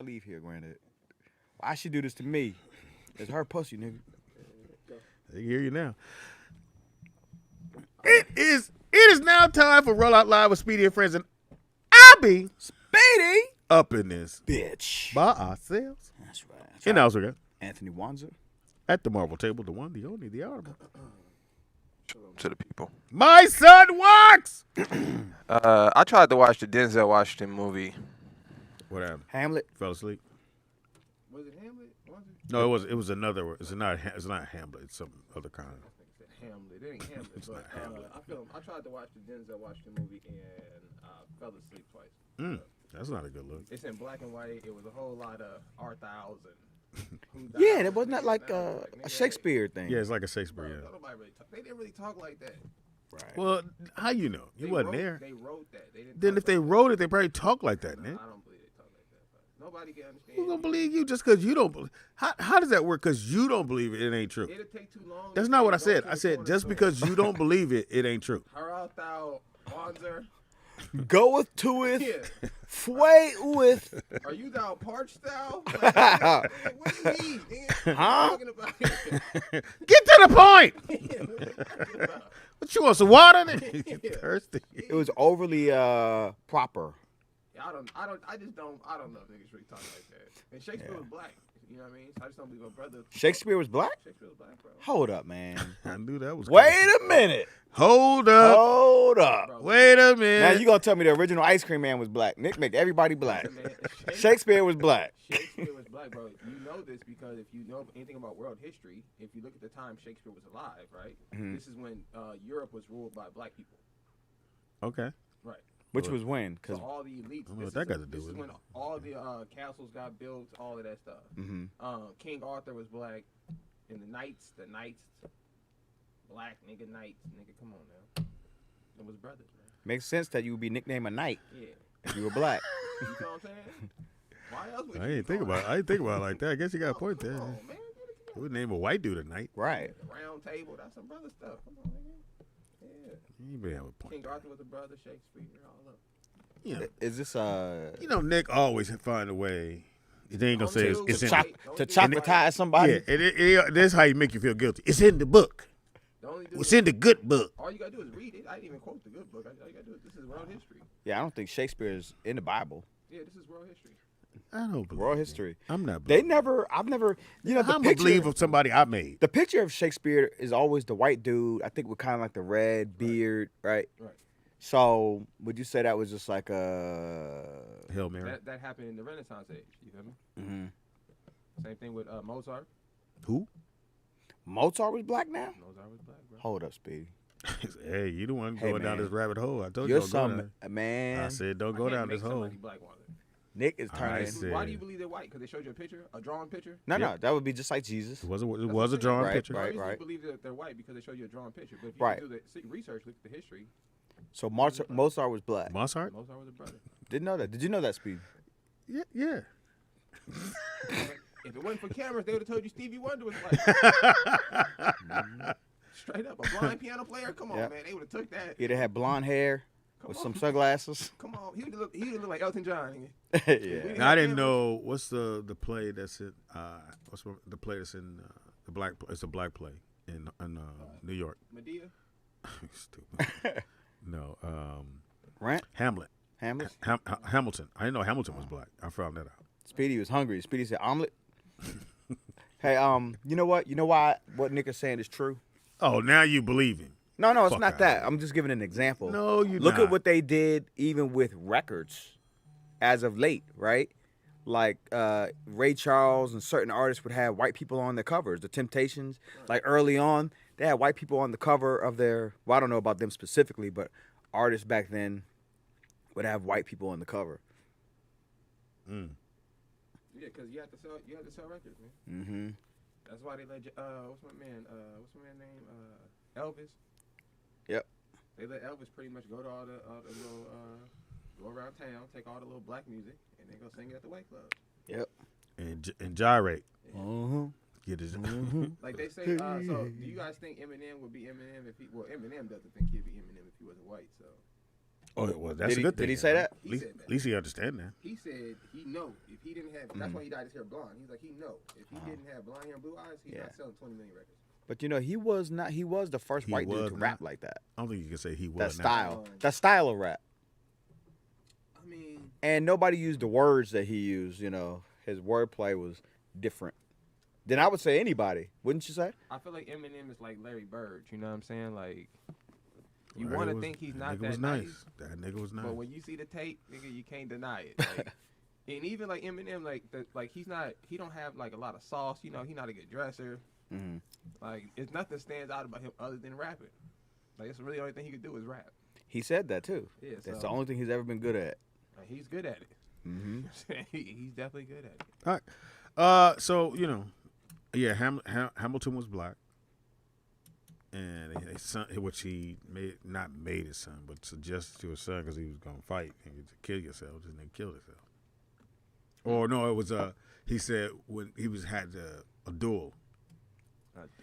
Leave here, granted. Why she do this to me? It's her pussy, nigga. They hear you now. It is now time for Roll Out Live with Speedy and Friends, and I'll be Speedy, up in this bitch. by ourselves. That's right. And also got Anthony Wanzer. at the marble table, the one, the only, the audible. To the people. My son walks. I tried to watch the Denzel Washington movie. What happened? Hamlet. Fell asleep. Was it Hamlet? Was it? No, it was another word. It's not Hamlet. It's some other kind. Hamlet. It ain't Hamlet. It's but, not Hamlet. I tried to watch the Denzel Washington movie and fell asleep twice. That's not a good look. It's in black and white. It was a whole lot of Arthurs and Yeah, that wasn't that like a Shakespeare thing. Yeah, it's like a Shakespeare. Bro, Yeah. nobody really they didn't really talk like that. Right. Well, how you know? You wasn't there. They wrote that. They didn't Then talk if they like wrote it, they probably talk like that, that. man. I don't believe they talk like that. Bro. Nobody can understand. Who's gonna believe you just because you don't believe? How does that work? Because you don't believe it, it ain't true. It'll take too long. That's to not what go I said. to I the said corner just store. because you don't believe it, it ain't true. How art thou, Wanzer? Goeth to it, Yeah. sway with. Are you thou parched thou? Like, what do you mean? Nigga? Huh? What you talking about? Get to the point. What you talking about? What you want some water? You thirsty? It was overly proper. Yeah, I just don't know if niggas really talk like that. And Shakespeare was black. You know what I mean? So I just don't believe my brother. Shakespeare was black? Shakespeare was black, bro. Hold up, man. I knew that was. Wait coming. a minute. Hold up. Hold up. Bro, Wait a Now minute. you gonna tell me the original Ice Cream Man was black? Nick make everybody black. man, Shakespeare was black. Shakespeare was black, bro. You know this because if you know anything about world history, if you look at the time Shakespeare was alive, right? Mhm. This is when Europe was ruled by black people. Okay. Right. Which was when? So Because all the elites. I don't know This what that is- got to do This with is it. when all the castles got built, all of that stuff. King Arthur was black, and the knights, black knights, come on now. It was brothers, man. makes sense that you would be nicknamed a knight Yeah. if you were black. You know what I'm saying? Why else would I you didn't think call about. I didn't think about it like that. I guess you got a point there. Come on, man. We would name a white dude tonight. Right. Round table, that's some brother stuff. Come on, nigga. Yeah. You may have a point. King Arthur was a brother, Shakespeare, all up. You know, Is this Nick always find a way. They ain't gonna say it's in. to chocolatize somebody? Yeah, this is how you make you feel guilty. It's in the book. The only dude It's in the good book. all you gotta do is read it. I didn't even quote the good book. All you gotta do is this is world history. Yeah, I don't think Shakespeare is in the Bible. Yeah, this is world history. I don't believe World it. history. I'm not. They believing never. I've never. You know, it. the I'm gonna picture. believe of somebody I made. The picture of Shakespeare is always the white dude. I think with kind of like the red beard, right? Right. So would you say that was just like a? Hail Mary. That happened in the Renaissance age. You feel me? Mm-hmm. Same thing with Mozart. Who? Mozart was black now. Mozart was black, bro. Hold up, Speedy. Hey, you the one Hey, going down man. this rabbit hole. I told You're you. Don't go some down. man. I said don't I go can't down make this hole. somebody black, Wanzer. Nick is I turning. see. Why do you believe they're white? Because they showed you a picture, a drawn picture. No, that would be just like Jesus. It was a That's drawn what I'm saying. Right, picture. right. You believe that they're white because they show you a drawn picture. But if you Right. do the research, look at the history. So Mozart was black. Mozart? Mozart was a brother. Didn't know that. Did you know that, Speedy? Yeah. If it wasn't for cameras, they would have told you Stevie Wonder was white. Straight up, a blind piano player. Come on, Yep. man. They would have took that. He'd have had blonde hair Come with on. some sunglasses. Come on, he would look like Elton John. Yeah. Now, I didn't know what's the play that's in the play that's in the black. It's a black play in New York. Medea. Stupid. No, Rent? Hamlet. Hamlet? Hamilton. I didn't know Hamilton was black. I found that out. Speedy was hungry. Speedy said omelet. Hey, you know what? You know why what Nick is saying is true? Oh, now you believe him. No, it's Fuck not out. that. I'm just giving an example. No, you Look not. at what they did even with records as of late, right? Like Ray Charles and certain artists would have white people on their covers. The Temptations, like early on, they had white people on the cover of their, well, I don't know about them specifically, but artists back then would have white people on the cover. Yeah, because you have to sell records, man. Mm-hmm. That's why they let what's my man name Elvis. Yep. They let Elvis pretty much go to all the little go around town, take all the little black music, and they go sing it at the white clubs. Yep. And gyrate. Mm-hmm. Get his. Like they say. So do you guys think Eminem would be Eminem if he? Well, Eminem doesn't think he'd be Eminem if he wasn't white. So. Oh, well, that's Did a good thing. Did he say that? He said that. At least he understand that. He said he know if he didn't have. That's why he dyed his hair blonde. He's like he know if he didn't have blonde hair and blue eyes, he's not selling 20 million records. But he was not. He was the first white dude to rap like that. I don't think you can say he was. That style. That style of rap. I mean, And nobody used the words that he used. His wordplay was different. Then I would say anybody, wouldn't you say? I feel like Eminem is like Larry Bird. You know what I'm saying? Like, you Larry want to was- think he's that not nigga that was nice, That nigga was nice. but when you see the tape, nigga, you can't deny it. Like, and even like Eminem, like he's not. He don't have like a lot of sauce. He's not a good dresser. Mm-hmm. Like, it's nothing stands out about him other than rapping. Like, it's really the only thing he could do is rap. He said that too. Yeah, That's so- the only thing he's ever been good at. Like, he's good at it. Mm-hmm. He's definitely good at it. All right. So yeah, Hamilton was black, and his son, which he not made his son, but suggested to his son because he was gonna fight and to kill yourself, and then killed himself. Or no, it was he said when he had a duel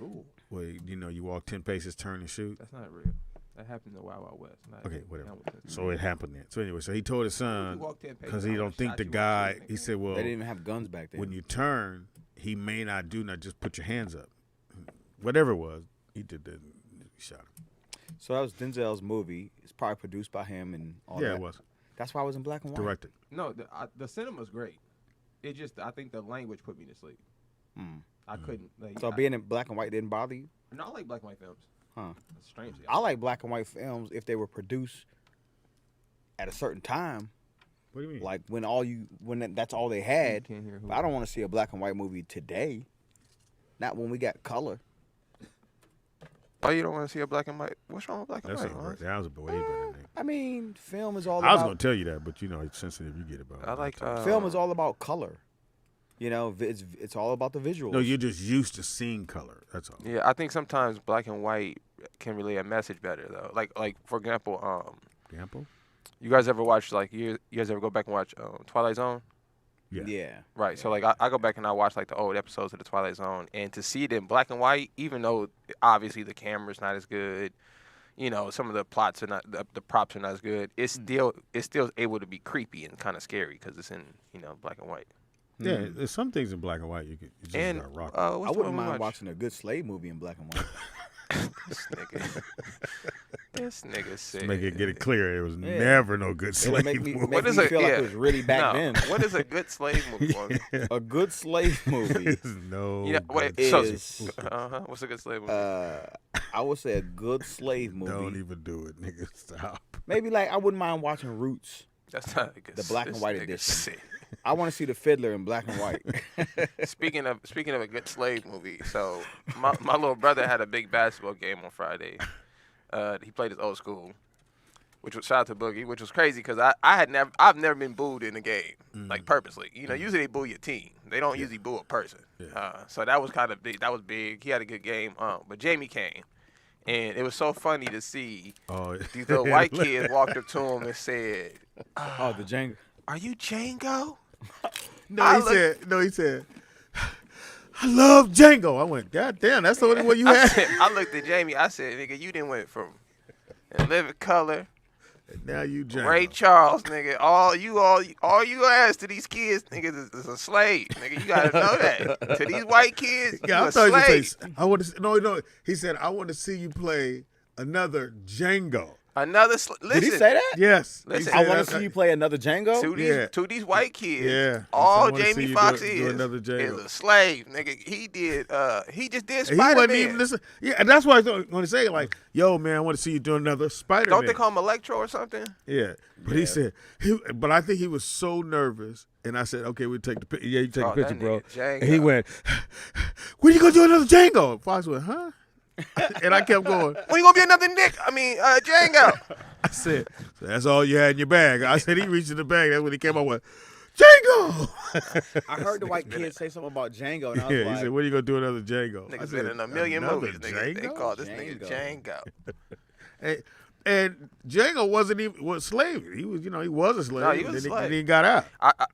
Ooh, where you walk 10 paces, turn and shoot. that's not real. That happened in the Wild Wild West. Not Okay, whatever. Hamilton. So it happened then. So anyway, so he told his son walk 10 paces, because I he would've don't think shot the you with guy. shit. He said, well, They didn't even have guns back then. when you turn, he may not do nothing. Just put your hands up. Whatever it was, he did that. He shot him. So that was Denzel's movie. It's probably produced by him and all Yeah, that. it was That's why I was in black and white. directed. No, the cinema's great. It just, I think the language put me to sleep. Mm. I couldn't. Like, So being in black and white didn't bother you? no, I like black and white films. Huh. That's strangely. I like black and white films if they were produced at a certain time, What do you mean? like when that's all they had. Can't hear who. But I don't want to see a black and white movie today. Not when we got color. Oh, you don't want to see a black and white? What's wrong with black and That's white? a, Lawrence? that was a way better name. I mean, film is all I was about gonna tell you that, but it's sensitive. You get about. I like film is all about color. It's all about the visuals. No, you're just used to seeing color. That's all. Yeah, I think sometimes black and white can relay a message better though. Like for example, Example? you guys ever watch you guys ever go back and watch Twilight Zone? Yeah. Right. So like I go back and I watch like the old episodes of the Twilight Zone, and to see it in black and white, even though obviously the camera's not as good, some of the plots are not, the props are not as good. It's still able to be creepy and kind of scary because it's in black and white. Yeah, there's some things in black and white you just And gotta rock. I what's the wouldn't one we mind watched? watching a good slave movie in black and white. This nigga said. Make it get it clear. It was Yeah. never no good It'll slave make me, movie. make What is me a- feel like yeah. it was really back No, then. what is a good slave movie? Lawrence? A good slave movie There's no. Wait, good so- slave movie. What's a good slave movie? I would say a good slave movie. Don't even do it, nigga. Stop. Maybe like I wouldn't mind watching Roots. That's not a good. the black and this white nigga edition. said. I want to see the Fiddler in black and white. Speaking of a good slave movie, so my little brother had a big basketball game on Friday. He played his old school, which was shout out to Boogie, which was crazy because I've never been booed in a game like purposely. Usually they boo your team. They don't usually boo a person. Yeah. So that was kind of big. That was big. He had a good game. But Jamie came, and it was so funny to see Oh, these little white kids walked up to him and said, Oh, the Django. "Are you Django?" he said, I love Django. I went, God damn, that's the only one you had. I looked at Jamie. I said, "Nigga, you didn't went from In Living Color, And now you Django. Ray Charles, nigga. All you ask to these kids, nigga, is a slave, nigga. You gotta know that. To these white kids, Yeah, you I a thought you slave. say, I want to. No. He said, I want to see you play another Django. Listen, Did he say that? Yes. He Listen, said I want that- to see you play another Django. to these white kids. Yeah. All I wanna see Jamie you Foxx do is another Django. a slave, nigga. He just did And he Spider wasn't even Man. listening. Yeah, and that's why I was going to say, like, yo, man, I want to see you do another Spider-Man. Don't they call him Electro or something? Yeah, but he said, but I think he was so nervous, and I said, okay, we'll take the picture. Yeah, you take Oh, the picture, that bro. nigga Django. And he went, when you gonna do another Django? And Fox went, huh? And I kept going. When you gonna be another Django? I said, so that's all you had in your bag. I said, he reached in the bag. That's when he came out with, Django. I heard the white kid say something about Django, and I was Yeah, he like, said, when you gonna do another Django? I Niggas said, been in a million "Another movies. Nigga. They Django?" call this nigga Django. And Django wasn't even was slave. He was, he was a slave. No, he was a and then slave. He got out.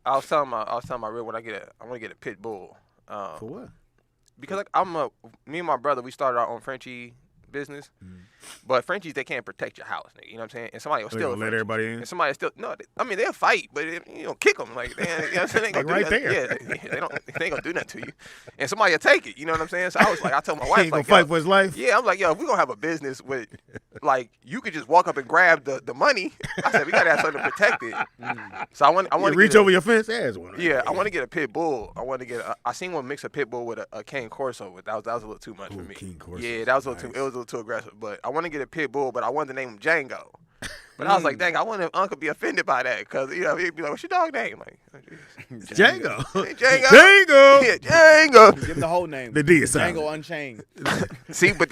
I was telling my real when I want to get a pit bull. For what? Because me and my brother, we started our own Frenchie business. But Frenchies, they can't protect your house, nigga. You know what I'm saying? And somebody will They steal gonna let Frenchies. everybody in? And somebody still they'll fight, but you don't kick them like you know what I'm saying? They ain't gonna Like do right nothing. there. Yeah, they ain't gonna do nothing to you. And somebody will take it. You know what I'm saying? So I told my He wife ain't gonna like, fight for his life. yeah, I'm like, yo, if we're gonna have a business with, like, you could just walk up and grab the money. I said we gotta have something to protect it. So I want You to reach over your fence. There's one. Right Yeah, there. I want to get a pit bull. I seen one mix a pit bull with a cane corso. With that was a little too much for me. Cane Corso Yeah, is that was a little nice. too. It was a little too aggressive. But I want to get a pit bull, but I wanted to name him Django. But I was like, dang, I wonder if Uncle be offended by that, cause he'd be like, "What's your dog name?" Like, Django. Hey, Django. Django. Yeah, Django. Give him the whole name. The D is silent. Django Unchained. See, but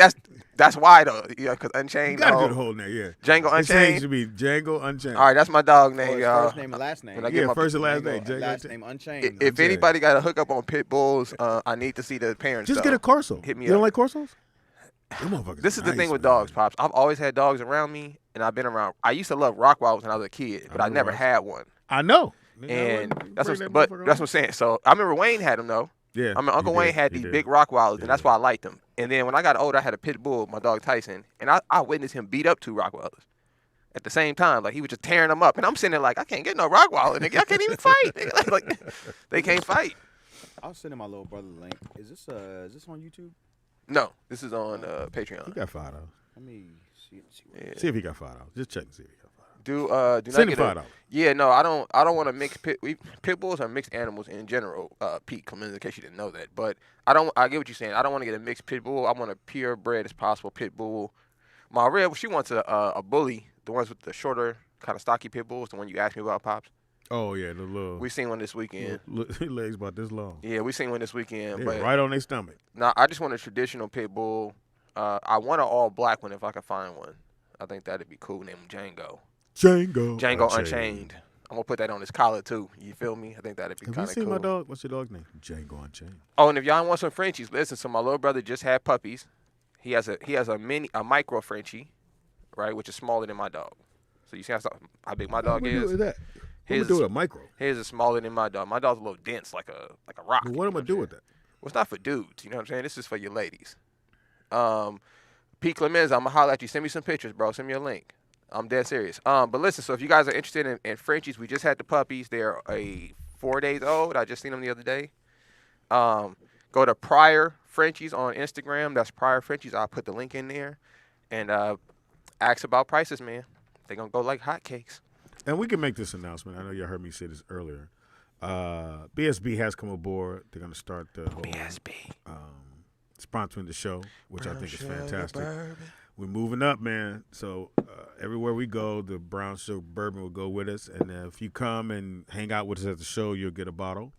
that's why though. Yeah, cause Unchained. You gotta oh, do the whole name. Yeah. Django His name Unchained. should be Django Unchained. All right, that's my dog Or name, his y'all. first name and last name. When I get Yeah, my first and last Django, name. Django. last name Unchained. If anybody got a hookup on pit bulls, I need to see the parents. Just though. get a Corso. Hit me You don't up. like Corsos? Them motherfuckers This is the nice, thing with man. dogs, Pops. I've always had dogs around me, and I've been around. I used to love Rottweilers when I was a kid, but I remember never Rottweilers. had one. I know. And that's Bring what, that motherfucker that's on. what I'm saying. So I remember Wayne had them though. Yeah. I mean, Uncle he Wayne did. had He these did. big Rottweilers, Yeah. and that's why I liked them. And then when I got older, I had a pit bull, my dog Tyson, and I witnessed him beat up 2 Rottweilers at the same time. Like he was just tearing them up, and I'm sitting there like, I can't get no Rottweiler, nigga. I can't even fight. Nigga. Like they can't fight. I'll send my little brother the link. Is this on YouTube? No, this is on He Patreon. got $5. Let me see what Yeah. See if he got $5. Just check and see if he got $5. Do Send not him get $5. Yeah, no, I don't want to mix pit bulls are mixed animals in general. Pete, come in case you didn't know that, but I get what you're saying. I don't want to get a mixed pit bull. I want a purebred as possible pit bull. My red, she wants a bully, the ones with the shorter kind of stocky pit bulls, the one you asked me about, Pops. Oh yeah, the little. We seen one this weekend. Legs about this long. Yeah, we seen one this weekend. Yeah, But right on their stomach. no, I just want a traditional pit bull. I want an all black one if I can find one. I think that'd be cool. Name him Django. Django Unchained. I'm gonna put that on his collar too. You feel me? I think that'd be Have kind you of seen cool. my dog? What's your dog's name? Django Unchained. Oh, and if y'all want some Frenchies, listen. So my little brother just had puppies. He has a micro Frenchie, right, which is smaller than my dog. So you see how big my dog What am I is? do with that? What am I His- do with a micro? His is smaller than my dog. My dog's a little dense, like a rock. What am I do with that? Well, it's not for dudes. You know what I'm saying? This is for your ladies. Pete Clemens, I'm gonna holler at you. Send me some pictures, bro. Send me a link. I'm dead serious. But listen, so if you guys are interested in Frenchies, we just had the puppies. They're 4 days old. I just seen them the other day. Go to Prior Frenchies on Instagram. That's Prior Frenchies. I'll put the link in there. And ask about prices, man. They're going to go like hotcakes. And we can make this announcement. I know y'all heard me say this earlier. BSB has come aboard. They're going to start the whole BSB. sponsoring the show, which I think is Brown sugar fantastic. bourbon. We're moving up, man. So everywhere we go, the brown sugar bourbon will go with us. And if you come and hang out with us at the show, you'll get a bottle.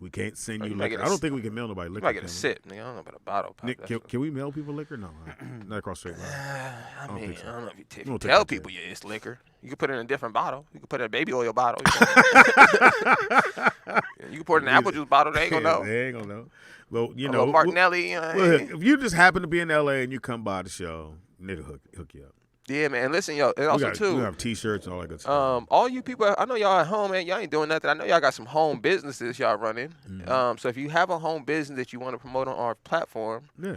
We can't send you you might liquor. get a I don't s- think we can mail nobody You liquor. might get a can we? sip, nigga. I don't know about a bottle. Pop. Nick, That's can we mail people liquor? No, not across straight line. I don't mean, think so. I don't know if We you don't take tell that people chance. it's liquor. You can put it in a different bottle. You can put it in a baby oil bottle. You can put it in an apple juice bottle. They ain't gonna know. They ain't gonna know. Well, you A know, little Martinelli. look, if you just happen to be in LA and you come by the show, nigga hook you up. Yeah, man. Listen, yo, and We also got, too. we have T-shirts and all that good stuff. All you people, I know y'all at home, man. Y'all ain't doing nothing. I know y'all got some home businesses y'all running. Mm-hmm. So if you have a home business that you want to promote on our platform, Yeah,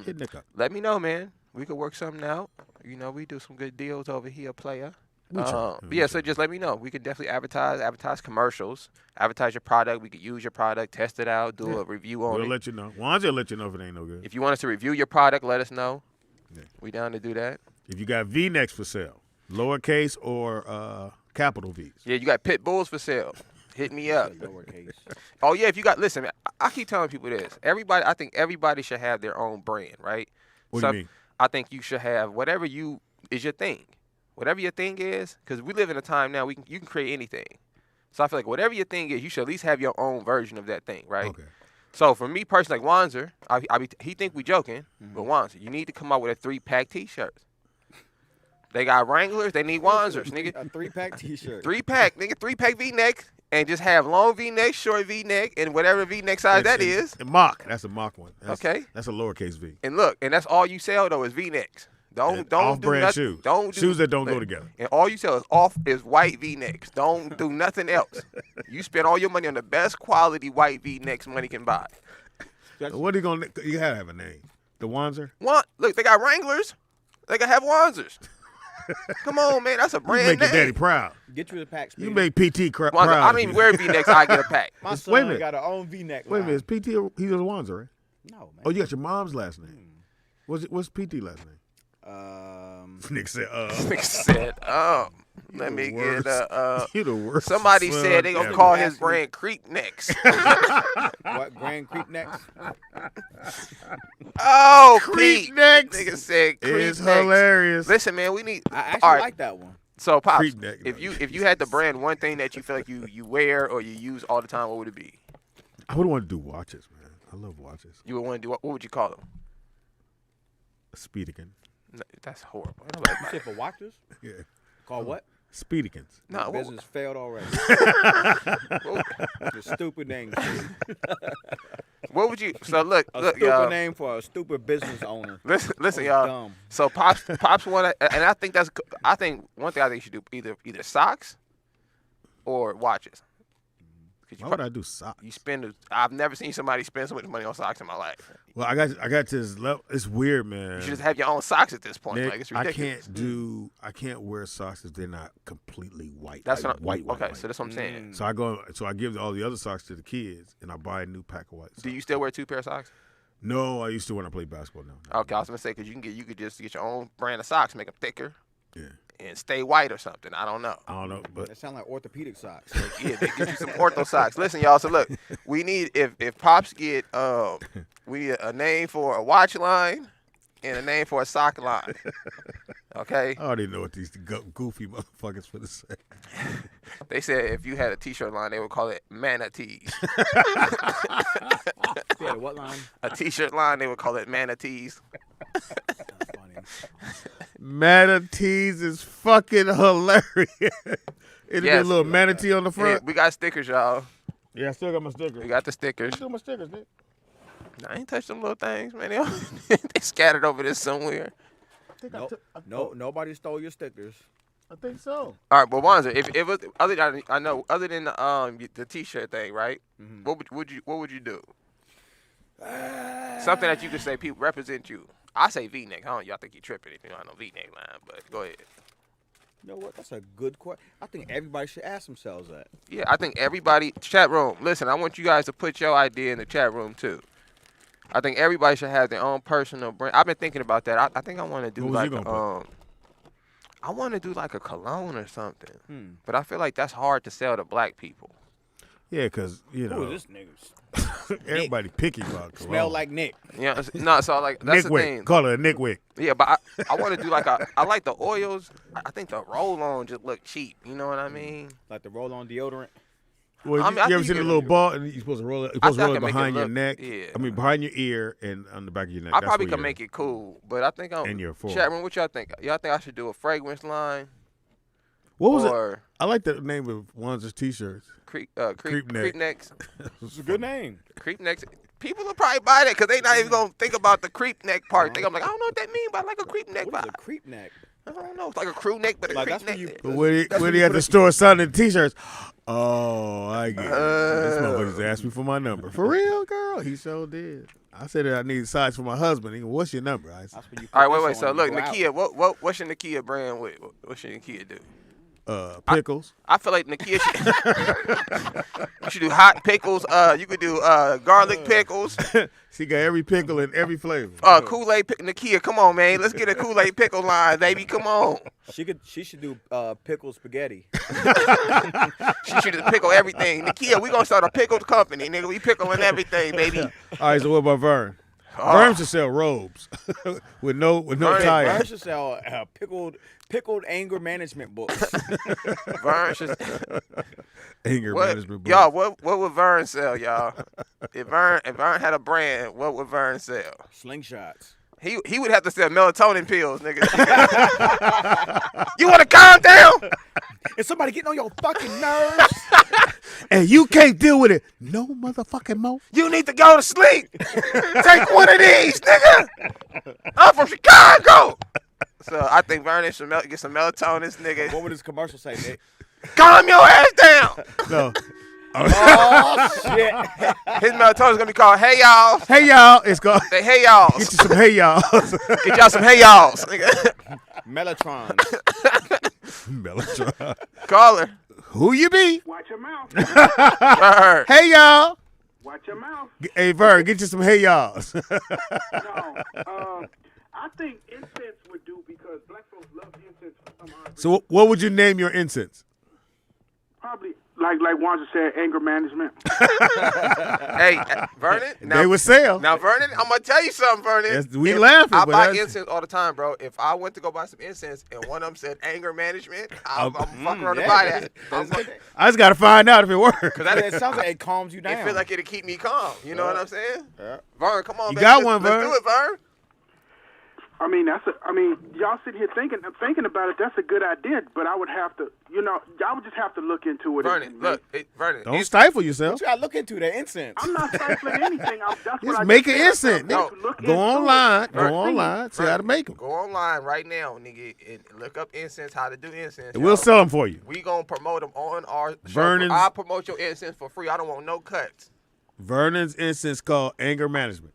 hit Nick up. let me know, man. We could work something out. You know, we do some good deals over here, player. We try. But yeah, so just let me know. We could definitely advertise commercials, advertise your product. We could use your product, test it out, do a review on We'll it. let you know. Wanzer will let you know if it ain't no good. If you want us to review your product, let us know. Yeah. We down to do that. If you got V-necks for sale, lowercase or capital V's. Yeah, you got pit bulls for sale. Hit me up. Lowercase. Oh yeah, if you got listen, man, I keep telling people this. I think everybody should have their own brand, right? What do you mean? I think you should have whatever is your thing. Whatever your thing is, because we live in a time now you can create anything. So I feel like whatever your thing is, you should at least have your own version of that thing, right? Okay. So for me personally, like Wanzer, he think we joking, but Wanzer, you need to come out with a 3-pack T-shirts. They got Wranglers, they need Wanzers, nigga. A 3-pack T-shirt. 3-pack, nigga, 3-pack V-neck, and just have long V-neck, short V-neck, and whatever V-neck size that is. And mock. That's a mock one. Okay. That's a lowercase V. And look, and that's all you sell though is V-necks. Don't do off-brand nothing. shoes. Don't do Shoes that don't go together. And all you sell is white V-necks. Don't do nothing else. You spend all your money on the best quality white V-necks money can buy. What are you gonna? You gotta have a name. The Wanzer. Look, they got Wranglers. They can have Wanzers. Come on, man. That's a You brand make name. your daddy proud. Get you the pack. Speedy. You make PT proud. Wanzer, I don't even wear V-necks. I get a pack. My Wait a son minute. got her own V-neck. Wait a line. minute. Is PT? He was a Wanzer, right? No, man. Oh, you got your mom's last name. What's PT last name? Nick said, Nigga said, let me get You the worst. somebody son said they gonna ever. call his brand Creep Necks. What Grand Creep next? Oh, Creep Pete. Necks Nigga said Creep is Necks. hilarious. Listen, man, we need. I actually All right. like that one. So, Pops, Creep Neck, if man. you had to brand one thing that you feel like you wear or you use all the time, what would it be? I would want to do watches, man. I love watches. You would want to do what would you call them? Speedikins. No, that's horrible. You said for watches? Yeah. Called what? Speedikins. No, what, Business failed already. The stupid name. what would you? So look, A look, stupid y'all. name for a stupid business owner. Listen, Oh, y'all. dumb. So Pops want to, and I think one thing I think you should do either socks or watches. 'Cause you Why would I do socks? You spend. I've never seen somebody spend so much money on socks in my life. Well, I got to this level. It's weird, man. You should just have your own socks at this point. Nick, Like it's ridiculous. I can't wear socks if they're not completely white. That's like what white. okay, white. so that's what I'm saying. So I give all the other socks to the kids, and I buy a new pack of white socks. Do you still wear 2 pair of socks? No, I used to when I played basketball. No. Okay, I was gonna say because you could just get your own brand of socks, make them thicker, Yeah. and stay white or something. I don't know. I don't know, but That sound like orthopedic socks. Yeah, they get you some ortho socks. Listen, y'all. So look, we need if Pops get we need a name for a watch line and a name for a sock line. Okay. I already know what these goofy motherfuckers for the say. They said if you had a T-shirt line, they would call it manatees. Yeah, what line? A T-shirt line, they would call it manatees. That's funny. Manatees is fucking hilarious. It'd be a Yes. little manatee on the Yeah, front. we got stickers, y'all. Yeah, I still got my stickers. We got the stickers. Still my stickers, Nick. I ain't touched them little things, man. They scattered over this somewhere. No, nobody stole your stickers. I think so. All right, but Wanzer, if it was other than the T-shirt thing, right? Mm-hmm. What would you do? Something that you could say people represent you. I say V-neck. Y'all think you tripping if you don't have no V-neck line, but go ahead. You know what? That's a good question. I think everybody should ask themselves that. Yeah, I think everybody chat room. Listen, I want you guys to put your idea in the chat room too. I think everybody should have their own personal brand. I've been thinking about that. I think I want to do What was you like gonna I want to do like a cologne or something. Hmm. But I feel like that's hard to sell to black people. Yeah, because, you Who know, is this nigga? everybody picky about cologne. Smell like Nick. Yeah, no, so like that's Nick the Wick. thing. Call it a Nick Wick. Yeah, but I want to do like I like the oils. I think the roll-on just look cheap. You know what I mean? Like the roll-on deodorant. Well, I mean, I you ever think seen a it- little ball and you're supposed to roll it? You're I supposed to roll think it I can make it behind your look- neck. yeah. I mean, behind your ear and on the back of your neck. I That's probably where can you're- make it cool, but I think I'm. And your forearm. Chat room, what y'all think? Y'all think I should do a fragrance line What was it? or I like the name of Wanzer's t-shirts. creep Creep neck. necks? It's a good name. Creep necks. People will probably buy that because they not even gonna think about the creep neck part. Think I'm like, I don't know what that means, but I like a creep neck. What is But a creep neck? I don't know. It's like a crew neck, but a Like, creep that's when neck. you- But when he, That's when when he you at put the it- store selling t-shirts, oh, I get it. This motherfucker's asked me for my number. For real, girl? He sure did. I said that I need size for my husband. He go, what's your number? I said, That's when you All right, put wait. this So on look, and go out. Nakia, what's your Nakia brand with? What should Nakia do? pickles. I feel like Nakia you should do hot pickles. You could do garlic pickles. She got every pickle in every flavor. Kool-Aid Nakia, come on, man. Let's get a Kool-Aid pickle line, baby. Come on. She should do pickle spaghetti. She should just pickle everything. Nakia, we gonna start a pickled company, nigga. We pickling everything, baby. All right, so what about Vern? Vern should sell robes with no Vern- tie. Vern should sell pickled anger management books. Vern should. Anger What, management. y'all? What would Vern sell, y'all? If Vern had a brand, what would Vern sell? Slingshots. He would have to sell melatonin pills, nigga. You want to calm down? Is somebody getting on your fucking nerves? And you can't deal with it. No motherfucking more. You need to go to sleep. Take one of these, nigga. I'm from Chicago. So I think Vernon should get some melatonin, nigga. What would his commercial say, Nick? Calm your ass down. No. Oh shit! His melatonin is gonna be called Hey Y'all. Hey y'all, it's called. Say Hey Y'all. Get you some hey y'all. Get y'all some Hey Y'alls. nigga. Mellotron. Mellotron. Call her. Who you be? Watch your mouth. Vern. Hey y'all. Watch your mouth. Hey Vern, get you some hey y'alls. No, I think incense would do because black folks love incense for some odd reason. So what would you name your incense? Probably like Wanzer said, anger management. Hey, Vernon. They would sell. Now, Vernon, I'm gonna tell you something, Vernon. Yes, we laughing, I but buy that's- incense all the time, bro. If I went to go buy some incense and one of them said anger management, I'm fucking around to buy that. I just gotta find out if it works. Cause that It sounds like it calms you down. it feel like it'll keep me calm. You know what I'm saying? Vern, come on, You baby. got one, Let's Vern. do it, Vern. I mean, y'all sitting here thinking about it. That's a good idea, but I would have to, y'all would just have to look into it. Vernon, look, Vernon. Don't stifle yourself. you gotta look into that incense. I'm not stifling anything. That's what Just I make just an said. incense. No, Look Go into online. it. Go online. See how to make them. Go online right now, nigga, and look up incense, how to do incense. We'll y'all. sell them for you. We gonna promote them on our show. Vernon's- I'll promote your incense for free. I don't want no cuts. Vernon's incense called anger management.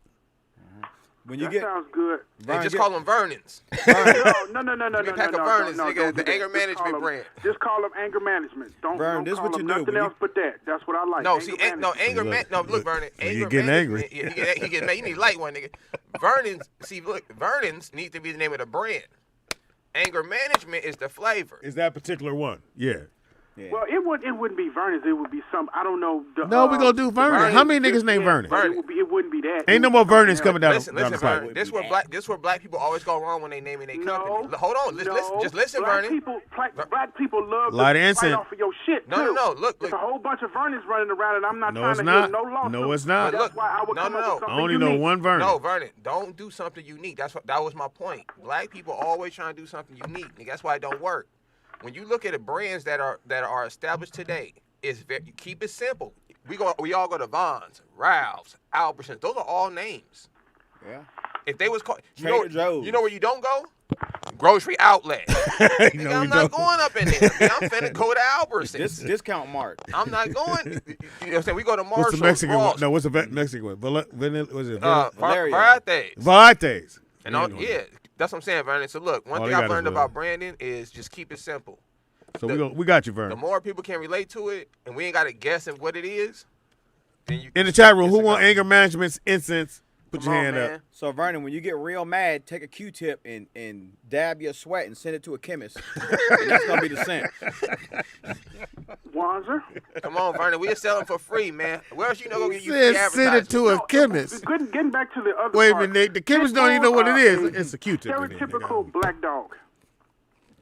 When you That get sounds good. Hey, just call them Vernons. No. Give me a pack of Vernons, nigga, don't the do that. anger Just management call 'em- brand. Just call them anger management. Don't Vern, this call what you them do. nothing When else but that. That's what I like. No, Anger see, management. anger Look, man. No, look, Vernon. he Anger getting management- angry. Yeah, he get mad. You need a light one, nigga. Vernons. See, look, Vernons needs to be the name of the brand. Anger management is the flavor. Is that particular one? Yeah. Well, it wouldn't be Vernon's. It would be some. I don't know. No, we gonna do Vernon. How many niggas named Vernon? But it wouldn't be that. Ain't no more Vernons coming down Listen, the Vernon. pipe. This where black people always go wrong when they naming their company. No. Hold on, listen, just listen, black Vernon. Black people love Lot to of fight incense. off of your shit, No, too. no, look. There's a whole bunch of Vernons running around, and I'm not No, trying it's to not. hear no lawsuit. No, it's not. That's why I would No, come no, up no. with I something only unique. know one Vernon. No, Vernon, don't do something unique. That was my point. Black people always trying to do something unique. Nigga, that's why it don't work. When you look at the brands that are established today, keep it simple. We all go to Vons, Ralph's, Albertsons. Those are all names. yeah. If they was called, Trader Joe's. you know where you don't go? Grocery outlet. Nigga, No, I'm we not don't. going up in there. Nigga, I'm finna go to Albertsons. This discount mart. I'm not going. You know what I'm saying? We go to What's Marshall's, the Mexican Ross, one? No, what's the Mexican one? Was it Valeria. Varieties. Varieties? And yeah, that's what I'm saying, Vernon. So look, one All thing they I've got is learned love. about branding is just keep it simple. So we got you, The Vernon. more people can relate to it, and we ain't got to guess at what it is, then you In the chat room, it's who a want go. anger management's incense? Put Come your on, hand man. up. So Vernon, when you get real mad, take a Q-tip and dab your sweat and send it to a chemist. And that's gonna be the scent. Wanzer? Come on, Vernon. We'll sell them for free, man. Where else you know go get you Said free send it advertising? to a chemist. Getting back to the other Wait a part. minute, the chemist don't even know what it is. It's a Q-tip. in there, Stereotypical nigga. black dog.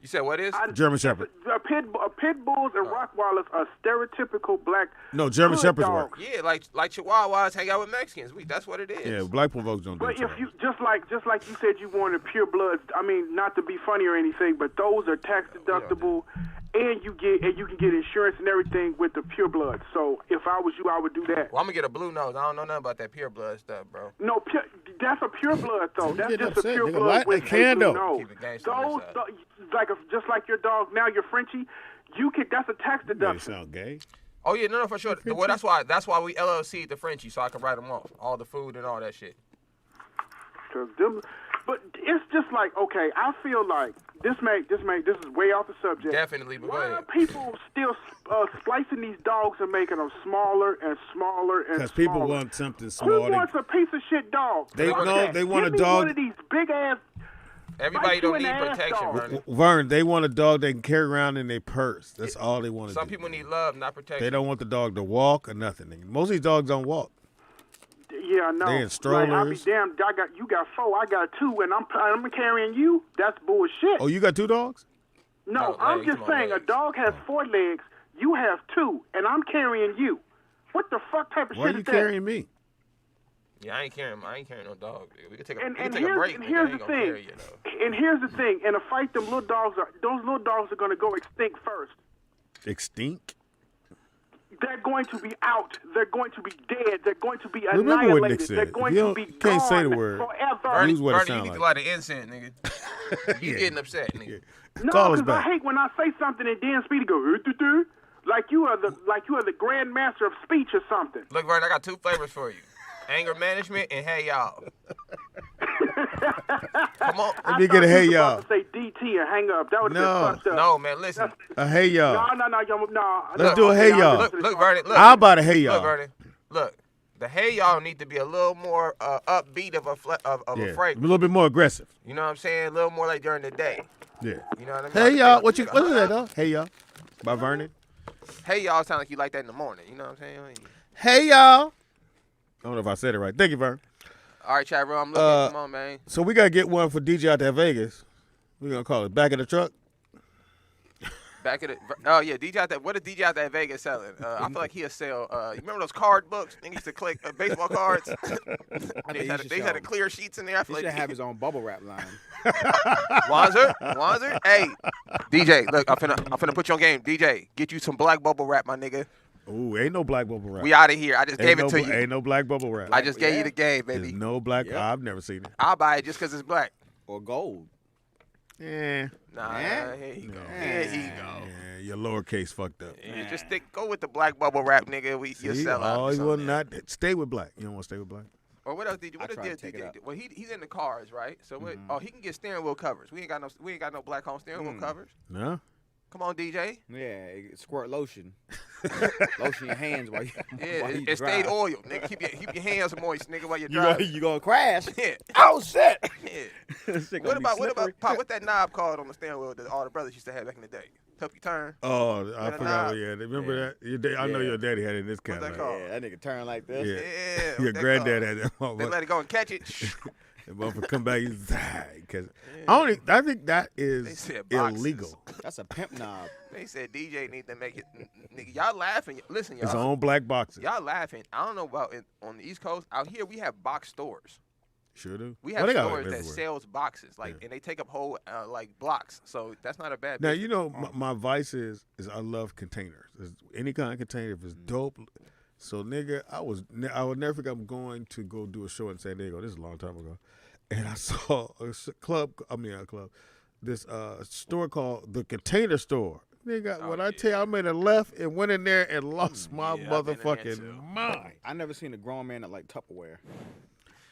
You said what is? German Shepherd. Pit bulls and Rottweilers are stereotypical black. No, German good Shepherds dogs. work. Yeah, like Chihuahuas hang out with Mexicans. That's what it is. Yeah, black folks don't do But it. if you just like you said, you wanted pure bloods. I mean, not to be funny or anything, but those are tax deductible, and you can get insurance and everything with the pure blood. So if I was you, I would do that. Well, I'm gonna get a blue nose. I don't know nothing about that pure blood stuff, bro. No, that's a pure blood though. That's getting just a upset, pure nigga. blood Light with the candle. a blue nose. Keep it gangster on Those, this side. just like your dog now, your Frenchie. You could. That's a tax They deduction. sound gay. Oh yeah, no, for sure. Well, that's why we LLC'd the Frenchie so I can write them off, all the food and all that shit. But it's just like, okay, I feel like this is way off the subject. Definitely, but go Why ahead. are people still splicing these dogs and making them smaller and smaller and Because smaller? people want something Who small. wants a piece of shit dog? They Fuck know that. they want Give a me dog- one of these big ass. Everybody Bite don't you in need the ass, protection, dog. Vernon. Vern, they want a dog they can carry around in their purse. That's all they want to do. Some people need love, not protection. They don't want the dog to walk or nothing. nigga. Most of these dogs don't walk. Yeah, I know. They in Like, I be strollers. damned. You got 4, I got 2, and I'm carrying you. That's bullshit. Oh, you got 2 dogs? No, No, I'm legs, just come on, saying legs. a dog has 4 legs. You have 2, and I'm carrying you. What the fuck type of Why are shit you is that? carrying me? Yeah, I ain't carrying no dog. Dude. We can take a, And we can take here's, a break. and nigga. here's I the ain't gonna thing. carry you, though. And here's the thing. In a fight, those little dogs are going to go extinct first. Extinct? They're going to be out. They're going to be dead. They're going to be Remember what annihilated. Nick said. They're going You to don't- be can't gone say the word. forever. Bernie, Use what it Bernie, sound you need like. to light an incense, nigga. You Yeah. getting upset, nigga. No, Call us because I back. hate when I say something and then Speedy go, "Doo-doo-doo." Like you are the grand master of speech or something. Look, Vern, I got 2 flavors for you. Anger management and hey y'all. Come on. Let me get a hey y'all. Say DT and hang up. That would have been fucked up. No, man, listen. A hey y'all. No. Let's do a hey y'all. Look, Vernon. Look. How about a hey y'all? Look, Vernon. Look. The hey y'all need to be a little more upbeat of a A fragrance. little bit more aggressive. You know what I'm saying? A little more like during the day. Yeah. You know what I mean? Hey y'all. What is that, though? Hey y'all. By Vernon. Hey y'all sound like you like that in the morning. You know what I'm saying? Hey y'all. I don't know if I said it right. Thank you, Vern. All right, chat room. I'm looking. Come on, man. So we gotta get one for DJ out there Vegas. We're gonna call it Back of the Truck. Back at it. Oh yeah, DJ out there. What is DJ out there in Vegas selling? I feel like he'll sell. You remember those card books? Niggas used to collect baseball cards. They had the clear sheets in there. I feel He should like have his own bubble wrap line. Wanzer. Hey, DJ. Look, I'm finna put you on game. DJ, get you some black bubble wrap, my nigga. Ooh, ain't no black bubble wrap. We out of here. I just gave it to you. Ain't no black bubble wrap. I just gave you the game, baby. There's no black. Yep. I've never seen it. I'll buy it just because it's black. Or gold. Yeah. Nah, Yeah? here you go. Nah. Here you go. Yeah, your lowercase fucked up. Yeah, just go with the black bubble wrap, nigga. You'll See, sell out. always or will something. not stay with black. You don't want to stay with black. Or what else did you? I What tried else to take did it out. DJ? Well, he's in the cars, right? So what? Oh, he can get steering wheel covers. We ain't got no black home steering wheel covers. No. Come on, DJ. Yeah, squirt lotion. Lotion your hands while you Yeah, you it stayed drive. oil, nigga. Keep your hands moist, nigga, while you're You gonna, driving. you gonna crash? Yeah. Oh shit! Yeah. This shit What gonna be about slippery. Pop? What that knob called on the steering wheel that all the brothers used to have back in the day? Help you turn. Oh, I With a forgot. knob. Yeah, remember that? I know Yeah. your daddy had it in this What's that Cadillac. called? Yeah, that nigga turn like this. Yeah. Yeah. Your what that granddad called? had that They motherfucker. let it go and catch it. That motherfucker come back, he's because I think that They is said boxes. illegal. That's a pimp knob. They said DJ need to make it. Nigga, y'all laughing. Listen, It's y'all. on black boxes. Y'all laughing. I don't know about on the East Coast. Out here, we have box stores. Sure do. We Well, have they got it stores that everywhere. sells boxes, like, Yeah. and they take up whole like blocks. So that's not a bad. Now business. you know my vice is I love containers. Any kind of container if it's dope. So nigga, I would never forget. I'm going to go do a show in San Diego. This is a long time ago, and I saw a club. This store called the Container Store. Nigga, when I tell you, I made a left and went in there and lost my yeah, I've been in there too. motherfucking mind. I never seen a grown man that like Tupperware.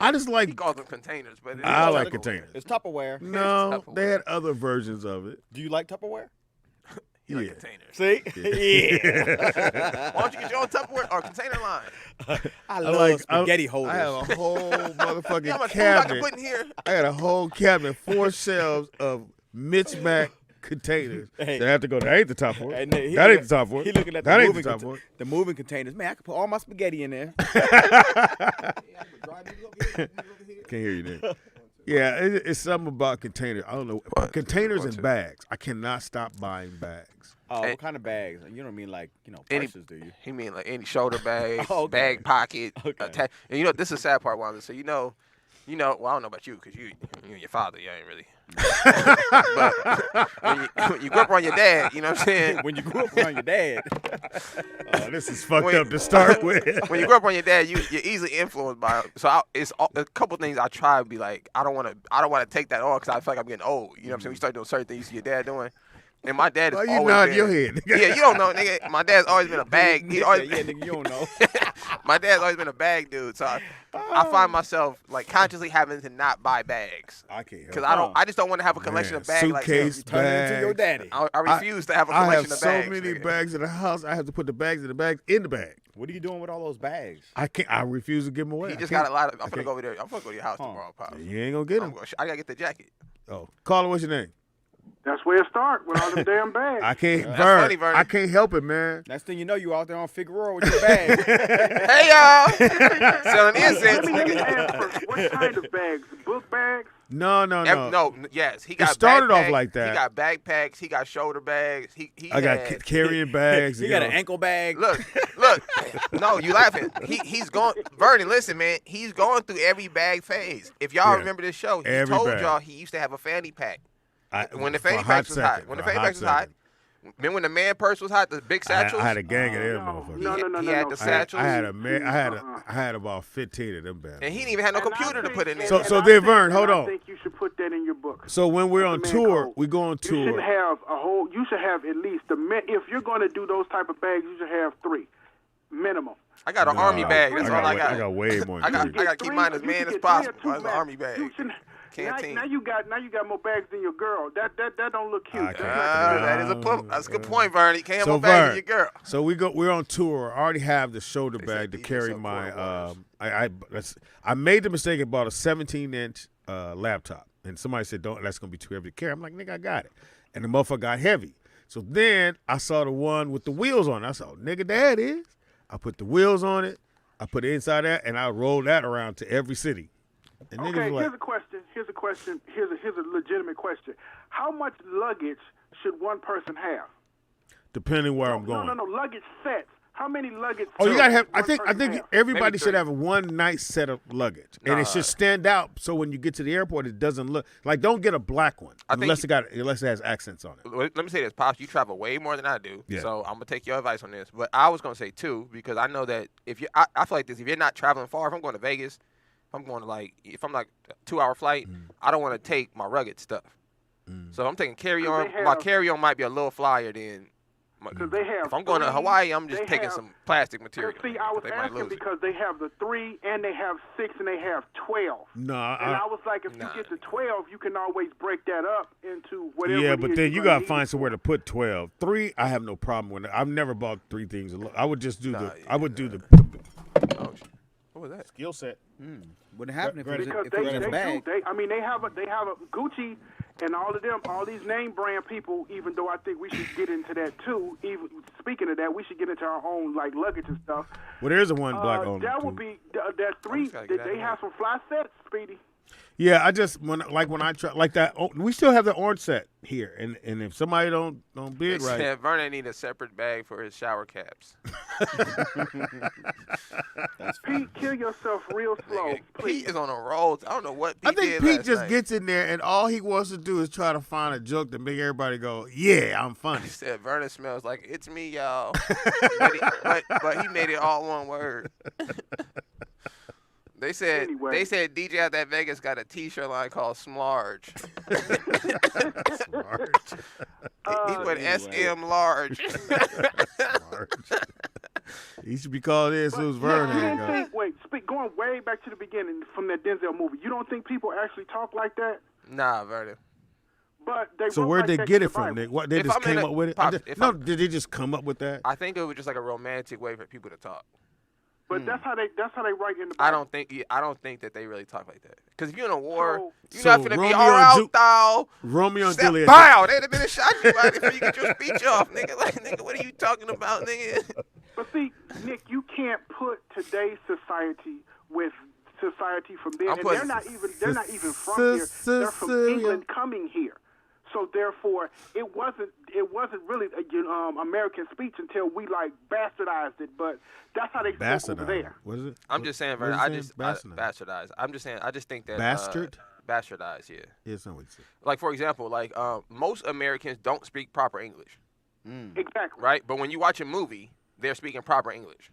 I just He like. calls them containers, but I it's like Tupperware. containers. It's Tupperware. No, Tupperware. they had other versions of it. Do you like Tupperware? He like Yeah. containers. See? Yeah. Why don't you get your own Tupperware or container line? I love spaghetti holders. I have a whole motherfucking You know how much food I can cabinet. put in here? I got a whole cabinet, 4 shelves of Mitch Mac containers. Hey. That have to go. That ain't the top for it. And he That ain't look- the top for it. He looking at that the ain't moving, the top for it. the moving containers. Man, I could put all my spaghetti in there. Can't hear you, Nick. Yeah, it's something about containers. I don't know. Containers One, and two. bags. I cannot stop buying bags. Oh, Hey. what kind of bags? You don't mean like, Any- purses, do you? He mean like any shoulder bag, Oh, okay. bag pocket, Okay. and you know this is the sad part, Wanzer. So you know, well I don't know about you because you and your father, you ain't really. But when you grew up on your dad, you know what I'm saying. When you grew up around your dad. Oh, this is fucked Wait. up to start with. When you grow up on your dad, you're easily influenced by. So it's a couple things I try to be like. I don't want to take that on because I feel like I'm getting old. You know what I'm saying? You start doing certain things you see your dad doing, and my dad is Why you always nod been, your head? Yeah, you don't know, nigga. My dad's always been a bag. He Yeah, always, nigga, you don't know. my dad's always been a bag dude. So I find myself like consciously having to not buy bags I can't because help I just don't want to have a collection Man, of bags like him. suitcase, Turn it into your bags. daddy. I refuse to have a I collection have of so bags. many nigga. bags in the house. I have to put the bags in the bags in the bag. What are you doing with all those bags? I can't. I refuse to give them away. He I just can't. got a lot of. I'm gonna can't. go over there. I'm gonna go to your house Huh. tomorrow, Pops. You ain't gonna get them. I gotta get the jacket. Oh, Carla, what's your name? That's where it starts with all them damn bags. I can't. That's Vern, funny, Vern. I can't help it, man. Next thing you know, you out there on Figueroa with your bag. Hey y'all, selling incense, Let me nigga. ask first, what kind of bags? Book bags? No. Yes, he got. started off backpacks, like that. He got backpacks. He got shoulder bags. He I got had- carrying bags. You you got know. an ankle bag. Look. No, you laughing. He's going. Vernon, listen, man. He's going through every bag phase. If y'all Yeah. remember this show, he Every told bag. y'all he used to have a fanny pack. When the for a fanny packs was hot. second, When the for a fanny packs was hot. second. Remember when the man purse was hot, the big satchels? I had a gang of them motherfuckers. No. He had the satchels. I had about 15 of them bad. And he didn't even have no And I computer to think- put in there. So and then, I think- Vern, hold and on. I think you should put that in your book. So when we're on That's the man tour, code. we go on You should tour. have you should have at least if you're going to do those type of bags, you should have 3 minimum. I got an army bag. That's all I got. I got way more. I than got to keep mine as man as possible. That's an army bag. Canteen. Now you got more bags than your girl. That don't look cute. That is that's a good point, Vernon. You can't have So more bags Vern, than your girl. So we're on tour. I already have the shoulder They bag said to DJ carry so my. coronavirus. I made the mistake and bought a 17-inch laptop, and somebody said, "Don't. That's gonna be too heavy to carry." I'm like, "Nigga, I got it," and the motherfucker got heavy. So then I saw the one with the wheels on it. I said, "Nigga, that is." I put the wheels on it. I put it inside that, and I rolled that around to every city. And niggas Okay, were like, here's a question. Here's a legitimate question. How much luggage should one person have? depending where I'm going. No. Luggage sets. How many luggage? Oh, you gotta have. I one think person have? everybody Maybe should 3. have one nice set of luggage, and it should stand out. So when you get to the airport, it doesn't look like. Don't get a black one unless it has accents on it. Let me say this, Pops. You travel way more than I do, Yeah. so I'm gonna take your advice on this. But I was gonna say 2 because I know that I feel like this. If you're not traveling far, if I'm going to Vegas, if I'm like a 2-hour flight, I don't want to take my rugged stuff. So I'm taking carry-on. My carry-on might be a little flyer than. Because they have. If I'm going to Hawaii, I'm just taking some plastic material. See, I was They might asking lose it. because they have the 3 and they have 6 and they have 12. No, And I was like, if you get to 12, you can always break that up into whatever. yeah, it but is then you're you gonna gotta need find it somewhere for. to put 12. 3, I have no problem with it. I've never bought 3 things. I would just do I would do the Oh, shit. What was that? skill set. Wouldn't happen if it was, Because if it was in a they bag. do. They have a Gucci and all of them, all these name brand people. Even though I think we should get into that too. Even speaking of that, we should get into our own like luggage and stuff. Well, there is a one black owner. That too. would be that 3. gotta get out They of have some fly sets, Speedy. Yeah, I just when I try like that. We still have the orange set here, and if somebody don't bid They right, said Vernon need a separate bag for his shower caps. Pete, kill yourself real slow, please. Pete is on a roll. I don't know what Pete I think did Pete last just night. gets in there and all he wants to do is try to find a joke to make everybody go, "Yeah, I'm funny." He said Vernon smells like it's me, y'all. but he made it all one word. They said Anyway. DJ out that Vegas got a T-shirt line called Smlarge. He put SM large. He should be called in as soon as Vernon. You hang don't up. think, going way back to the beginning from that Denzel movie, you don't think people actually talk like that? Nah, Vernon. But they So wrote where'd like they that get in it the from, Bible. Nick? What they If just I'm in came a- up with it? Pops, if I'm- Did they just come up with that? I think it was just like a romantic way for people to talk. But that's how they write in the Bible. I don't think that they really talk like that. Because if you're in a war, you're So not finna be Romeo all and out, thou. Romeo and Step Juliet. bow. They'd have been a shot you out before you get your speech off, nigga. Like, nigga, what are you talking about, nigga? But see, Nick, you can't put today's society with society from then, I'm and they're putting not even from here. They're from England coming here. So therefore, it wasn't really American speech until we like bastardized it. But that's how they spoke over Bastardized. there. What is it? I'm just saying, What Vernon. is it? Bastardized. I'm just saying. I just think that Bastard? bastardized. Yeah. Yeah, it's not what you said. Like for example, most Americans don't speak proper English, Exactly. right? But when you watch a movie, they're speaking proper English.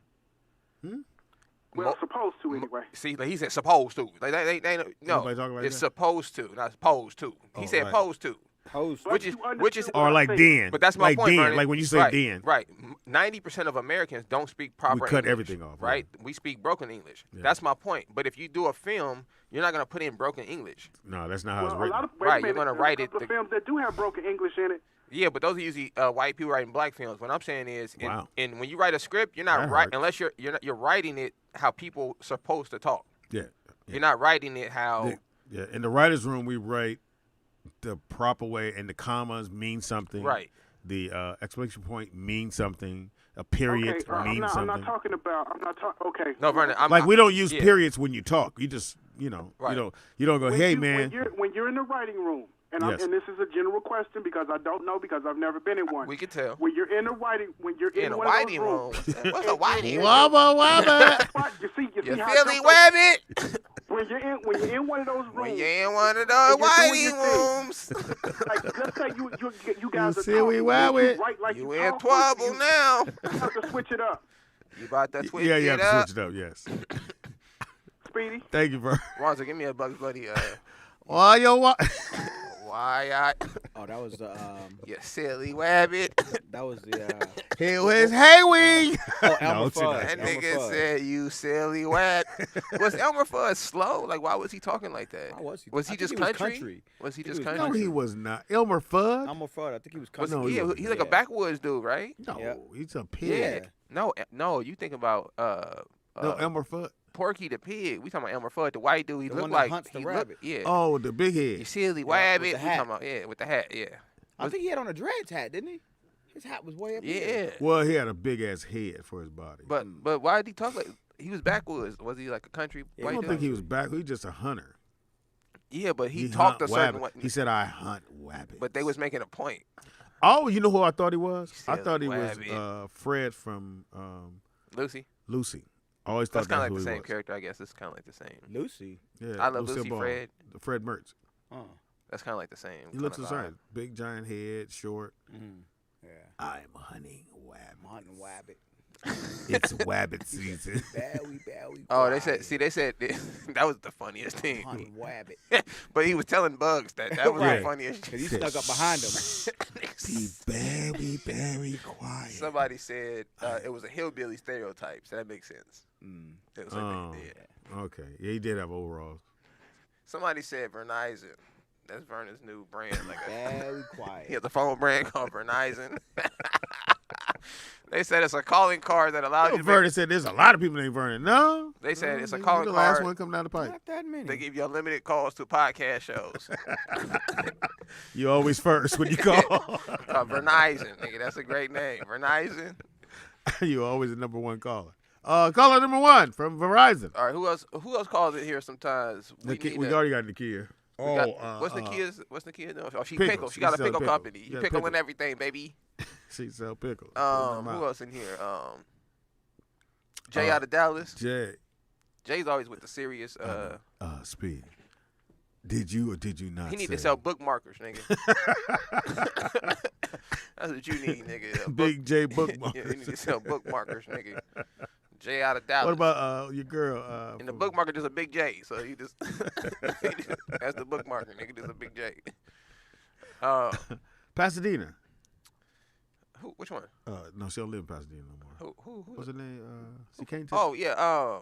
Well, supposed to anyway. See, like he said supposed to. Like they no. Nobody talking like It's that? supposed to, not supposed to. He Oh, said right. posed to. Host. But Which you is- understood which is- what Or I like said. Den. But that's my like point, Den. Vernon. Like when you say right, Den. Right. 90% of Americans don't speak proper English. cut everything off, Right? We speak broken English. Yeah. That's my point. But if you do a film, you're not going to put in broken English. No, that's not how Well, it's a written. lot of Right, wait a you're minute, gonna write there's a couple it of films that do have broken English in it. Yeah, but those are usually white people writing black films. What I'm saying is, Wow. and when you write a script, you're not That right hurts. unless you're writing it how people supposed to talk. Yeah. You're not writing it how. Yeah. In the writer's room, we write the proper way, and the commas mean something. Right. The exclamation point means something. A period Okay, I'm means not something. talking about. I'm not talking. Okay. No, Vernon. Like we don't use yeah. periods when you talk. You just Right. you don't go, When hey you- man. when you're in the writing room, and Yes. and this is a general question because I don't know because I've never been in one. We can tell. When you're in a writing, when you're In a one of those whiting room. rooms, What's a whiting room? Wubba wubba. you see You how Philly I Wabbit? when you're in one of those rooms, When you in one of those and you're doing your whitey rooms, like let's say you guys are silly talking, wabbit. you write like you you in talk, trouble now. You have to switch it up. You about to switch Yeah, you it have to up. switch it up. Yes. Speedy. Thank you, bro. Wanzer, give me a Bugs Bunny. Why yo? Why? Why I? Oh, that was the You silly wabbit. that was the He was Haywing. oh, No, Elmer it's not. Fudd. That Elmer nigga Fudd. said, "You silly whack." Was Elmer Fudd slow? Like, why was he talking like that? Why was he? Was I he think just was country? Was he He just was country? No, he was not. Elmer Fudd. Elmer Fudd. I think he was Was country. No, he yeah, wasn't. he's like a Yeah. backwoods dude, right? No, Yeah. he's a pig. Yeah. No. You think about No, Elmer Fudd. Porky the pig. We talking about Elmer Fudd, the white dude. He The looked one that like hunts the he rabbit. yeah. Oh, the big You head. silly with wabbit. the We hat. talking about with the hat. Yeah. I think he had on a dreads hat, didn't he? His hat was way up here. Yeah. Well, he had a big ass head for his body. But why did he talk like he was backwoods? Was he like a country Yeah, I white don't dude? think he was back. He was just a hunter. Yeah, but he hunt talked a certain wabbit. way. He said, "I hunt wabbit." But they was making a point. Oh, you know who I thought he was? I said thought he was wabbit. Fred from Lucy. Lucy. I always thought That's kind of who like the he same was. character, I guess. It's kind of like the same. Lucy. Yeah, I love Lucille Lucy Ball. Fred. Fred Mertz. Oh. That's kind of like the same. He looks the kinda same. Big giant head, short. Yeah. I'm hunting wabbit. I'm hunting wabbit. It's wabbit season. Bowie. Oh, they said that was the funniest thing. Hunting wabbit. But he was telling Bugs that was Right. the funniest Because he shit. snuck up behind him. Be very, very quiet. Somebody said it was a hillbilly stereotype, so that makes sense. It was like Oh. yeah. Okay. Yeah, he did have overalls. Somebody said Vernizen. That's Vernon's new brand. Like Very quiet. he has a phone brand called Vernizen. They said it's a calling card that allows you to Vernon said there's a lot of people named Vernon. No. They said it's a You calling the last card. one coming down the pipe. Not that many. They give you unlimited calls to podcast shows. You always first when you call. Vernizen, nigga, that's a great name. Vernizen. You always the number one caller. Caller number one from Verizon. All right, who else calls it here sometimes? We need already got Nakia. we got- what's Nakia doing? Oh, she pickles. pickle. She She got a sell pickle pickle. company. You Yeah, pickling pickle. everything, baby. She sell pickles. Who else in here? Jay out of Dallas. Jay. Jay's always with the serious. Speedy. Did you or did you not? He need say to sell bookmarkers, nigga. That's what you need, nigga. Big J Yeah, bookmarkers? you need to sell bookmarkers, nigga. Jay out of Dallas. What about your girl? And the bookmarker just a big J, so you just that's the bookmarker, nigga. Just a big J. Pasadena. Which one? No, she don't live in Pasadena no more. Who? What's her name? She came to. Oh yeah.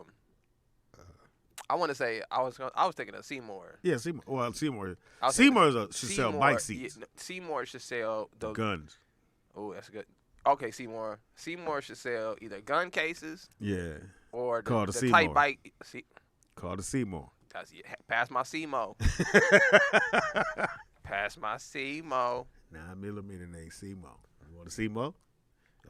I want to say I was thinking of Seymour. Yeah, Seymour. Well, Seymour. I was thinking Seymour should sell bike seats, Yeah, Seymour should sell the guns. Oh, that's good. Okay, Seymour. Seymour should sell either gun cases Yeah, or Call the the Seymour. type bike. See, call the Seymour. pass my Seymour. Pass my Seymour. 9mm name Seymour. You want to Seymour?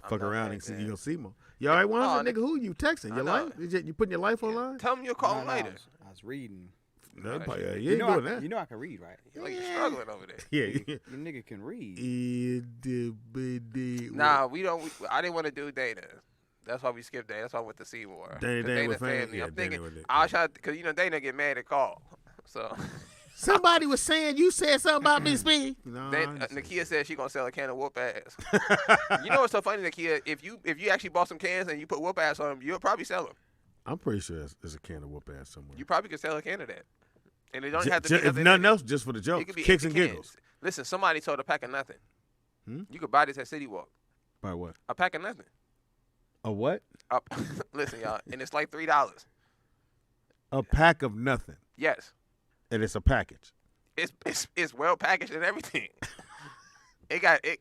I'm Fuck not around like and see that. you gonna Seymour. You all right, Wanzer? No, Nigga, who you texting? I Your know. life? You putting your life online? Tell him you'll call No, him no, later. I was reading. No, Right. you You ain't know, doing that. you know I can read, right? Like you're struggling over there. Yeah. You nigga can read. Nah, we don't. I didn't want to do Dana. That's why we skipped Dana. That's why I went to Seymour. Dana 'Cause with fam- family. yeah, I'm Dana thinking with it. I was trying because Dana get mad at call. So Somebody was saying you said something about me, Speedy. No, then Nakia said she gonna sell a can of whoop ass. You know what's so funny, Nakia? If you actually bought some cans and you put whoop ass on them, you'll probably sell them. I'm pretty sure there's a can of whoop ass somewhere. You probably could sell a can of that, and it don't have to Ju- be if nothing nothing in it. else, just for the It joke, could be kicks and empty giggles. cans. Listen, somebody sold a pack of nothing. You could buy this at City Walk. By what? A pack of nothing. A what? Listen, y'all, and it's like $3. A pack of nothing, Yes, and it's a package. it's well packaged and everything. It got it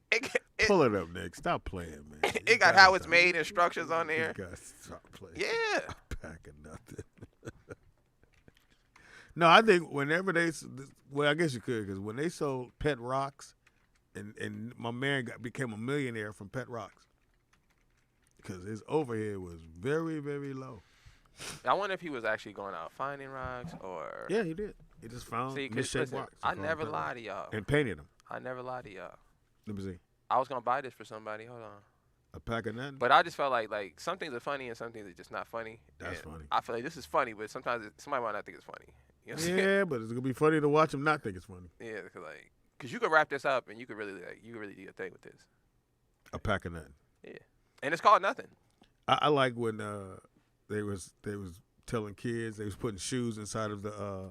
Pull it up, Nick. Stop playing, man. You it got gotta how it's stop. made instructions on You there. gotta stop playing. Yeah. A pack of nothing. No, I think whenever well, I guess you could, because when they sold Pet Rocks, and my man became a millionaire from Pet Rocks, because his overhead was very, very low. I wonder if he was actually going out finding rocks or. Yeah, he did. He just found See, 'cause misshaped listen, rocks. I and called never them Pet lied Rocks. to y'all. And painted them. I never lied to y'all. Let me see. I was gonna buy this for somebody. Hold on. A pack of nothing. But I just felt like some things are funny and some things are just not funny. That's And funny. I feel like this is funny, but sometimes somebody might not think it's funny. You know what I'm saying? Yeah, but it's gonna be funny to watch them not think it's funny. Yeah, cause you could wrap this up and you could really do your thing with this. A pack of nothing. Yeah, and it's called nothing. I like when they was telling kids they was putting shoes inside of the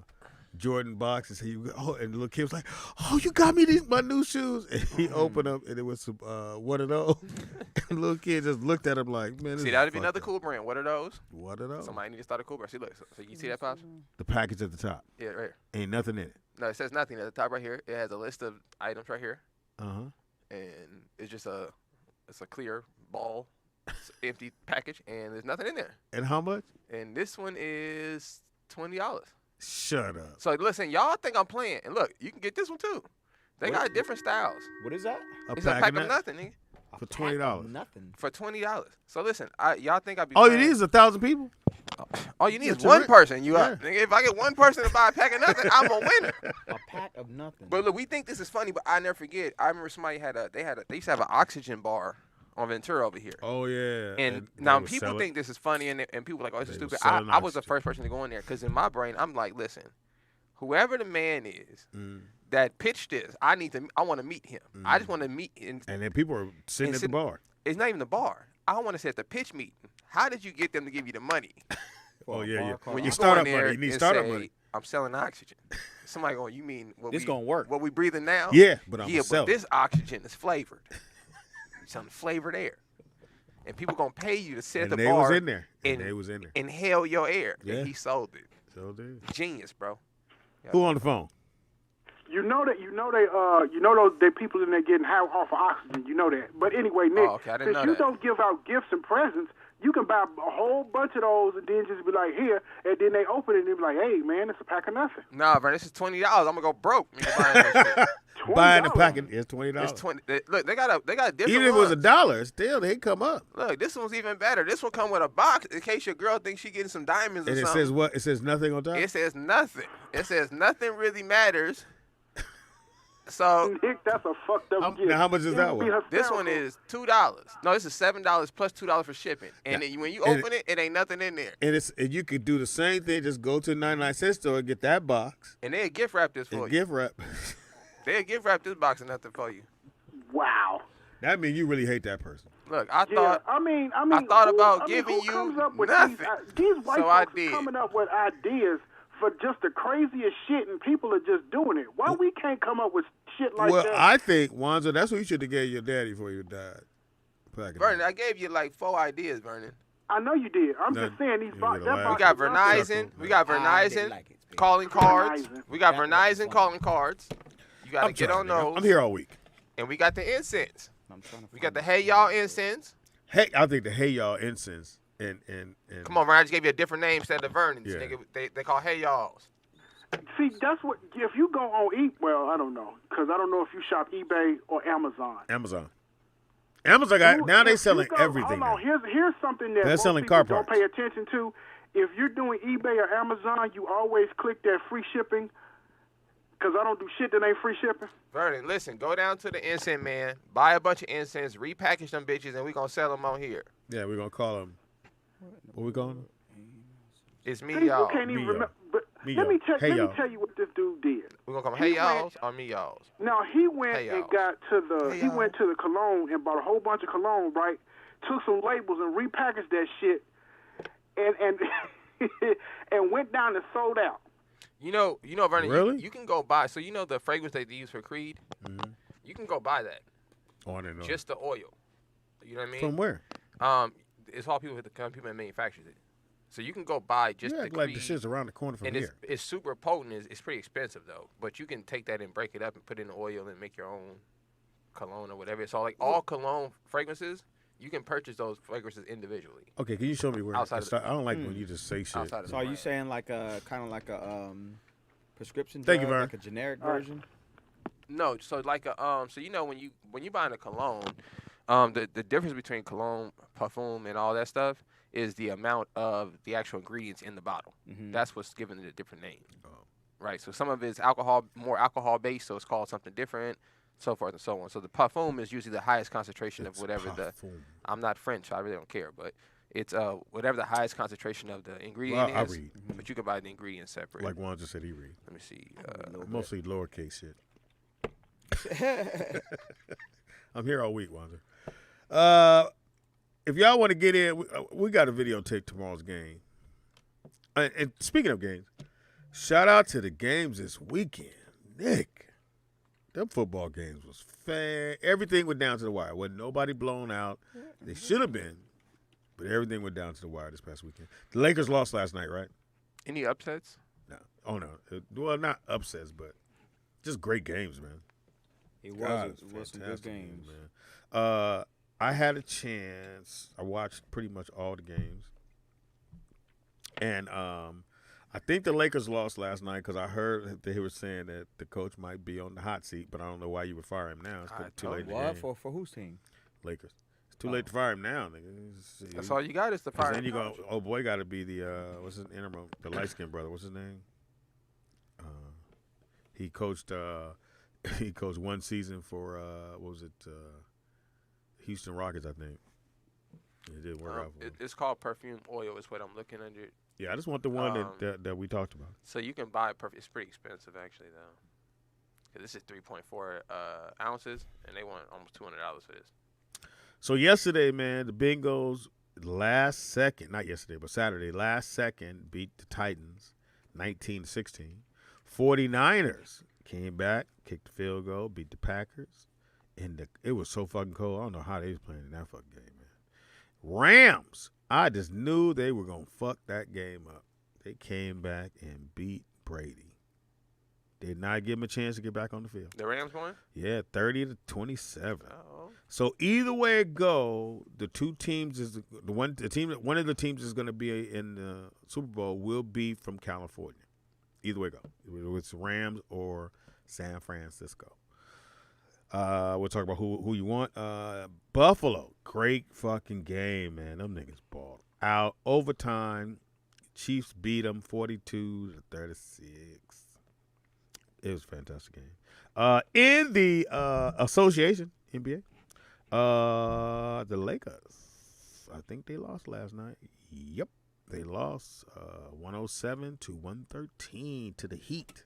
Jordan box and say, and the little kid was like, "Oh, you got me my new shoes." And he opened up and it was some one of those. And the little kid just looked at him like, "Man, this See, is that would be fucked another up." cool brand. What are those? What are those? Somebody need to start a cool brand. See, look. So you see that, Pops? The package at the top. Yeah, right here. Ain't nothing in it. No, it says nothing at the top right here. It has a list of items right here, and it's just a clear ball, empty package, and there's nothing in there. And how much? And this one is $20. Shut up. So listen, y'all think I'm playing, and look, you can get this one too. They got different styles. What is that? It's a pack of nothing, nigga, for $20. Nothing. for $20. So listen, y'all think I'd be All you playing. need is 1,000 people. All you need is That's one it. person. You Yeah. up. Nigga, if I get one person to buy a pack of nothing, I'm a winner. A pack of nothing. But look, we think this is funny, but I never forget. I remember somebody they used to have an oxygen bar on Ventura over here. Oh yeah. And they now would people sell it. think this is funny, and people are like, oh, this is They were stupid. selling I was the oxygen. first person to go in there because in my brain, I'm like, listen, whoever the man is Mm. that pitched this, I want to meet him. I just want to meet. And then people are sitting and at sit- the bar. It's not even the bar. I want to say at the pitch meeting. How did you get them to give you the money? Oh yeah. When You you start go up in there money. You need and startup say, money. I'm selling oxygen. Somebody going, you mean what This gonna work. What we breathing now? Yeah, but I'm yeah, sell but it. this oxygen is flavored. Some flavored air. And people gonna pay you to sit And at the they bar was in there. And and they was in there. inhale your air. Yeah. And he sold it. So did. Genius, bro. Who on the phone? You know they those people in there getting high off of oxygen. You know that. But anyway, Nick, okay, I didn't since know you that. don't give out gifts and presents, you can buy a whole bunch of those and then just be like, here, and then they open it and they be like, hey, man, it's a pack of nothing. Nah, bro, this is $20. I'm gonna go broke. Nigga, buying that shit. Buying a $20. packet is $20. It's 20. Look, they got different Even if it was ones. $1, still they come up. Look, this one's even better. This one come with a box in case your girl thinks she getting some diamonds or And it something. says what? It says nothing on top. It says nothing. It says nothing really matters. So Nick, that's a fucked up gift. now how much is It that would be one? this one hysterical. is $2. No, this is $7 plus $2 for shipping. And then when you and open it, it ain't nothing in there. And you could do the same thing. Just go to the 99-cent store and get that box And they'll gift wrap this for and you. gift wrap. They'll gift wrap this box and nothing for you. Wow. That means you really hate that person. Look, I Yeah, thought I mean, I thought about who giving you comes up with nothing. These white So I folks did. coming up with ideas for just the craziest shit, and people are just doing it. Why we can't come up with shit like Well, that? I think Wanzer, that's what you should have gave your daddy before you died. Packet. Vernon, I gave you like 4 ideas, Vernon. I know you did. I'm No, just saying these you boxes. get a That laugh. We got box is Verizon. Chuckle. We got I didn't Verizon like it. calling cards. Verizon. We got That was Verizon funny. calling cards. You got to I'm get trying, on nigga. those. I'm here all week. And we got the incense. I'm trying to We got find the it. Hey Y'all incense. Hey, I think the Hey Y'all incense and Come on, Vernon. I just gave you a different name instead of Vernon's. Yeah. Nigga, they call Hey Y'alls. See, that's what. If you go on well, I don't know, because I don't know if you shop eBay or Amazon. Amazon. Amazon got now they If you selling go- everything. Hold on, now. here's something that They're most selling people car don't parts. pay attention to. If you're doing eBay or Amazon, you always click that free shipping, because I don't do shit that ain't free shipping. Vernon, listen. Go down to the incense man. Buy a bunch of incense. Repackage them bitches, and we gonna sell them on here. Yeah, we're gonna call them. What we calling them? It's me, See, y'all. you can't even Me, remember. But Me, let me y'all. Hey, let y'all. me tell you what this dude did. We gonna come He Hey Y'alls went- or me Y'alls. Now he went Hey, and y'all. got to the Hey, he y'all. went to the cologne and bought a whole bunch of cologne, right? Took some labels and repackaged that shit, and and went down and sold out. You know, Vernon. Really? You can go buy. So you know the fragrance they use for Creed. Mm-hmm. You can go buy that. Oh, I didn't know. Just the oil. You know what I mean? From where? It's all people that manufactures it. So you can go buy just Yeah, the like Creed. the shit's around the corner from and here. it's super potent. It's pretty expensive though. But you can take that and break it up and put it in the oil and make your own cologne or whatever. So like all cologne fragrances, you can purchase those fragrances individually. Okay, can you show me where? Outside it's of the- I don't like when you just say shit. Outside of So are you saying like a kind of like a prescription Thank you, drug, Vern. like a generic All right. version? No, so like a so you know when you buying a cologne, the difference between cologne, parfum, and all that stuff is the amount of the actual ingredients in the bottle. Mhm. That's what's giving it a different name. Oh. Right. So some of it's alcohol, more alcohol based, so it's called something different. so forth and so on. So the parfum is usually the highest concentration of It's whatever parfum. I'm not French, so I really don't care, but it's whatever the highest concentration of the ingredient I is. read. But you can buy the ingredients separate. Like Wanzer said, he read. Let me see. Mostly lowercase shit. I'm here all week, Wanzer. If y'all want to get in, we got to videotape tomorrow's game. And speaking of games, shout out to the games this weekend. Nick, them football games was fair. Everything went down to the wire. Wasn't nobody blown out. They should have been, but everything went down to the wire this past weekend. The Lakers lost last night, right? Any upsets? No. Oh, no. Well, not upsets, but just great games, man. It God, was some good fantastic games. man. I had a chance. I watched pretty much all the games. And I think the Lakers lost last night because I heard they were saying that the coach might be on the hot seat, but I don't know why you would fire him now. It's too late in the What game. for whose team? Lakers. It's too late to fire him now, nigga. That's all you got is the fire. Then you go, oh boy, got to be the what's his interim, the light skinned brother. What's his name? He coached one season for what was it? Houston Rockets, I think. It didn't work out for him. It's called perfume oil. Is what I'm looking under. Yeah, I just want the one that we talked about. So you can buy perfume. It's pretty expensive actually though. 'Cause this is 3.4 ounces, and they want almost $200 for this. So yesterday, man, the Bengals Saturday, last second beat the Titans 19-16. 49ers came back, kicked the field goal, beat the Packers. And it was so fucking cold. I don't know how they was playing in that fucking game, man. Rams, I just knew they were going to fuck that game up. They came back and beat Brady. Did not give him a chance to get back on the field. The Rams won? Yeah, 30-27. Oh. So either way it go, one of the teams is going to be in the Super Bowl will be from California. Either way it go, whether it's Rams or San Francisco. We'll talk about who you want. Buffalo, great fucking game, man. Them niggas balled out. Overtime, Chiefs beat them 42-36. It was a fantastic game. In the association, NBA, the Lakers, I think they lost last night. Yep, they lost 107-113 to the Heat.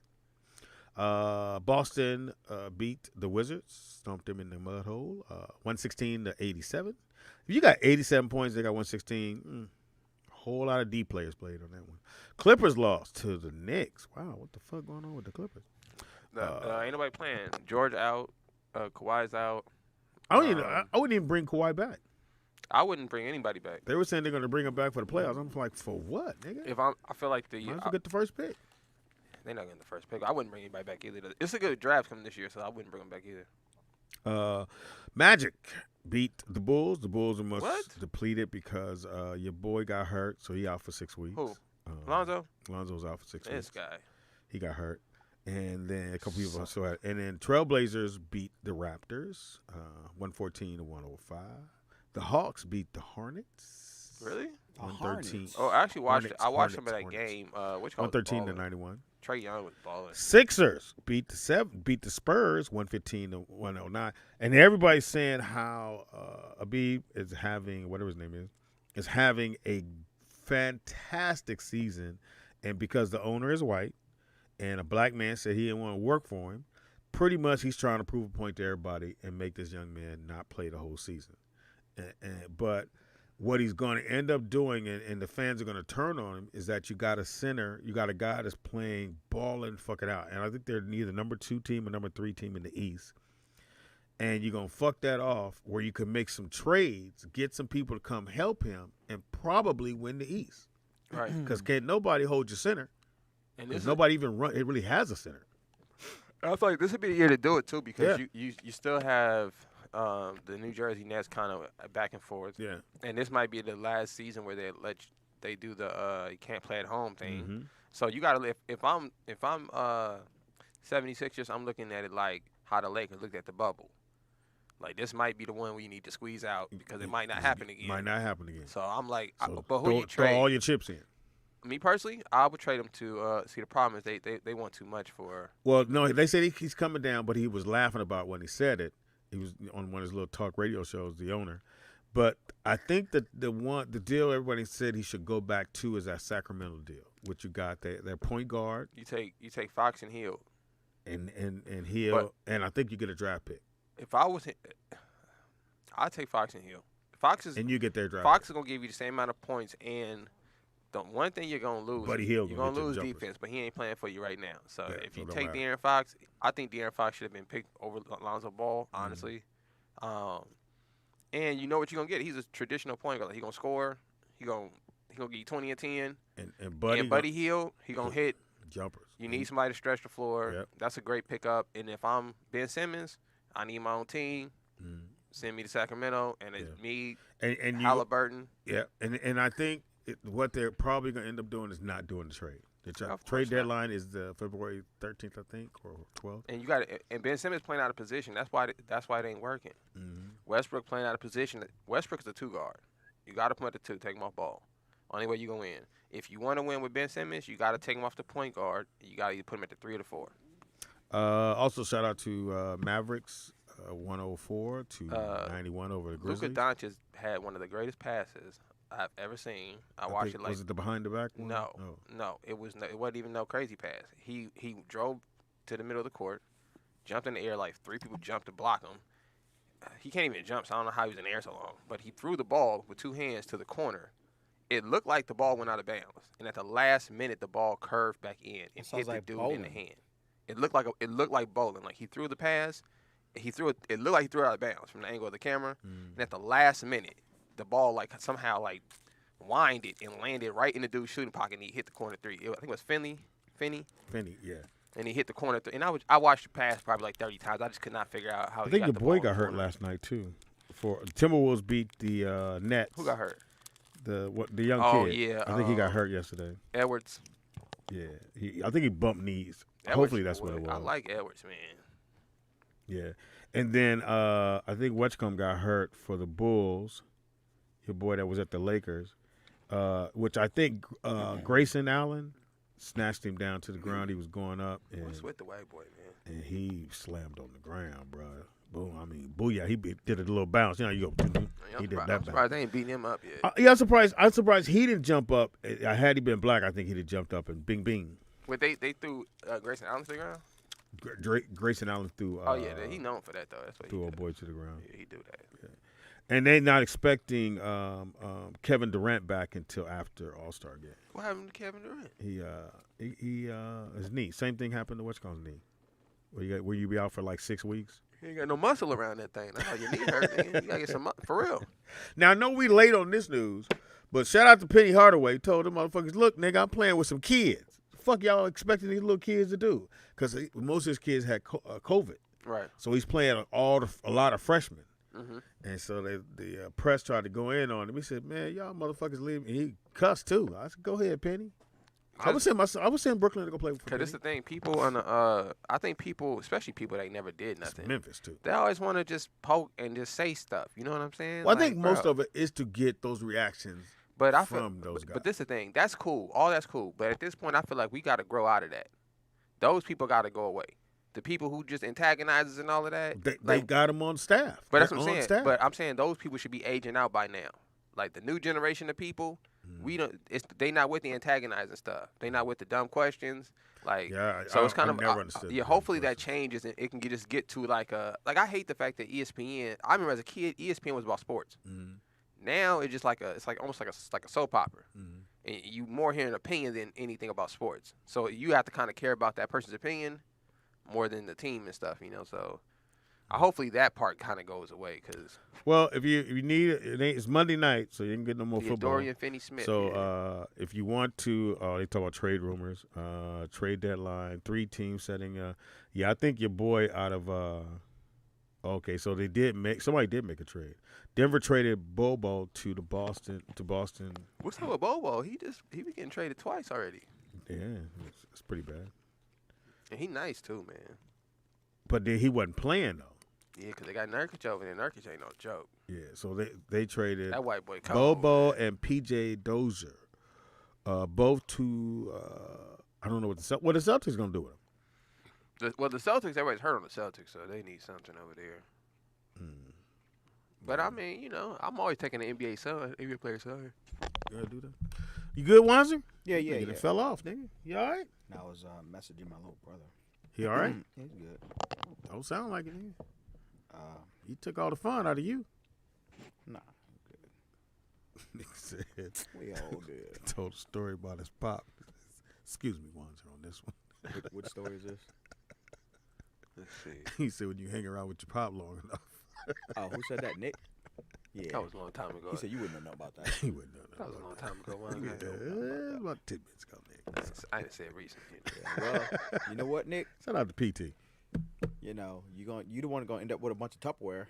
Boston beat the Wizards, stomped them in the mud hole, 116-87. If you got 87 points, they got 116. A whole lot of D players played on that one. Clippers lost to the Knicks. Wow, what the fuck going on with the Clippers? Ain't nobody playing. George out. Kawhi's out. I wouldn't even bring Kawhi back. I wouldn't bring anybody back. They were saying they're going to bring him back for the playoffs. I'm like, for what, nigga? I feel like Might as well get the first pick. They're not getting the first pick. I wouldn't bring anybody back either. It's a good draft coming this year, so I wouldn't bring them back either. Magic beat the Bulls. The Bulls are much What? depleted because your boy got hurt, so he out for 6 weeks. Who? Lonzo? Lonzo's out for 6 weeks. This guy. He got hurt. And then a couple people also had. And then Trailblazers beat the Raptors, 114-105. The Hawks beat the Hornets. Really? 113. Oh, I actually watched Hornets, it. I watched some of Hornets, that game. Which 113-91. Trey Young was balling. Sixers beat the Spurs 115-109, and everybody's saying how Abib is having whatever his name is having a fantastic season, and because the owner is white and a black man said he didn't want to work for him, pretty much he's trying to prove a point to everybody and make this young man not play the whole season. But what he's going to end up doing, and the fans are going to turn on him, is that you got a center, you got a guy that's playing ball and fuck it out. And I think they're neither number 2 team or number 3 team in the East. And you're going to fuck that off where you can make some trades, get some people to come help him, and probably win the East. Right. Because can't nobody hold your center. And Because nobody even it really has a center. I feel like this would be the year to do it, too, because you still have the New Jersey Nets kind of back and forth. Yeah. And this might be the last season where they do the you can't play at home thing. Mm-hmm. So you got to if I'm 76ers, I'm looking at it like how the Lakers looked at the bubble. Like this might be the one we need to squeeze out because it might not happen again. Might not happen again. So I'm like, So but who you throw trade? all your chips in. Me personally, I would trade him to. See, the problem is they want too much for. Well, no, they said he's coming down, but he was laughing about when he said it. He was on one of his little talk radio shows, the owner. But I think that the deal everybody said he should go back to is that Sacramento deal, which you got their point guard. You take Fox and Hill. And Hill, and I think you get a draft pick. If I was, I'd take Fox and Hill. And you get their draft. Fox is gonna give you the same amount of points, and the one thing you're gonna lose, Buddy Hill you're gonna lose defense, but he ain't playing for you right now. So if you take De'Aaron Fox, I think De'Aaron Fox should have been picked over Lonzo Ball, honestly. And you know what you're gonna get. He's a traditional point guard. He gonna score. He gonna give you 20 and 10. And Buddy Hill, he gonna hit jumpers. You need somebody to stretch the floor. Yep. That's a great pickup. And if I'm Ben Simmons, I need my own team. Send me to Sacramento, and it's me, and Halliburton. And I think what they're probably going to end up doing is not doing the trade. The trade deadline is the February 13th, I think, or 12th. And you got and Ben Simmons playing out of position. That's why it ain't working. Westbrook playing out of position. Westbrook is a 2 guard. You got to put the 2, take him off ball. Only way you gonna win. If you want to win with Ben Simmons, you got to take him off the point guard. You got to either put him at the 3 or the 4. Also, shout out to Mavericks. 104 to 91 over the Grizzlies. Luka Doncic had one of the greatest passes I've ever seen. I watched it was it the behind the back one? No. It wasn't even no crazy pass. He drove to the middle of the court, jumped in the air like 3 people jumped to block him. He can't even jump, so I don't know how he was in the air so long. But he threw the ball with 2 hands to the corner. It looked like the ball went out of bounds, and at the last minute, the ball curved back in and hit the dude in the hand. It looked like bowling. Like he threw the pass. It looked like he threw it out of bounds from the angle of the camera. And at the last minute, the ball somehow winded and landed right in the dude's shooting pocket, and he hit the corner 3. I think it was Finney, yeah. And he hit the corner 3. And I watched the pass probably 30 times. I just could not figure out how. I think your boy got hurt last night too. For Timberwolves beat the Nets. Who got hurt? The young kid. Oh yeah. I think he got hurt yesterday. Edwards. Yeah, I think he bumped knees. Edwards, hopefully that's what it was. I like Edwards, man. Yeah, and then I think Wetcomb got hurt for the Bulls. Your boy that was at the Lakers, which I think Grayson Allen snatched him down to the ground. He was going up, and what's with the white boy, man? And he slammed on the ground, bro. Boom! I mean, booyah! He did a little bounce. You know, you go. He did that. I'm surprised they ain't beating him up yet. Yeah, I'm surprised he didn't jump up. Had he been black, I think he'd have jumped up and bing bing. But they threw Grayson Allen to the ground. Grayson Allen threw. He known for that though. That's what threw old boy to the ground. Yeah, he do that. Yeah. And they're not expecting Kevin Durant back until after All-Star game. What happened to Kevin Durant? He his knee. Same thing happened to Westcomb's knee. Where you be out for like 6 weeks. You ain't got no muscle around that thing. That's how your knee hurt. Nigga. You gotta get some for real. Now I know we late on this news, but shout out to Penny Hardaway. Told them motherfuckers, look, nigga, I'm playing with some kids. The fuck y'all expecting these little kids to do? Because most of his kids had COVID. Right. So he's playing a lot of freshmen. Mm-hmm. And so the press tried to go in on him. He said, "Man, y'all motherfuckers leave me." And he cussed too. I said, "Go ahead, Penny." I was saying Brooklyn to go play with. Because this is the thing, people I think people, especially people that never did nothing. It's Memphis too. They always want to just poke and just say stuff. You know what I'm saying? Well, I think most of it is to get those reactions. From those guys. But this is the thing. That's cool. All that's cool. But at this point, I feel like we got to grow out of that. Those people got to go away. The people who just antagonizes and all of that. They got them on staff. But that's what I'm saying. Staff. But I'm saying those people should be aging out by now. Like the new generation of people, they not with the antagonizing stuff. They not with the dumb questions. Like, so it's kind of hopefully that changes and it can just get to like I hate the fact that ESPN. I remember as a kid, ESPN was about sports. Mm-hmm. Now it's just almost like a soap opera. Mm-hmm. And you more hear an opinion than anything about sports. So you have to kind of care about that person's opinion more than the team and stuff, you know. So hopefully that part kind of goes away. Well, if you need it, it's Monday night, so you can get no more football. Dorian Finney-Smith. So if you want to, they talk about trade rumors, trade deadline, 3 teams setting. I think your boy out of. Okay, so somebody did make a trade. Denver traded Bobo to Boston. What's up with Bobo? He been getting traded twice already. Yeah, it's pretty bad. And he nice too, man. But he wasn't playing though. Yeah, because they got Nurkic over there. Nurkic ain't no joke. Yeah, so they traded that white boy Bobo and PJ Dozier both to I don't know what the Celtics gonna do with them. Well, the Celtics, everybody's hurt on the Celtics, so they need something over there. But I mean, you know, I'm always taking the NBA player side. You gotta do that. You good, Wanzer? Yeah. It fell off, nigga. You all right? And I was messaging my little brother. He all right? He's good. Don't sound like it, nigga. He took all the fun out of you. Nah, Nigga said, we all good. told a story about his pop. Excuse me, Wanzer, on this one. What story is this? Let's see. He said when you hang around with your pop long enough. Oh, who said that, Nick? Yeah. That was a long time ago. He said you wouldn't know about that. He wouldn't know That was a long time ago. Why Yeah, about 10 minutes ago, Nick. I didn't say it recently. Well, you know what, Nick? Shout out to PT. You know, you the one gonna end up with a bunch of Tupperware,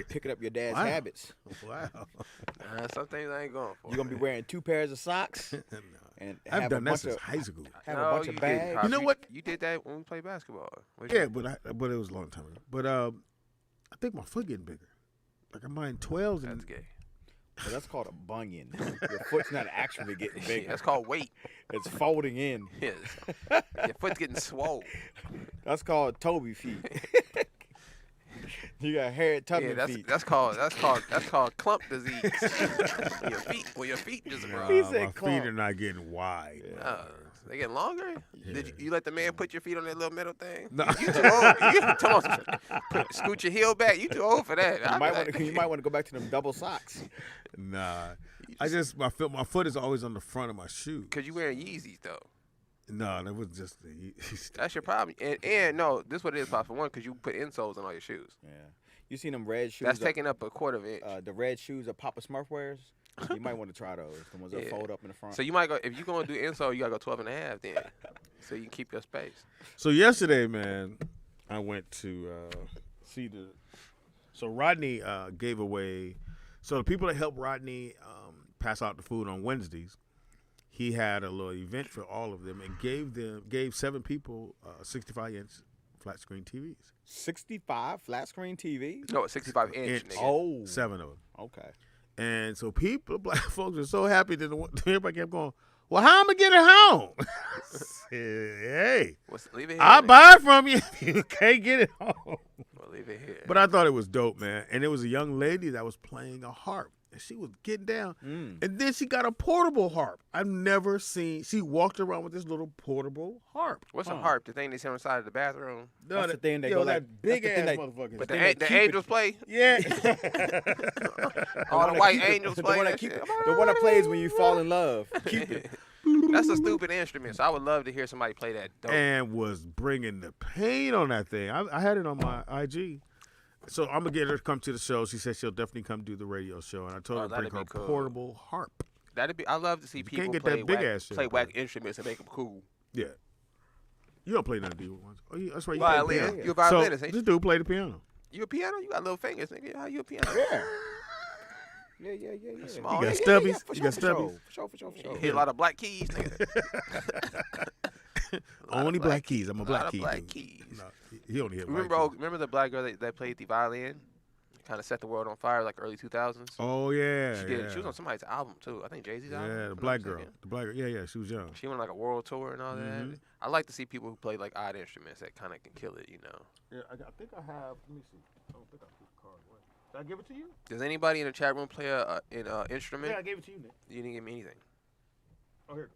picking up your dad's Wow. habits. Wow. Some things I ain't going for. You're gonna be wearing 2 pairs of socks No. and I've have done a that bunch since of high school. have a bunch of you bags. didn't, Pops. You know what? You did that when we played basketball. Yeah, but it was a long time ago. But I think my foot getting bigger. Like I'm buying 12s and That's gay. But that's called a bunion. Your foot's not actually getting Yeah, bigger. that's called weight. It's folding in. Yes. Your foot's getting swole. That's called Toby feet. You got Harriet Tubman Yeah, feet. that's called clump disease. Your feet just grow. He my said feet clump. are not getting wide. They getting longer? Yeah. Did you let the man put your feet on that little metal thing? No. You too old. Scoot your heel back. You too old for that. You might want to go back to them double socks. Nah. I just my foot is always on the front of my shoe. Because you wearing Yeezys, though. No, that was just That's your problem. And no, this is what it is, Pop. For one, because you put insoles on all your shoes. Yeah. You seen them red shoes? That's taking up a quarter of an inch. The red shoes that Papa Smurf wears. You might want to try those. The ones that Yeah. fold up in the front. So you might go, if you're going to do insole, you got to go 12 and a half then. So you can keep your space. So yesterday, man, I went to see so Rodney gave away, so the people that helped Rodney pass out the food on Wednesdays, he had a little event for all of them and gave 7 people 65-inch flat screen TVs. 65 flat screen TV? No, 65 inch, nigga. Oh. 7 of them. Okay. And so black folks are so happy that everybody kept going, well, how am I get it home? Hey, Leave it here. I'll nigga. buy it from you if you can't get it home. Well, leave it here. But I thought it was dope, man. And it was a young lady that was playing a harp. And she was getting down. And then she got a portable harp. I've never seen. She walked around with this little portable harp. What's a harp? The thing they sit on the side of the bathroom? That's the thing they yo, go that like- big that's the ass thing motherfucker. But they the keep angels play? Yeah. All the white angels the play? one that that keep, shit? the one that plays when you fall in love. Keep it. That's a stupid instrument, so I would love to hear somebody play that dope. And was bringing the pain on that thing. I had it on my IG. So I'm going to get her to come to the show. She said she'll definitely come do the radio show. And I told her to bring that'd her be cool. portable harp. I love to see can't people get play that big ass shit, play bro. whack instruments and make them cool. Yeah. You don't play nothing, do you? Oh, yeah, that's right. You Violin. play piano. You a violinist, so ain't this dude played the piano. You a piano? You got little fingers, nigga. How you a piano? Yeah. Yeah. Small. You got Yeah, stubbies? For You sure, got stubbies? For sure. You hit a lot of black keys, nigga. Only black keys. I'm a black key black dude. keys. No, he only hit white keys. Remember the black girl that played the violin? Kind of set the world on fire, like early 2000s. Oh, yeah. She did. Yeah. She was on somebody's album too. I think Jay-Z's album. Yeah, if the I'm black not girl. mistaken. The black girl. Yeah, she was young. She went on like a world tour and all that. I like to see people who play like odd instruments that kind of can kill it, you know. Yeah, I think I have. Let me see. I don't think I put the card away. Did I give it to you? Does anybody in the chat room play an instrument? Yeah, I gave it to you, Nick. You didn't give me anything. Oh, here.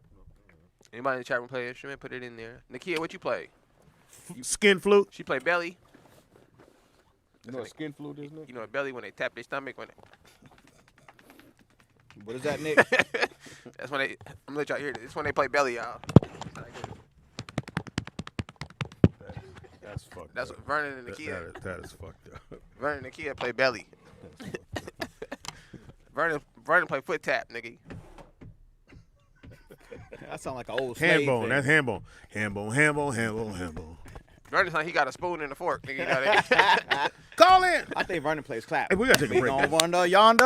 Anybody in the chat room play an instrument? Put it in there. Nakia, what you play? Skin flute. She play belly. You know what skin flute is, Nick? You know, belly when they tap their stomach when. What is that, Nick? That's when they. I'm gonna let y'all hear this. It's when they play belly, y'all. That's fucked That's up. what Vernon and Nakia. That is fucked up. Vernon and Nakia play belly. Vernon play foot tap, nigga. That sound like an old Hand slave bone. thing. That's hand bone. Hand bone. Vernon like he got a spoon and a fork, nigga. You know that? Call in. I think Vernon plays clap. Hey, we gotta take a We break. gonna man. run to yonder.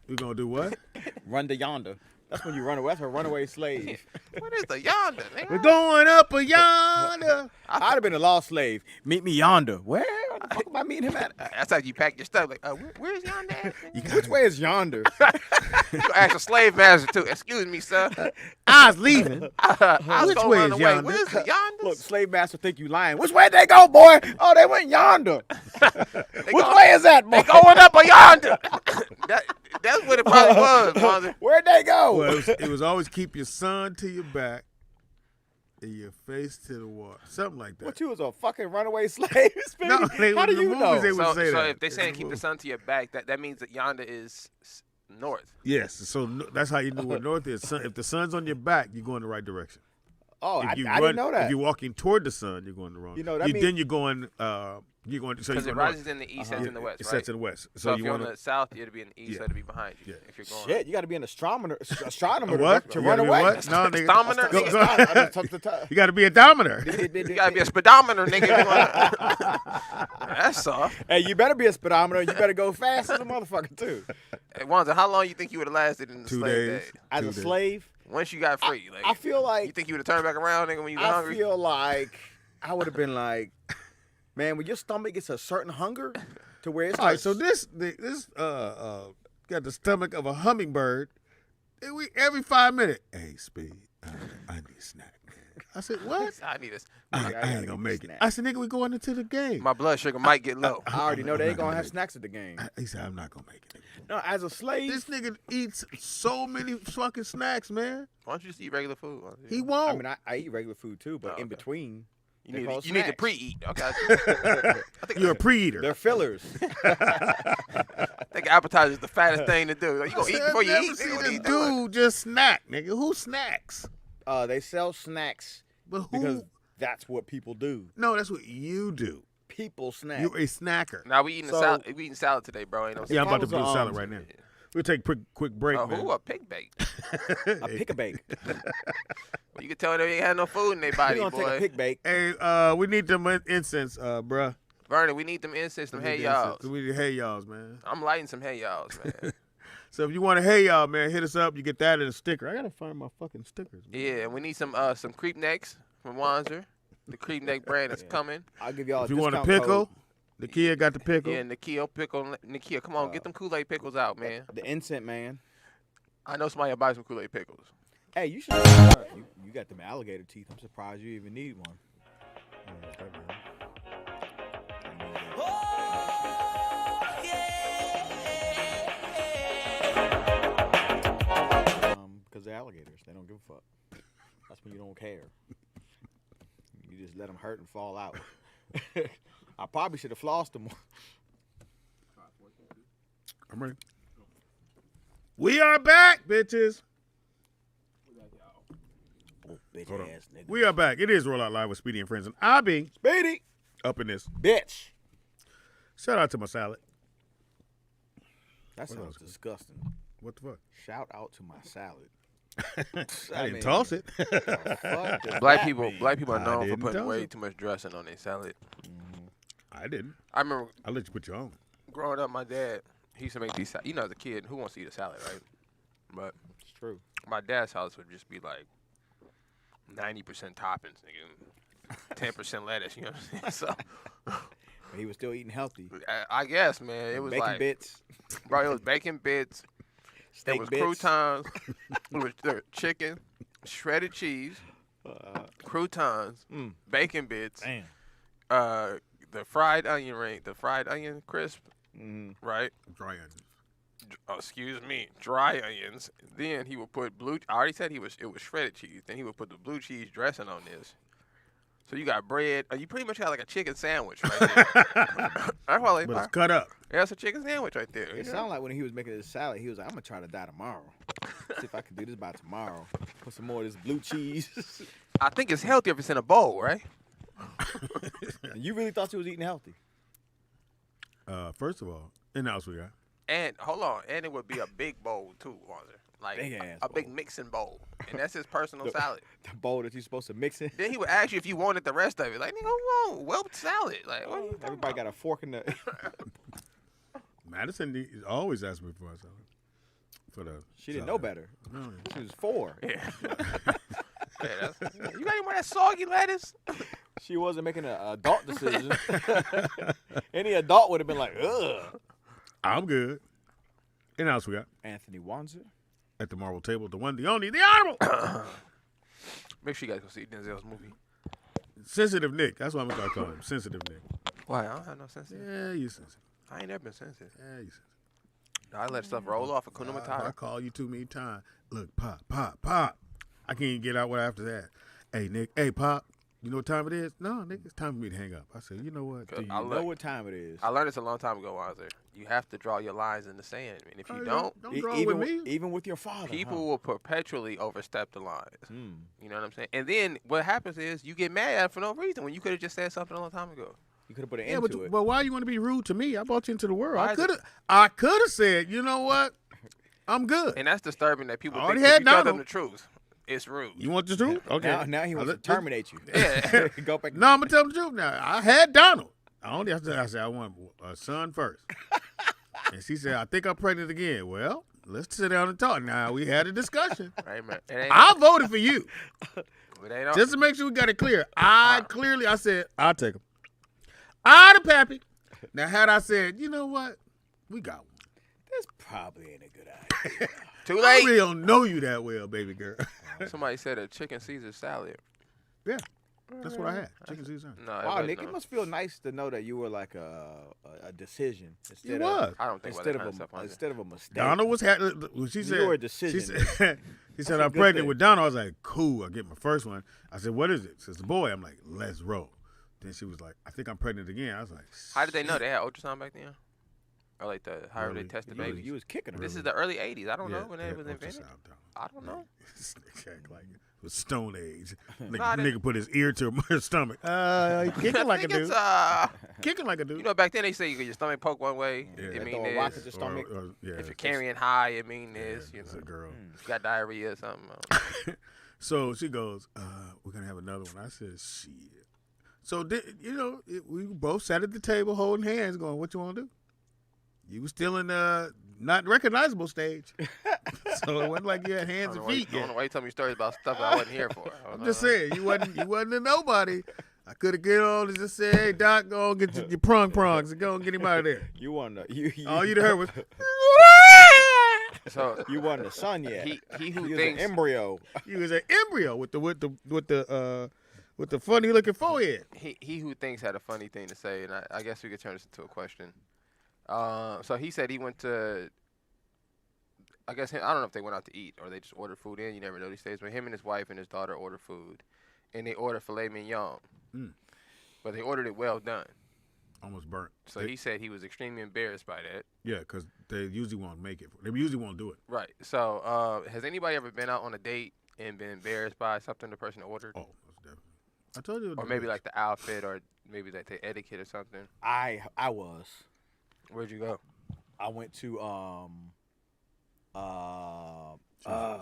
We gonna do what? Run to yonder. That's when you run away. That's a runaway slave. What is the yonder, nigga? We're going up a yonder. I'd have been a lost slave. Meet me yonder. Where? Fuck am I meeting him at? That's how you pack your stuff. Like, where's Yonder at? Which way is yonder? You gonna ask a slave master too. Excuse me, sir. I was leaving. I was Which going way run is away. yonder? Where's the Yonder? Look, slave master think you lying. Which way they go, boy? Oh, they went yonder. Which way is that, boy? They going up a Yonder. That's what it probably was, Wanzer. Where'd they go? Well, it was always keep your son to your back and your face to the wall. Something like that. What, you was a fucking runaway slave? Speedy? No, they How were do in the you movies, know? they would say So that. if they saying keep the sun to your back, that means that Yonder is north. Yes, so that's how you knew what north is. If the sun's on your back, you're going the right direction. Oh, If I you didn't know that. If you're walking toward the sun, you're going the wrong. You know, that means- then you're going. You're going. So Because you're it going rises in the east, sets in the west, It right? sets in the west. So if you you're want on the south, it'll be in the east, Yeah. so it'll be behind you. Yeah. If you're going Shit, you got to be an astronomer what? to You run gotta be away. what? No, nigga. Astronomer? Go- Nigga. go- You got to be a dominator. You gotta be a speedometer, nigga. That's soft. Hey, you better be a speedometer. You better go fast as a motherfucker too. Hey, Wanzer, how long you think you would have lasted in the 2 slave days. days? As 2 a days. slave, Once you got free, like I feel you like think you would have turned back around, nigga, when you was I hungry? feel like I would have been like, man, when your stomach gets a certain hunger to where it's All right, like, so this got the stomach of a hummingbird. And every 5 minutes, hey, Speed, I need a snack, man. I said, what? I need this. I gotta ain't get gonna a make it. snack. I said, nigga, we going into the game. My blood sugar might get low. I already know they I'm ain't not gonna have make it. snacks at the game. He said, I'm not gonna make it. Nigga. No, as a slave, This nigga eats so many fucking snacks, man. Why don't you just eat regular food? He won't. I mean, I eat regular food too, but Oh, in okay. between, You they need call to snacks. pre-eat. Okay. I think You're a pre-eater. they're fillers. I think appetizer is the fattest thing to do. Like, you gonna eat before you I've eat. never Nigga, seen what this you doing? dude just snack, nigga. Who snacks? They sell snacks But who? because that's what people do. No, that's what you do. People snack. You're a snacker. Nah, we eating So- salad. We eating salad today, bro. Ain't no. Yeah, I'm about to I do was, salad right now. We'll take a quick break, man. Who a pig bake? a pick a bake. Well, you can tell they ain't had no food in their You body, gonna take a boy. pick bake? Hey, we need them incense, bruh. Vernon, we need them incense, them hey y'all. We need hey y'alls, man. I'm lighting some hey y'alls, man. So if you want a hey y'all, man, hit us up. You get that in a sticker. I gotta find my fucking stickers. Man. Yeah, and we need some creep necks from Wanzer. The creep neck brand is coming. I'll give y'all. If you want a discount pickle, code. the kid got the pickle. Yeah, Nikia pickle. Nikia, come on, get them Kool-Aid pickles out, man. The Incent Man. I know somebody will buy some Kool-Aid pickles. Hey, you should. You got them alligator teeth. I'm surprised you even need one. Because they're alligators. They don't give a fuck. That's when you don't care. You just let them hurt and fall out. I probably should have flossed them. I'm ready. We are back, bitches. Oh, bitch Hold on. ass nigga. We are back. It is Roll Out Live with Speedy and Friends, and I be Speedy, up in this. bitch. Shout out to my salad. That What sounds else? disgusting. What the fuck? Shout out to my salad. I didn't mean, toss it. Fuck does Black that people mean? are I known for didn't putting tell way you. too much dressing on their salad. I didn't. I remember I'll let you put your own. growing up, my dad, he used to make these, you know, as a kid, who wants to eat a salad, right? But It's true. my dad's house would just be like 90% toppings, nigga. 10% lettuce, you know what I'm saying? So, But he was still eating healthy. I guess, man, it was Bacon like, bits, bro, it was bacon bits, steak it was bits. croutons, it was chicken, shredded cheese, croutons, bacon bits, Damn. the fried onion ring, the fried onion crisp, right? Dry onion. Excuse me, dry onions. Then he would put I already said it was shredded cheese. Then he would put the blue cheese dressing on this. So you got bread. You pretty much got like a chicken sandwich right there. That's why But it's cut up. that's a chicken sandwich right there. It sounded like when he was making his salad, he was like, I'm going to try to die tomorrow. See if I can do this by tomorrow. Put some more of this blue cheese. I think it's healthier if it's in a bowl, right? And you really thought you was eating healthy? First of all, and else we got. And hold on, and it would be a big bowl too, Wanzer. Like Big ass a big bowl. mixing bowl, and that's his personal salad. The bowl that you're supposed to mix in? Then he would ask you if you wanted the rest of it. Like, nigga, who want whelped salad? Like, what are you talking Everybody about? got a fork in the... Madison always asks me for a salad. For the She didn't salad. know better. No, She was 4. Yeah, you got any more of that soggy lettuce? She wasn't making an adult decision. Any adult would have been like, ugh. I'm good. And else we got Anthony Wanzer. at the marble table, the one, the only, the honorable. Make sure you guys go see Denzel's movie. Sensitive Nick. That's what I'm going to call him. Sensitive Nick. Why? I don't have no sensitive. Yeah, you sensitive. I ain't never been sensitive. Yeah, you sensitive. I let stuff roll off. Hakuna I Matata. call you too many times. Look, Pop. I can't even get out what after that. Hey, Nick. Hey, Pop. You know what time it is? No, Nick, it's time for me to hang up. I said, you know what? Do you I know what time it is? I learned this a long time ago, Wanzer. You have to draw your lines in the sand. And if you don't draw even with me. Even with your father. people will perpetually overstep the lines. Mm. You know what I'm saying? And then what happens is you get mad at it for no reason when you could have just said something a long time ago. You could have put an Yeah, end to it. but why you want to be rude to me? I brought you into the world. Why I could have said, you know what? I'm good. And that's disturbing that people Already think if had you tell them Donald. the truth, it's rude. You want the truth? Okay. Now he wants to Let's- terminate you. Yeah. Go back. No, I'm gonna tell them the truth now. I had Donald. I said I want a son first. And she said, I think I'm pregnant again. Well, let's sit down and talk. Now we had a discussion. Right, man. It ain't I voted for you. it ain't Just to make sure we got it clear. I said, I'll take him. I'd have pappy. Now had I said, you know what? We got one. This probably ain't a good idea. too I late. really don't know you that well, baby girl. Somebody said a chicken Caesar salad. Yeah. That's what I had. Chicken Caesar. No, Wow, wasn't, Nick, no. it must feel nice to know that you were like a decision It instead was. of I don't think about instead that kind uh, of stuff on there. instead of a mistake. Donald was when she said You were a decision. She said a I'm good pregnant thing. with Donald. I was like, cool. I get my first one. I said, what is it? She says, the boy. I'm like, let's roll. Then she was like, I think I'm pregnant again. I was like, How did they know they had ultrasound back then? Or like however they Really? tested You was, babies? you was kicking her. This is the early '80s. I don't know yeah, when yeah, it was invented. ultrasound, Donald. I don't know. Act like it was Stone Age. Nah, Nigga put his ear to her stomach. Kicking like a I think dude. it's Kicking like a dude. you know, back then they say you get your stomach poked one way, Yeah. it mean Throw a rock at this. your stomach. yeah. If you're carrying high, it mean this. You It's know, a girl. if you got diarrhea or something. So she goes, we're going to have another one. I said, shit. So, we both sat at the table holding hands going, what you want to do? You was still in not recognizable stage. So it wasn't like you had hands and feet I don't yet. know why you tell me stories about stuff that I wasn't here for. I'm just saying, you wasn't a nobody. I could have get on and just said, hey, Doc, go and get your prongs and go and get him out of there. You want you All you'd heard was, So you wasn't a son yet. he who You was thinks an embryo. you was an embryo with the funny looking forehead. he who thinks had a funny thing to say, and I guess we could turn this into a question. So he said he went to. I guess I don't know if they went out to eat or they just ordered food in. You never know these days. But him and his wife and his daughter ordered food, and they ordered filet mignon, but they ordered it well done. Almost burnt. So he said he was extremely embarrassed by that. Yeah, because they usually won't make it. They usually won't do it. Right. So has anybody ever been out on a date and been embarrassed by something the person ordered, Oh, that's definitely. I told you. or maybe like the outfit, or maybe like the etiquette or something? I was. Where'd you go? I went to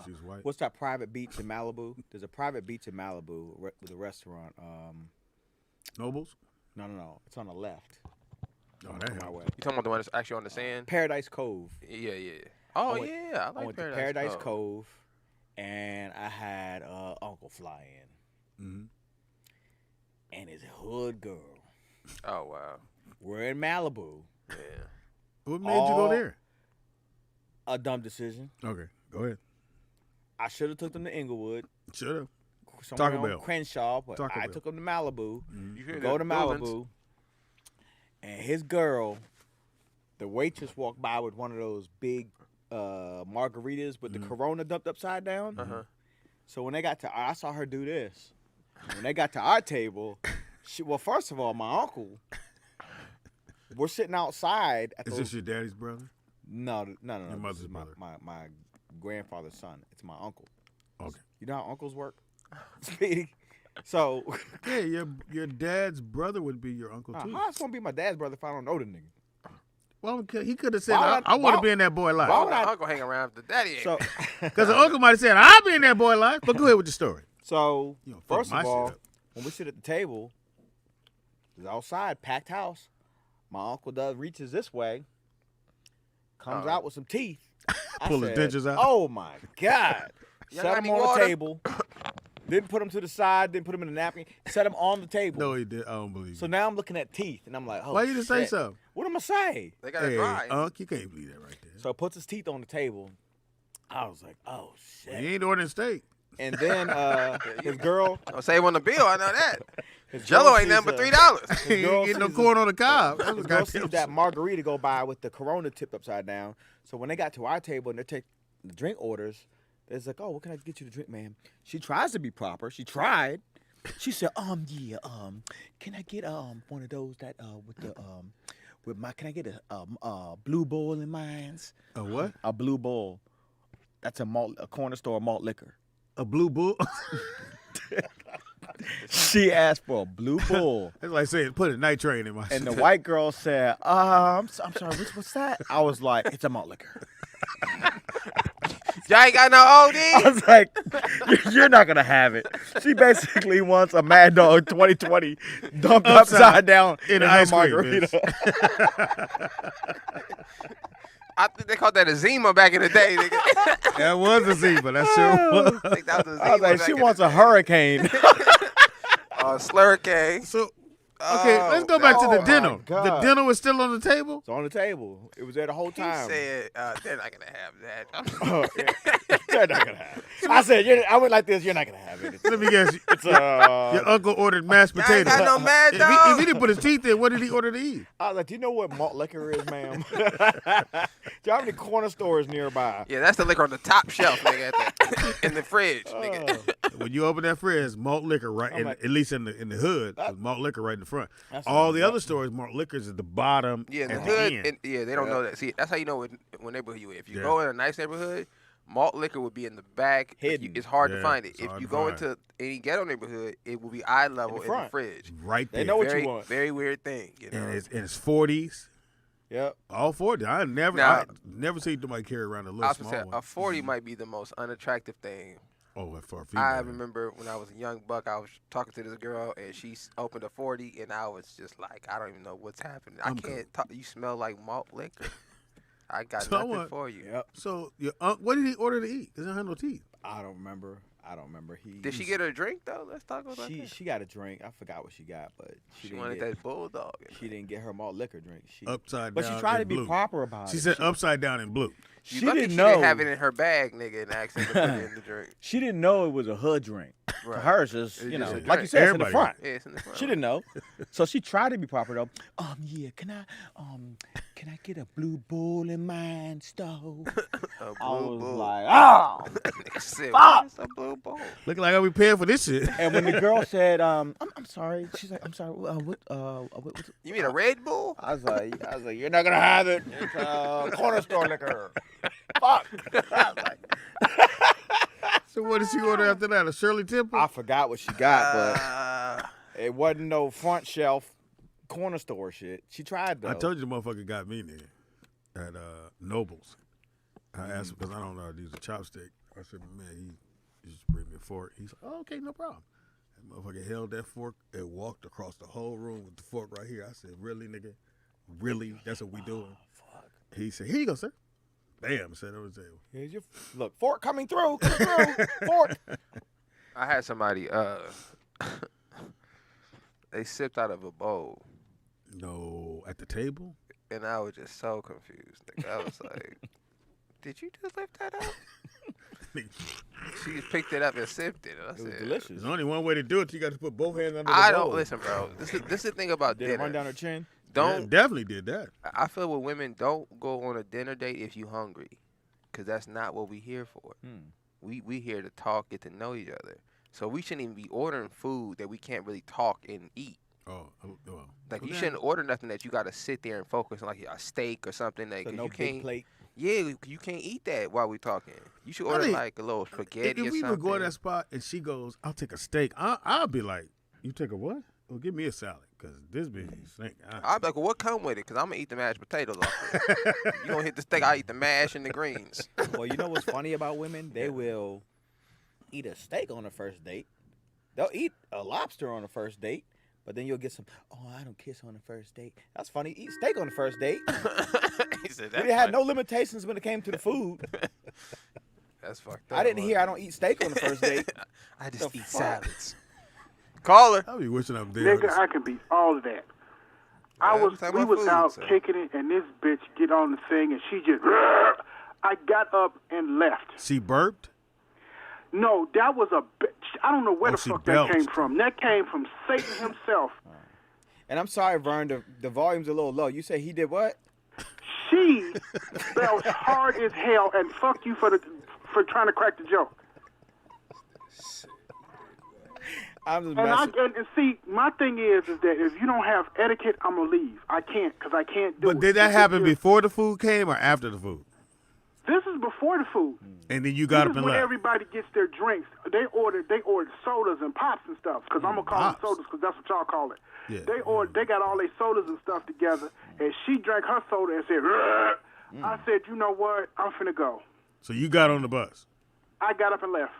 She was white. what's that private beach in Malibu? There's a private beach in Malibu with a restaurant. Nobles? No. It's on the left. Oh, On that my helps. way. You talking about the one that's actually on the sand? Paradise Cove. Yeah. Oh I went- yeah, I I like went to Paradise Cove, and I had Uncle fly in, Mm-hmm. and his hood girl. Oh wow. We're in Malibu. Yeah. What made you go All- there? A dumb decision. Okay, go ahead. I should have took them to Inglewood, Shut up. somewhere Taco on Bell. Crenshaw, but Taco I Bell. took them to Malibu. You hear Go the to buildings? Malibu, and his girl, the waitress walked by with one of those big margaritas with the Corona dumped upside down. Uh-huh. So when they got to, I saw her do this. When they got to our table, well, first of all, my uncle, we're sitting outside. At Is those, this your daddy's brother? no. Your This mother's is brother. my grandfather's son. It's my uncle. Okay. You know how uncles work, Speedy. So Yeah, your dad's brother would be your uncle too. how it's gonna be my dad's brother if I don't know the nigga? Well, he could have said, Why would I want to why- be in that boy Why life. would my uncle hang around if the daddy ain't? So, Because the uncle might have said, I'll be in that boy life. But go ahead with your story. so You don't fuck first my of shit all, up. when we sit at the table, it's outside, packed house. My uncle reaches this way, comes out with some teeth. I Pull his said, dentures out. Oh my God! Y'all Set got them any on water? the table. Didn't put them to the side. Didn't put them in the napkin. Set them on the table. No, he did. I don't believe So it. now I'm looking at teeth, and I'm like, oh, Why you didn't say shit. something? What am I say? They gotta Hey, dry. Unc, you can't believe that right there. So I puts his teeth on the table. I was like, oh shit. You ain't ordering steak. And then his girl, Don't save on the bill. I know that. his Jello girl ain't nothing but sees, $3. You girl ain't getting no sees corn on the cob. That was his girl goddamn sees that margarita go by with the Corona tipped upside down. So when they got to our table and they take the drink orders, it's like, oh, what can I get you to drink, man? She tries to be proper. She tried. She said, yeah, can I get one of those that with the with my? Can I get a blue bowl in mine? A what? A blue bowl. That's a corner store malt liquor. A blue bull? She asked for a blue bull. That's like saying, put a night train in my And the shit. white girl said, I'm sorry, what's that? I was like, it's a malt liquor. Y'all ain't got no I OD. was like, you're not going to have it. She basically wants a Mad Dog 2020 dumped upside down in her ice cream, margarita. I think they called that a Zima back in the day, nigga. That was a Zebra. That sure was. I think that was a I was Zima like, back she in wants the a hurricane. slurricane. So, okay, let's go back to the my dinner. The God. dinner was still on the table? It's on the table. It was there the whole He time. said they're not gonna have that. You're not gonna have it. I said, I went like this. You're not gonna have it. Let me guess. It's Your uncle ordered mashed Y'all ain't potatoes. got no Mad If Dog. he didn't put his teeth in, what did he order to eat? I was like, do you know what malt liquor is, ma'am? Do y'all have any corner stores nearby? Yeah, that's the liquor on the top shelf, nigga, in the fridge, nigga. When you open that fridge, it's malt liquor right, I'm like- at least in the hood, it's malt liquor right in the front. That's All what the I'm other stores, malt liquors at the bottom. Yeah, in the and hood, end. they don't know that. See, that's how you know what neighborhood you in. If you go in a nice neighborhood, malt liquor would be in the back. Hidden. It's hard to Yeah, find it. it's If hard you to go find. into any ghetto neighborhood, it will be eye level in the front. fridge. Right there. They know what Very, you want. very weird thing. You know? and it's 40s. Yep. All 40. I never seen somebody carry around a I little was gonna small say, one. a 40 might be the most unattractive thing. Oh, for a female. I remember when I was a young buck, I was talking to this girl, and she opened a 40, and I was just like, I don't even know what's happening. I can't talk. You smell like malt liquor. I got So nothing what? for you. Yep. So, what did he order to eat? Because he had no teeth. I don't remember. Did she get her a drink though? Let's talk about that. She got a drink. I forgot what she got, but She didn't wanted get, that bulldog. She didn't get her malt liquor drink. Upside but down she tried to in be blue. proper about She it. said upside down in blue. You She lucky didn't she know. didn't have it in her bag, nigga, and asked him to put it in the drink. She didn't know it was a hood drink. Right. To hers is, It's you just know, a like drink. you said, it's in the Everybody. front. Yeah, it's in the front. She didn't know, so she tried to be proper though. Yeah, can I get a blue bowl in mine stove? A I blue was bull. like, oh. Nigga said, Fuck. what is a blue bull? Looking like I be paying for this shit. And when the girl said, I'm sorry, she's like, I'm sorry, what You mean a Red Bull? I was like, you're not gonna have it. It's corner store liquor. Fuck. I was like, So what did she order after that? A Shirley Temple? I forgot what she got, but it wasn't no front shelf corner store shit. She tried though. I told you the motherfucker got me there at Noble's. I asked him because I don't know how to use a chopstick. I said, man, he just bring me a fork. He's like, oh, okay, no problem. That motherfucker held that fork and walked across the whole room with the fork right here. I said, really, nigga? Really? That's what we doing? Fuck. He said, here you go, sir. Bam, said over the table. Here's your look, fork coming through. Fork. I had somebody, they sipped out of a bowl, No, at the table? and I was just so confused. Nigga. I was like, did you just lift that up? She just picked it up and sipped it. And I It was said, delicious. There's only one way to do it. You got to put both hands under the I bowl. don't listen, bro. This is the thing about Did it run dinner. down her chin? Don't Yeah, definitely did that. I feel with women, don't go on a dinner date if you hungry, because that's not what we here for. We here to talk, get to know each other. So we shouldn't even be ordering food that we can't really talk and eat. Oh, well. Like you Okay. shouldn't order nothing that you got to sit there and focus on, like a steak or something. Like So 'cause no you big can't. plate. Yeah, you can't eat that while we talking. You should order think like a little spaghetti If or we something. would go to that spot and she goes, I'll take a steak, I'll be like, you take a what? Well, give me a salad, because this bitch stink. I'll be like, well, what come with it? Because I'm going to eat the mashed potatoes off it. You going to hit the steak, I eat the mash and the greens. Well, you know what's funny about women? They will eat a steak on the first date. They'll eat a lobster on the first date, but then you'll get some, I don't kiss on the first date. That's funny. Eat steak on the first date. He said, We had no limitations when it came to the food. That's fucked up. I didn't hear I don't eat steak on the first date. I just The eat fuck? salads. Caller. I be wishing I'm there. Nigga, I can beat all of that. Yeah, we We talking about was food, out so. kicking it, and this bitch get on the thing, and she just. I got up and left. She burped? No, that was a bitch. I don't know where the she fuck belched. that came from. That came from Satan himself. And I'm sorry, Vern, the volume's a little low. You say he did what? She belched hard as hell, and fuck you for trying to crack the joke. I'm just And messing. and see, my thing is that if you don't have etiquette, I'm gonna leave. I can't, because I can't do it. But did that It's happen just- before the food came or after the food? This is before the food. And then you got This up is and when left. everybody gets their drinks. They ordered sodas and pops and stuff, because I'm gonna call Pops. them sodas, because that's what y'all call it. Yeah. They got all their sodas and stuff together, and she drank her soda and said, "Rrr." I said, you know what? I'm finna go. So you got on the bus. I got up and left.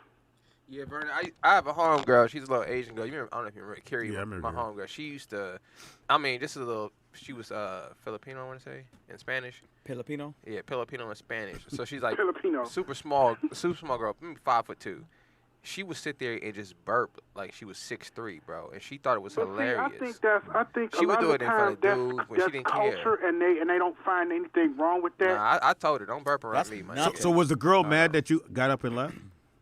Yeah, Vernon, I have a homegirl. She's a little Asian girl. You remember? I don't know if you remember Carrie, Yeah, I remember my her. homegirl. She used to, I mean, just a little. She was Filipino, I want to say, in Spanish. Filipino? Yeah, Filipino in Spanish. So she's like Filipino. super small girl, maybe 5'2". She would sit there and just burp like she was 6'3", bro, and she thought it was But hilarious. see, I think She a would lot do of it the in front time of dudes when she that's didn't care. culture, and they don't find anything wrong with that. Nah, I told her, don't burp around That's me, my nothing. nigga. So was the girl mad that you got up and left?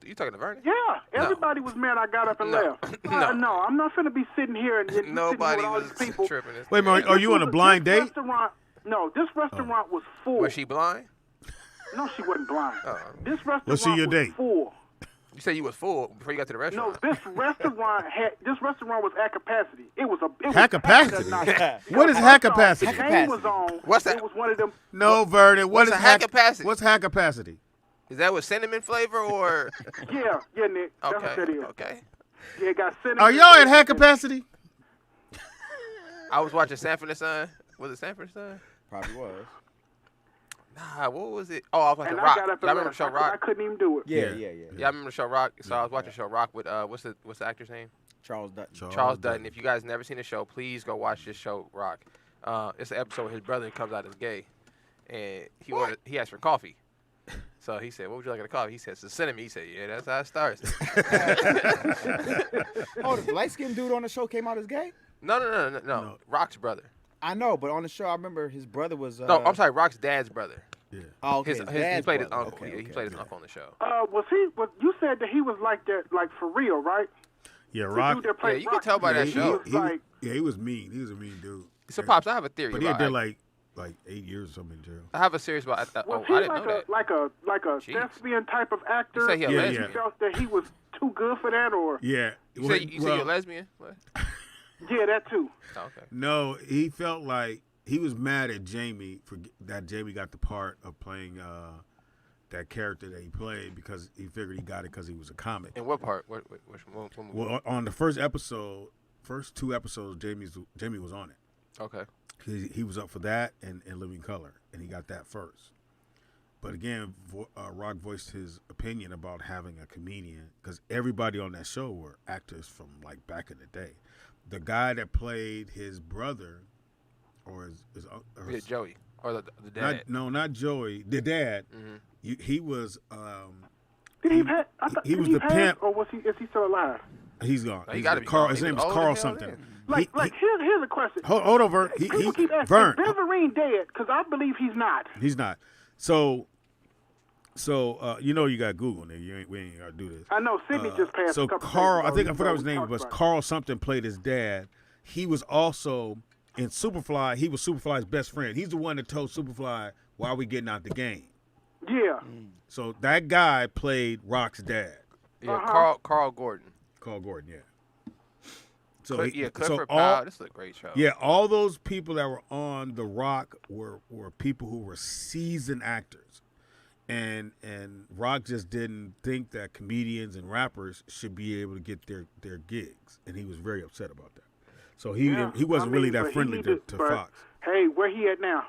You talking to Vernon? Yeah, everybody was mad I got up and No. left. No. No, I'm not finna be sitting here and sitting here Nobody with all was these people. tripping. This Wait a minute, are you on a blind This date? restaurant, no, this restaurant was full. Was she blind? No, she wasn't blind. Oh. This restaurant Was she your was date? full. You said you was full before you got to the No, restaurant. this restaurant was at capacity. It was At capacity? What is at capacity? The game was on. What's that? It was one of them. No, Vernon. What's a hack capacity? What's hack capacity? Is that with cinnamon flavor or? Yeah, Nick. That's what that Okay, is. okay. Yeah, it got cinnamon. Are y'all at hack capacity? I was watching Sanford and Son. Was it Sanford and Son? Probably was. Nah, what was it? Oh, I was watching And Rock. I got up Y'all and remember the left. show I Rock? couldn't even do it. Yeah. Yeah. Yeah, I remember the show Rock. So I was watching the show Rock with what's the actor's name? Charles Dutton. Charles Dutton. If you guys never seen the show, please go watch this show Rock. It's an episode where his brother comes out as gay, and he asked for coffee. So he said, "What would you like in a coffee?" He said, "Some cinnamon." He said, "Yeah, that's how it starts." Oh, the light-skinned dude on the show came out as gay? No. Rock's brother. I know, but on the show, I remember his brother was. No, I'm sorry, Rock's dad's brother. Yeah. Oh, okay. He dad's played his brother. uncle. Okay, He okay. played his uncle on the show. You said that he was like that, like for real, right? Yeah, The Rock. dude that played Yeah, you can Rock, tell by that he show. was like, he was mean. He was a mean dude. So, Pops, I have a theory But he about did acting. like 8 years or something in jail. I have a series about. was I he didn't like know a that. like a Jeez. thespian type of actor? You say he a Yeah, lesbian? He felt that he was too good for that, or Yeah. You say you're a lesbian? What? yeah, that too. Oh, okay. No, he felt like he was mad at Jamie for that Jamie got the part of playing that character that he played because he figured he got it because he was a comic. In what part? Which movie? Well, on the first two episodes, Jamie was on it. Okay. He was up for that and Living Color, and he got that first. But again, Rock voiced his opinion about having a comedian because everybody on that show were actors from like back in the day. The guy that played his brother, or Yeah, Joey or the dad. not Joey, the dad. Mm-hmm. He was Did he pass? he was did the pass, pimp. or is he still alive? He's gone. Oh, he He's gotta be Carl. gone. His He name was is old Carl as hell something. then. Here's a question. Hold on, Vern. People keep asking, Vern. is Beverine dead? Because I believe he's not. He's not. So you know you got Google there. We ain't gotta do this. I know Sydney just passed. So a couple Carl, days I ago, think I forgot so his we name, talked but about it. Carl something played his dad. He was also in Superfly. He was Superfly's best friend. He's the one that told Superfly why are we getting out the game. Yeah. So that guy played Rock's dad, Yeah, Uh-huh. Carl Gordon. Carl Gordon. Yeah. So Clifford all, Powell. This is a great show. yeah, all those people that were on The Rock were people who were seasoned actors. And Rock just didn't think that comedians and rappers should be able to get their gigs, and he was very upset about that. So he wasn't really but that he friendly needed- to but, Fox. Hey, where he at now?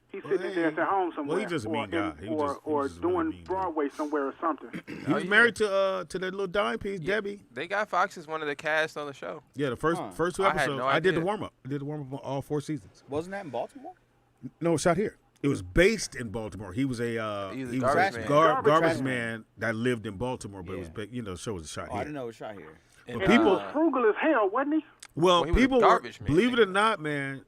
He's Well, sitting there at home somewhere. well, he's just a mean guy. He was or just a really doing mean guy. Broadway somewhere or something. He was married to that little dime piece, Debbie. They got Fox as one of the cast on the show. Yeah, the first two I had episodes. no I did the idea. warm up. I did the warm up on all 4 seasons. Wasn't that in Baltimore? No, it shot here. It was based in Baltimore. He was a He was a he garbage was a man. garbage man that lived in Baltimore, but it was the show was shot Oh, I here. didn't know it was shot here. And, But people- Frugal as hell, wasn't he? Well, he was a people, garbage man. believe it or not, man,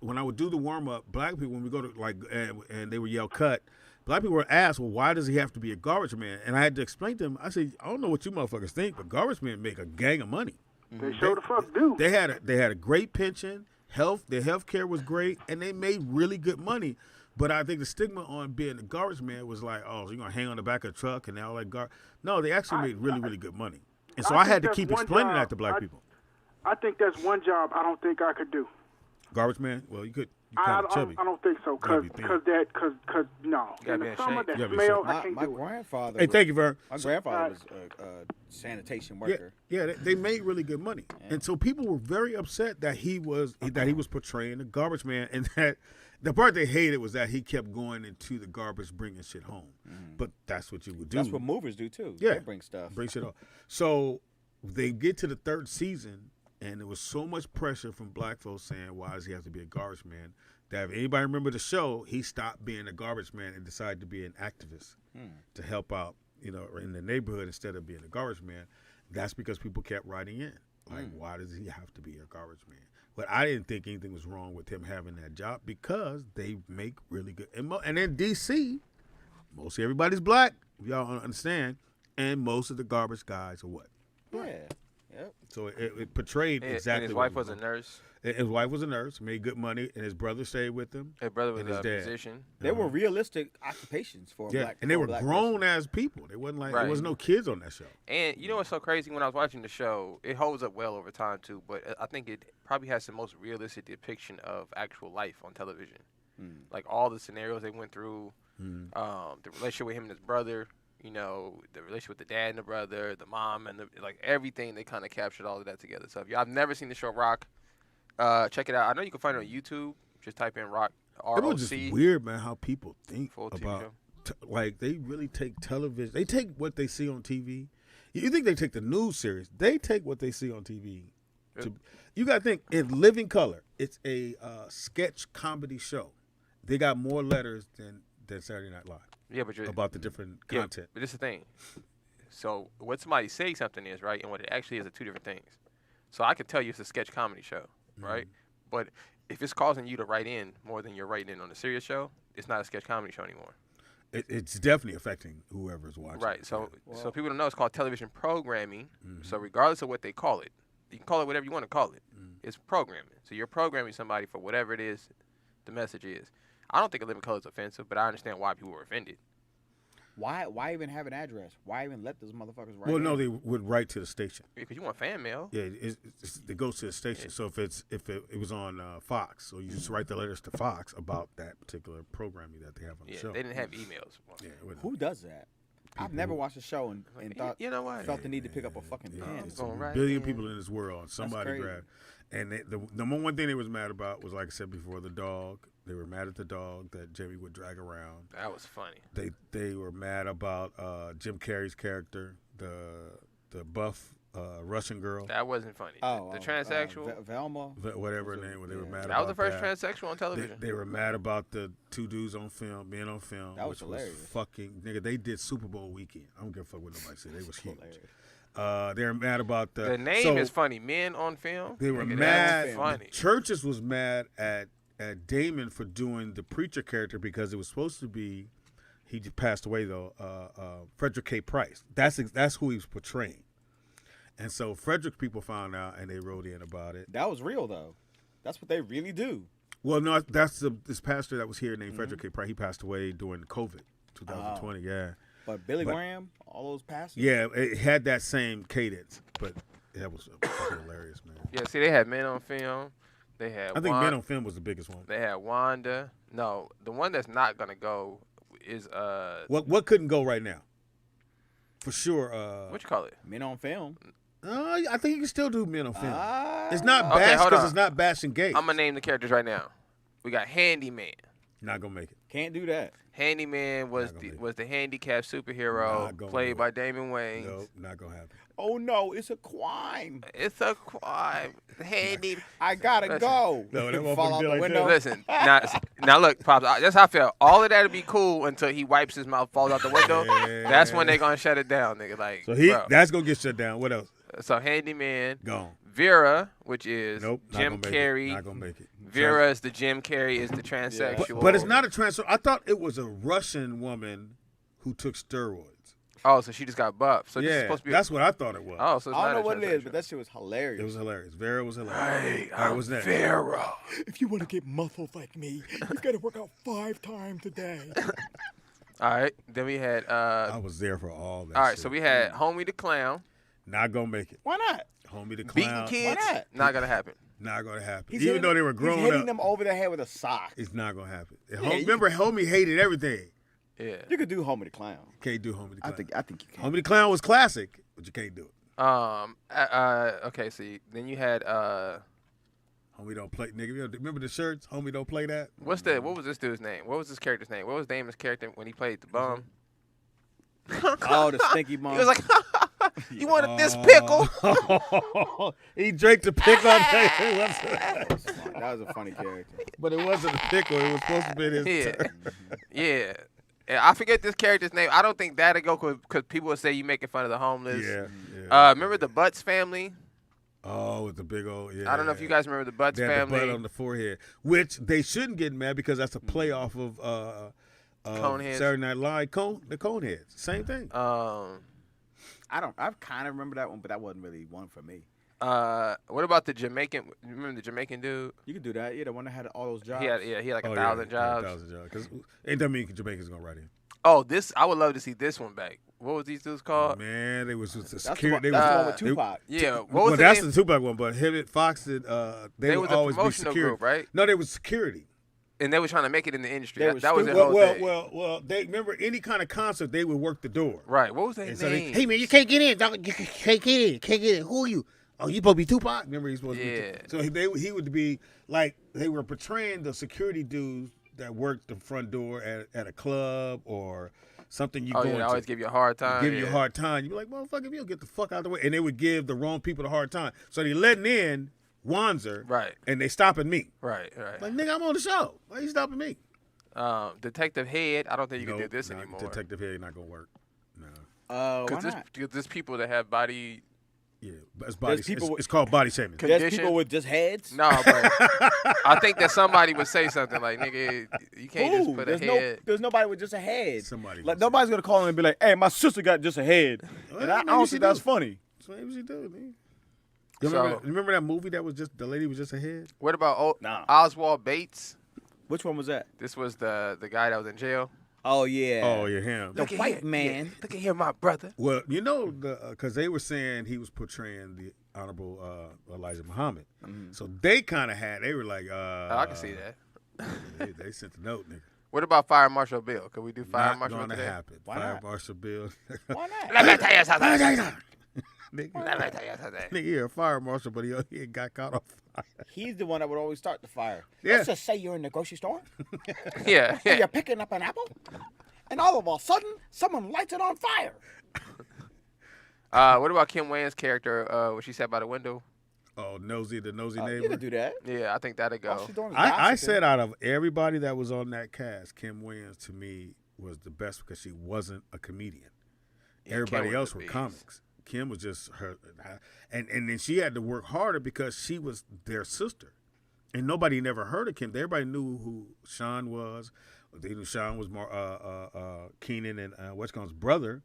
when I would do the warm up, black people when we go to and they would yell cut, black people were asked, well, why does he have to be a garbage man? And I had to explain to them. I said, I don't know what you motherfuckers think, but garbage men make a gang of money. They sure the fuck do. They had a great pension, their health care was great, and they made really good money. But I think the stigma on being a garbage man was like, oh, so you're gonna hang on the back of a truck and all that garbage. No, they actually made really, really good money. And so I had to think keep that's one explaining job that to black people. I think that's one job I don't think I could do. Garbage man? Well, you could. You I kind of chubby. don't think so, Gotta cause be thin. no. gotta In be the in summer, shape. that You gotta be smell, in I My, can't my do it. grandfather. Hey, was- thank you, Vern. My grandfather was a sanitation worker. Yeah, they made really good money, and so people were very upset that he was portraying a garbage man, and that the part they hated was that he kept going into the garbage, bringing shit home. But that's what you would do. That's what movers do too. Yeah. They bring stuff. Bring shit up. So they get to the third season, and there was so much pressure from black folks saying, "Why does he have to be a garbage man?" That if anybody remember the show, he stopped being a garbage man and decided to be an activist to help out, in the neighborhood instead of being a garbage man. That's because people kept writing in, like, why does he have to be a garbage man? But I didn't think anything was wrong with him having that job because they make really good. And in D.C., mostly everybody's black, if y'all don't understand, and most of the garbage guys are what? Yeah. Yep. So it portrayed exactly. And his what wife was a nurse. His wife was a nurse, made good money, and his brother stayed with him. His brother was And his a dad. musician. They were realistic occupations for a Yeah, black. and they for a were black grown person. as people. They wasn't like there Right. was no kids on that show. And you know what's so crazy? When I was watching the show, it holds up well over time too. But I think it probably has the most realistic depiction of actual life on television. Like all the scenarios they went through, the relationship with him and his brother. The relationship with the dad and the brother, the mom, and everything. They kind of captured all of that together. So if y'all have never seen the show Rock, check it out. I know you can find it on YouTube. Just type in Rock. It was just ROC. weird, man, how people think Full TV about. show. Like they really take television. They take what they see on TV. You think they take the news serious? They take what they see on TV. You got to think in living color. It's a sketch comedy show. They got more letters than Saturday Night Live. Yeah, but About the different yeah, content. But this is the thing. So what somebody saying something is, right, and what it actually is are two different things. So I could tell you it's a sketch comedy show, right? But if it's causing you to write in more than you're writing in on a serious show, it's not a sketch comedy show anymore. It's definitely affecting whoever's watching. Right. So so people don't know it's called television programming. So regardless of what they call it, you can call it whatever you want to call it. It's programming. So you're programming somebody for whatever it is the message is. I don't think a living color is offensive, but I understand why people were offended. Why even have an address? Why even let those motherfuckers write? Well, in? no, they would write to the station. Because you want fan mail. Yeah, it goes to the station. So if it was on Fox, so you just write the letters to Fox about that particular programming that they have on the Yeah, show. they didn't have emails. Yeah, it wouldn't- Who does that? I've never watched a show and thought You know what? felt the need to pick up a fucking pen. It's Going a right billion in. people in this world. And somebody crazy. grabbed. And the number one thing they was mad about was, like I said before, the dog. They were mad at the dog that Jamie would drag around. That was funny. They were mad about Jim Carrey's character, the buff Russian girl, That wasn't funny. Oh, the transsexual. Velma. whatever her name was. They were mad that about was the first that. transsexual on television. They were mad about the two dudes on film, being on film. That was which hilarious. fucking nigga. They did Super Bowl weekend. I don't give a fuck what nobody said. They was huge. Hilarious. They were mad about The name so is funny. Men on film. They were Nigga, mad. That's funny. Churches was mad at Damon for doing the preacher character because it was supposed to be. He just passed away though. Frederick K. Price. That's who he was portraying. And so Frederick people found out and they wrote in about it. That was real though. That's what they really do. Well, no, that's this pastor that was here named Frederick K. Price. He passed away during COVID, 2020. Yeah, But Billy Graham, all those pastors. yeah, it had that same cadence, but that was fucking hilarious, man. Yeah, see, they had Men on Film. They had. I think Men on Film was the biggest one. They had Wanda. No, the one that's not gonna go is What couldn't go right now? For sure. what you call it? Men on Film. I think you can still do Men on Film. Ah. It's not Okay, bash hold because on. it's not bashing gay. I'm gonna name the characters right now. We got Handyman. Not gonna make it. Can't do that. Handyman was Not gonna the make it. was the handicapped Not superhero gonna played do by it. Damon Wayans. No, not gonna happen. Oh no, it's a crime. It's a crime. Handy. I gotta Listen. go. No, that Fall motherfucker out be the like window. this. Listen, now look, Pops, that's how I feel. All of that'd be cool until he wipes his mouth, falls out the window. Yeah. That's when they gonna shut it down, nigga. Like, So bro. that's gonna get shut down. What else? So Handyman, Gone. Vera, which is Nope. Not Jim gonna make it. Carrey. Not gonna make it. Vera is the Jim Carrey is the transsexual. But it's not a transfer. I thought it was a Russian woman who took steroids. Oh, so she just got buffed. So this is Yeah, supposed to be. that's what I thought it was. Oh, so it's I don't not know a what it is, but transsexual. that shit was hilarious. It was hilarious. Vera was hilarious. Hey, All right, what's next? Vera. If you want to get muscles like me, you gotta work out 5 times a day. All right. Then we had. I was there for all that. All right. shit. So we had Homie the Clown. Not gonna make it. Why not? Homie the Beating clown. kids. Why not? Not gonna happen. Not gonna happen. He's Even hitting- though they were he's grown hitting up, them over the head with a sock. it's not gonna happen. you Remember, Homie hated everything. Yeah. You could do Homie the Clown. Can't do Homie the I clown. think you can. Homie the clown was classic, but you can't do it. Okay. So then you had Homie don't play, nigga. Remember the shirts? Homie don't play that. what was this dude's name? What was this character's name? What was Damon's character when he played the bum? Oh, the stinky bum. He was like, "You wanted this pickle?" He drank the pickle. that was a funny character. But it wasn't a pickle. It was supposed to be his Yeah. turn. Yeah. I forget this character's name. I don't think that'd go because people would say you making fun of the homeless. Yeah. Remember the Butts family? Oh, with the big old. Yeah. I don't know if you guys remember the Butts They had the family. butt on the forehead, which they shouldn't get mad because that's a playoff of Coneheads. Saturday Night Live. The Coneheads, same thing. I kind of remember that one, but that wasn't really one for me. What about the Jamaican? Remember the Jamaican dude? You could do that. Yeah, the one that had all those jobs. He had like Oh, 1,000 jobs. 1,000 jobs. Because ain't that mean Jamaica's gonna write in? Oh, this I would love to see this one back. What was these dudes called? Man, they was just the That's the one, security. that's the one uh, with Tupac. Yeah, what was Well, the that's name? the Tupac one, but him and Fox did. They would was a always be promotional security. group, right? No, they was security. And they were trying to make it in the industry. They That, was that was their stupid. whole thing. Well. They remember any kind of concert, they would work the door. Right. What was their And name? so hey man, you can't get in. Dog. You can't get in. Can't get in. Who are you? Oh, you supposed to be Tupac? Remember, he's supposed to be. Yeah. So he would be like they were portraying the security dudes that worked the front door at a club or something. You Oh, going yeah, they to always give you a hard time. give you a yeah. hard time. You be like, motherfucker, if you don't get the fuck out of the way, and they would give the wrong people the hard time. So they letting in Wanzer, Right. and they stopping me. Right, right. Like nigga, I'm on the show. Why you stopping me? Detective Head, I don't think you can do Nope, this nah, anymore. Detective Head not gonna work. No. Why Because not? there's people that have body. Yeah, it's body. There's people It's called body shaming. There's condition. people with just heads. No, but I think that somebody would say something like, "Nigga, you can't just Ooh, put a there's head." there's nobody with just a head. Somebody Like would say nobody's gonna call in and be like, "Hey, my sister got just a head," Well, and I maybe don't she think that's do. funny. So maybe she do, man. You So- remember that movie that was just the lady was just a head? What about Nah. Oswald Bates? Which one was that? This was the guy that was in jail. Oh yeah. Oh yeah, him. The white man. Yeah, look at here, my brother. Well, you know, because they were saying he was portraying the Honorable Elijah Muhammad. So they kind of they were like, I can see that. They sent the note, nigga. What about Fire Marshal Bill? Could we do Fire Not Marshal gonna today? happen. Why Fire not? Marshal Bill. Why not? Let me tell you something. Nigga, Let me tell you something. nigga, you're a fire marshal, but he got caught on fire. He's the one that would always start the fire. Yeah. Let's just say you're in the grocery store Yeah, and yeah. you're picking up an apple, and all of a sudden someone lights it on fire. What about Kim Wayans' character? What she said by the window? Oh, the nosy You neighbor. could do that. Yeah, I think that'd go. All she's doing is I gossiping. said out of everybody that was on that cast, Kim Wayans to me was the best because she wasn't a comedian. Yeah, Everybody Kim was else the were beast. comics. Kim was just her, and then she had to work harder because she was their sister, and nobody never heard of Kim. Everybody knew who Sean was. They knew Sean was more Keenan and what's brother,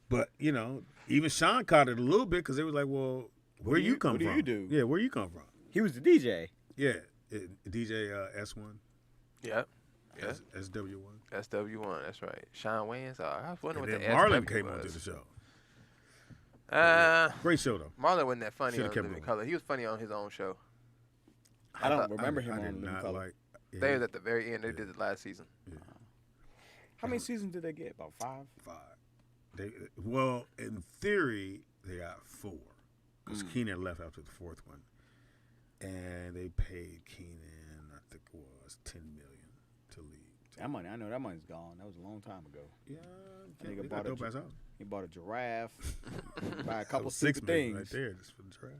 but you know even Sean caught it a little bit because they was like, well, where do you you- come what do from? you do? Yeah, where you come from? He was the DJ. Yeah, DJ S1, Yep. Yeah. SW1. That's W1. That's right. Sean Wayans. I was wondering And what then the Marlon SW came was. onto the show. Uh, Great show though. Marlon wasn't that funny Should've on kept Living going. Color. He was funny on his own show. I don't remember him I on did Living not Color. like. Yeah, They was at the very end. They did it last season. How many seasons did they get? About 5? 5. Well, in theory, they got 4 because Keenan left after the 4th one, and they paid Keenan, I think it was $10 million to leave. That money, I know that money's gone. That was a long time ago. Yeah, Nigga they bought got a dope ass house. He bought a giraffe, buy a couple $6 stupid million things. right there just for the draft.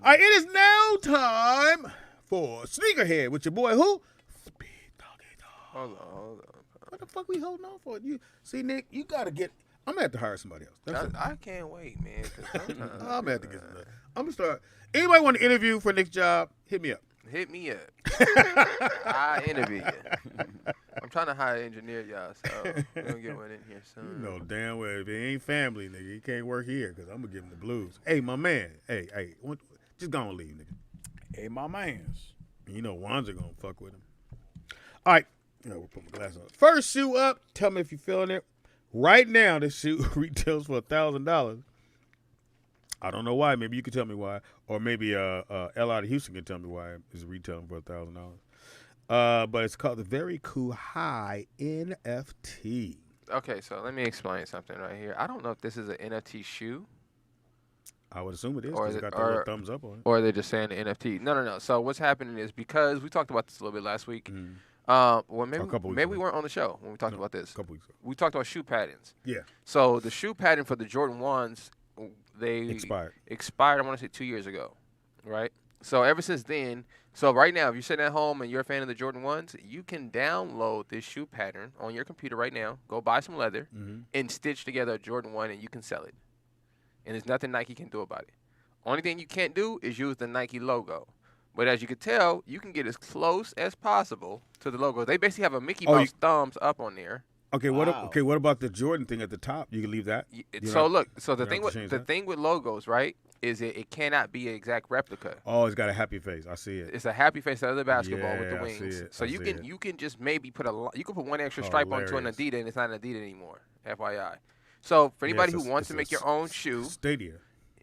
All right, it is now time for Sneakerhead with your boy who? Speed Doggy Dog. Hold on. What the fuck we holding on for? You see, Nick, you gotta get. I'm gonna have to hire somebody else. That's it. I can't wait, man. 'Cause sometimes- I'm gonna have to get somebody. I'm gonna start. Anybody want to interview for Nick's job? Hit me up. Hit me up. I interview you. I'm trying to hire an engineer, y'all, so we're going to get one in here soon. You know damn well if it ain't family, nigga, he can't work here because I'm gonna give him the blues. Hey, my man. Hey, just go and leave, nigga. Hey, my mans. And you know Wanzer gonna fuck with him. All right, we'll put my glasses on. First shoe up. Tell me if you're feeling it. Right now, this shoe retails for $1,000. I don't know why. Maybe you can tell me why, or maybe L out of Houston can tell me why it's retailing for $1,000. But it's called the Very Cool High NFT. Okay, so let me explain something right here. I don't know if this is an NFT shoe I would assume it is Or because is it it- got the little or- thumbs up on it. or they're just saying the NFT. No. So what's happening is because we talked about this a little bit last week. Mhm. Well, maybe A couple weeks maybe we ago. weren't on the show when we talked about A this. couple weeks ago. We talked about shoe patterns. Yeah, So the shoe pattern for the Jordan 1s, they expired. I want to say 2 years ago, right? So ever since then, so right now, if you're sitting at home and you're a fan of the Jordan 1s, you can download this shoe pattern on your computer right now, go buy some leather, Mhm. and stitch together a Jordan 1, and you can sell it. And there's nothing Nike can do about it. Only thing you can't do is use the Nike logo. But as you can tell, you can get as close as possible to the logo. They basically have a Mickey Oh, Mouse thumbs up on there. Okay, Wow. what about the Jordan thing at the top? You can leave that. So look, so the you thing have with to change the that? thing with logos, right, is it cannot be an exact replica. Oh, it's got a happy face. I see it. It's a happy face of the basketball with the Yeah, I see wings. it. So I you see can it. you can just maybe put you can put one extra stripe onto an Hilarious. Adidas, and it's not an Adidas anymore. FYI. So for anybody it's who a- wants it's to a make your own shoe, Stadia.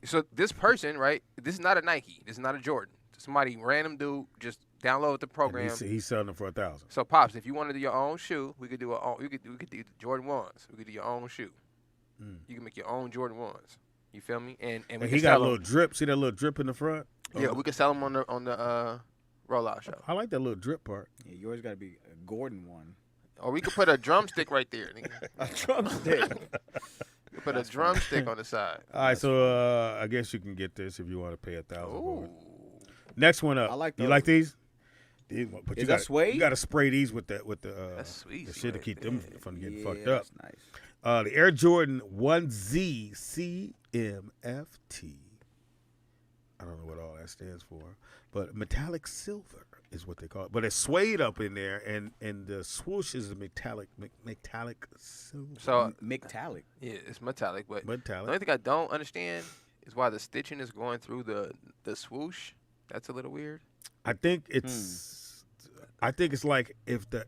so this person, right, this is not a Nike, this is not a Jordan. Somebody random dude just download the And program. he's selling them for $1,000. So pops, if you want to do your own shoe, we could do we could do the Jordan 1s. We could do your own shoe. You can make your own Jordan 1s. You feel me? And we And can he sell got a 'em. little drip. See that little drip in the front? Yeah, we could sell them on the rollout show. I like that little drip part. Yeah, yours got to be a Gordon one. Or we could put a drumstick right there. Nigga. A drumstick. We could put a drumstick on the side. All right, so I guess you can get this if you want to pay $1,000 for Ooh. it. Next one up. I like You those. like these? But Is you that gotta, suede? You got to spray these with the That's sweet. the shit to keep them from getting fucked Yeah, up. that's nice. The Air Jordan 1Z CMFT. I don't know what all that stands for, but metallic silver is what they call it. But it's suede up in there, and the swoosh is a metallic silver. So Metallic. yeah, it's metallic, but the only metallic. thing I don't understand is why the stitching is going through the swoosh. That's a little weird. I think it's. I think it's like if it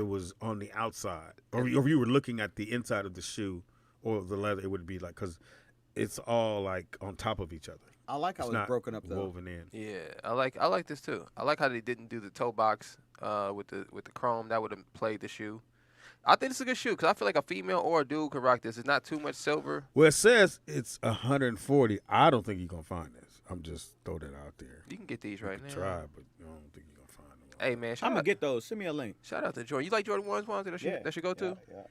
was on the outside, or if you were looking at the inside of the shoe or the leather, it would be like, because it's all like on top of each other. I like how It's it's not broken up though. woven in. Yeah, I like this too. I like how they didn't do the toe box with the chrome. That would have played the shoe. I think it's a good shoe because I feel like a female or a dude could rock this. It's not too much silver. Well, it says it's 140. I don't think you're gonna find this. I'm just throw that out there. You can get these right You now. can try, but I don't think you're gonna find them. Hey man, I'm shout gonna out, get those. Send me a link. shout out to Jordan. You like Jordan 1s? That should go to? Yeah.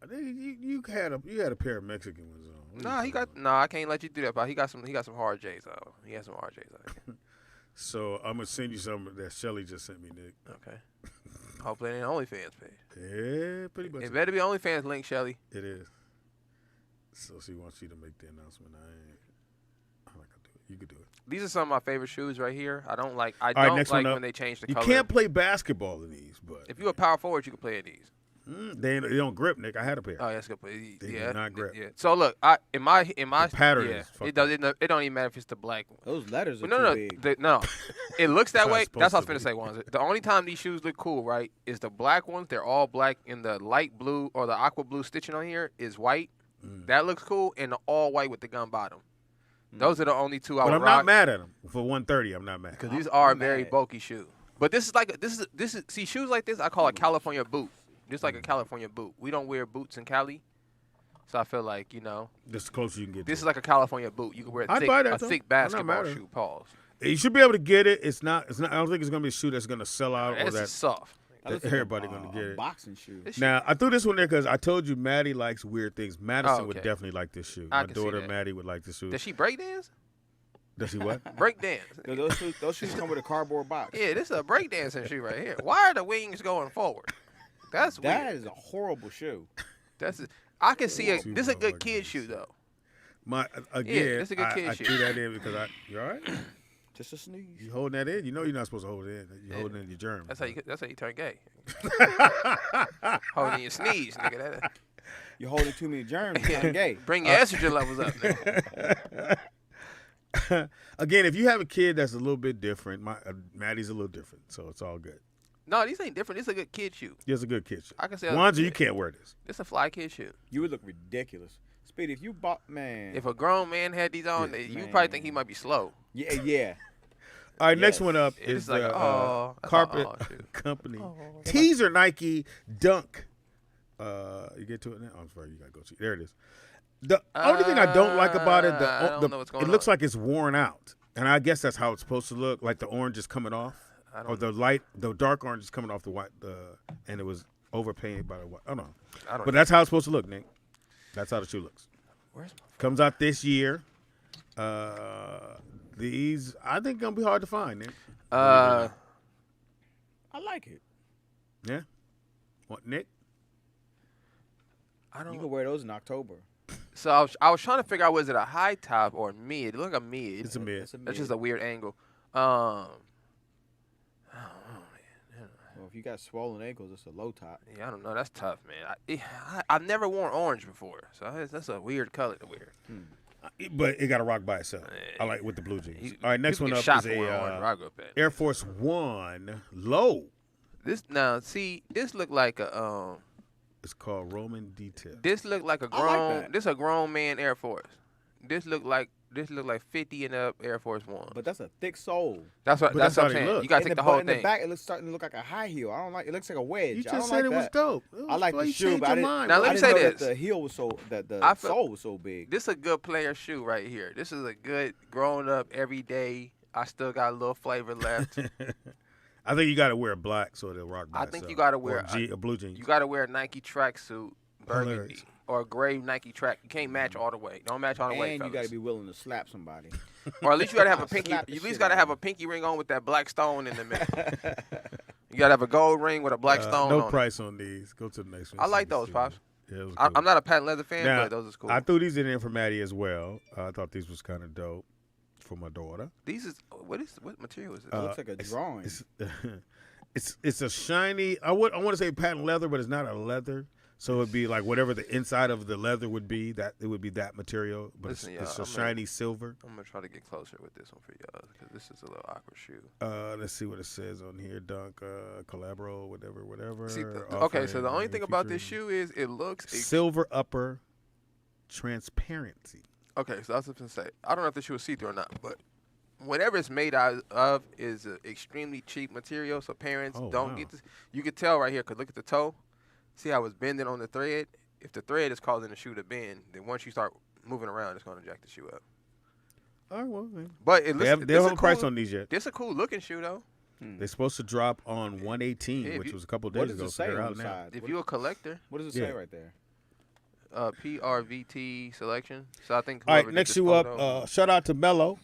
I think you had a pair of Mexican ones on. What Nah, are you talking about? I can't let you do that. But he got some hard J's on. He has some hard J's on. So I'm gonna send you some that Shelly just sent me, Nick. Okay. Hopefully it ain't OnlyFans page. Yeah, pretty much. It better be OnlyFans link, Shelly. It is. So she wants you to make the announcement. I like to do it. You could do it. These are some of my favorite shoes right here. I don't like right, don't next like one up. when they change the You color. can't play basketball in these, but If you're a power forward, you can play in these. they don't grip, Nick. I had a pair. Oh, yeah, that's a good play. They do Yeah, not grip. yeah. So look, in my The pattern yeah, is fucked it doesn't. It don't even matter if it's the black one. Those letters are But no, too big. no. It looks that That's how way. it's That's what I was supposed finna to say, Wanzer. The only time these shoes look cool, right, is the black ones. They're all black, and the light blue or the aqua blue stitching on here is white. That looks cool, and the all white with the gun bottom. Those are the only two I But would I'm rock. not mad at them for 130. I'm not mad. Because these are I'm very mad. bulky shoes. But this is see shoes like this I call a California boot. Just like a California boot. We don't wear boots in Cali, so I feel like This is the closest you can get. this to is like a California boot. You can wear I'd buy that, a though. thick I'm not mad basketball at it. shoe. Pause. it. You should be able to get it. It's not. I don't think it's gonna be a shoe that's gonna sell out or This that. is soft. That looks like Everybody gonna get a it. boxing shoe. This Now I threw this one there because I told you Maddie likes weird things. Madison would okay. definitely like this shoe. I My can see daughter that. Maddie would like this shoe. Does she break dance? Does she what? Break dance. No, those shoes come with a cardboard box. Yeah, this is a break dancing shoe right here. Why are the wings going forward? That's weird. That is a horrible shoe. I can see it. Two This is a good motherfuckers. kid shoe though. My again, this is a good kid I shoe. threw that in because you all right? Just a sneeze. You holding that in? You know you're not supposed to hold it in. You're holding in your germs. That's how you turn gay. Holding your sneeze, nigga. You're holding too many germs. You're not gay. Bring your estrogen levels up. Nigga. Again, if you have a kid that's a little bit different, Maddie's a little different, so it's all good. No, these ain't different. This is a good kid shoe. It's a good kid shoe. I can say Wanzer, you can't wear this. It's a fly kid shoe. You would look ridiculous. Speedy, if you bought, man. If a grown man had these on, Yeah. you probably think he might be slow. Yeah. All right, next Yes. one up It's is like, the oh, that's carpet an oh shoe. company Oh. teaser Nike Dunk. You get to it now? I'm sorry, you gotta go to it. There it is. The only thing I don't like about it, I don't know what's going it looks on. like it's worn out, and I guess that's how it's supposed to look. Like the orange is coming off, or the dark orange is coming off the white, and it was overpainted by the white. I don't know, I don't but that's how it's supposed to look, Nick. That's how the shoe looks. Where's my Comes out this year. These I think gonna be hard to find, Nick. I like it. Yeah. What, Nick? I You don't. can wear those in October. So I was trying to figure out was it a high top or mid? It looked like a mid. It's a mid. It's a That's mid. just a weird angle. Well, if you got swollen ankles, it's a low top. Yeah, I don't know. That's tough, man. I've never worn orange before, so that's a weird color to wear. But it got to rock by itself. I like with the blue jeans. All right, next People one get up shot is for wearing orange where I a grew up at. Air Force One low. This now, see, this look like a It's called Roman Detail. this look like a I like grown, that. this a grown man Air Force. This look like 50 and up Air Force One. But that's a thick sole. That's what but that's that's what how I'm they saying. look. You gotta In take the whole in the thing. back, it looks starting to look like a high heel. I don't like. It looks like a wedge. You I just don't said like it was that. dope. I like Why the you shoe, changed but your I mind, Now, bro? let I me didn't say know this. that the heel was so that the I feel- sole was so big. This is a good player shoe right here. This is a good grown up every day. I still got a little flavor left. I think you got to wear black so it'll rock by I think you itself. gotta wear Or a blue jeans. You got to wear a Nike tracksuit, burgundy, Hilarious. or a gray Nike track. You can't match all the way. Don't match all the way, And you fellas. got to be willing to slap somebody. Or at least you got to have a pinky. Slap the You at shit least got to out have of a pinky ring on with that black stone in the middle. You got to have a gold ring with a black stone no on price on these. Go to the next one. I like See those, this Pops. shit. Yeah, it was it. cool. I'm not a patent leather fan, Now, but those is cool. I threw these in for Maddie as well. I thought these was kind of dope for my daughter. These is what material is this? It looks like a drawing. It's a shiny. I want to say patent leather, but it's not a leather. So it'd be like whatever the inside of the leather would be. That it would be that material, but Listen, it's y'all, a shiny silver. I'm gonna try to get closer with this one for y'all because this is a little awkward shoe. Let's see what it says on here. Dunk, Collabro, whatever. See, okay, so the only offering, thing about this featuring shoe is it looks silver upper, transparency. Okay, so I was just gonna say I don't know if the shoe is see-through or not, but whatever it's made out of is an extremely cheap material, so parents don't get this. You could tell right here, cause look at the toe. See how it's bending on the thread? If the thread is causing the shoe to bend, then once you start moving around, it's gonna jack the shoe up. All right, well, man. But it looks. They don't have a price on these yet. This a cool looking shoe though. They're supposed to drop on 118, Yeah, if which you- was a couple of What days does ago. it So say they're on out the now. side? If you're a collector, What does it say right there? PRVT selection. So I think. All whoever right, did next this shoe photo- up. Shout out to Mello.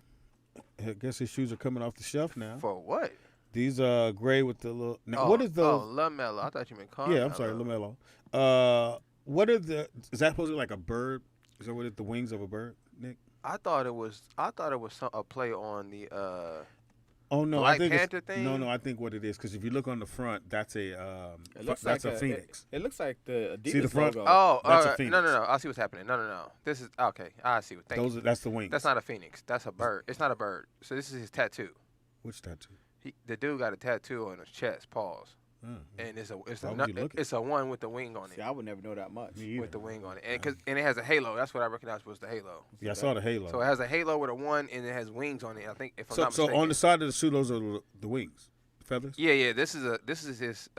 I guess his shoes are coming off the shelf now. For what? These gray with the little. Now, what is the? Oh, LaMelo. I thought you meant Carmelo. Yeah, I'm sorry, LaMelo. What are the? Is that supposed to be like a bird? Is that what it, the wings of a bird, Nick? I thought it was a play on the. Oh no, Black I think Panther it's, thing? No, I think what it is because if you look on the front, that's a It looks that's like a phoenix. It looks like the Adidas See the front? logo. Oh, That's a no, phoenix. no. I see what's happening. No. This is okay. I see what. Thank you. That's the wings. That's not a phoenix. That's a bird. It's not a bird. So this is his tattoo. Which tattoo? The dude got a tattoo on his chest. Pause. Oh, And it's Why would you look at it's a one with the wing on it. See, I would never know that much. Me either. With the wing on it, and it has a halo. That's what I recognized was the halo. Yeah, I saw the halo. So it has a halo with a one, and it has wings on it. I think if I'm So, not so mistaken. on the side of the shoe, those are the wings, feathers. Yeah. This is his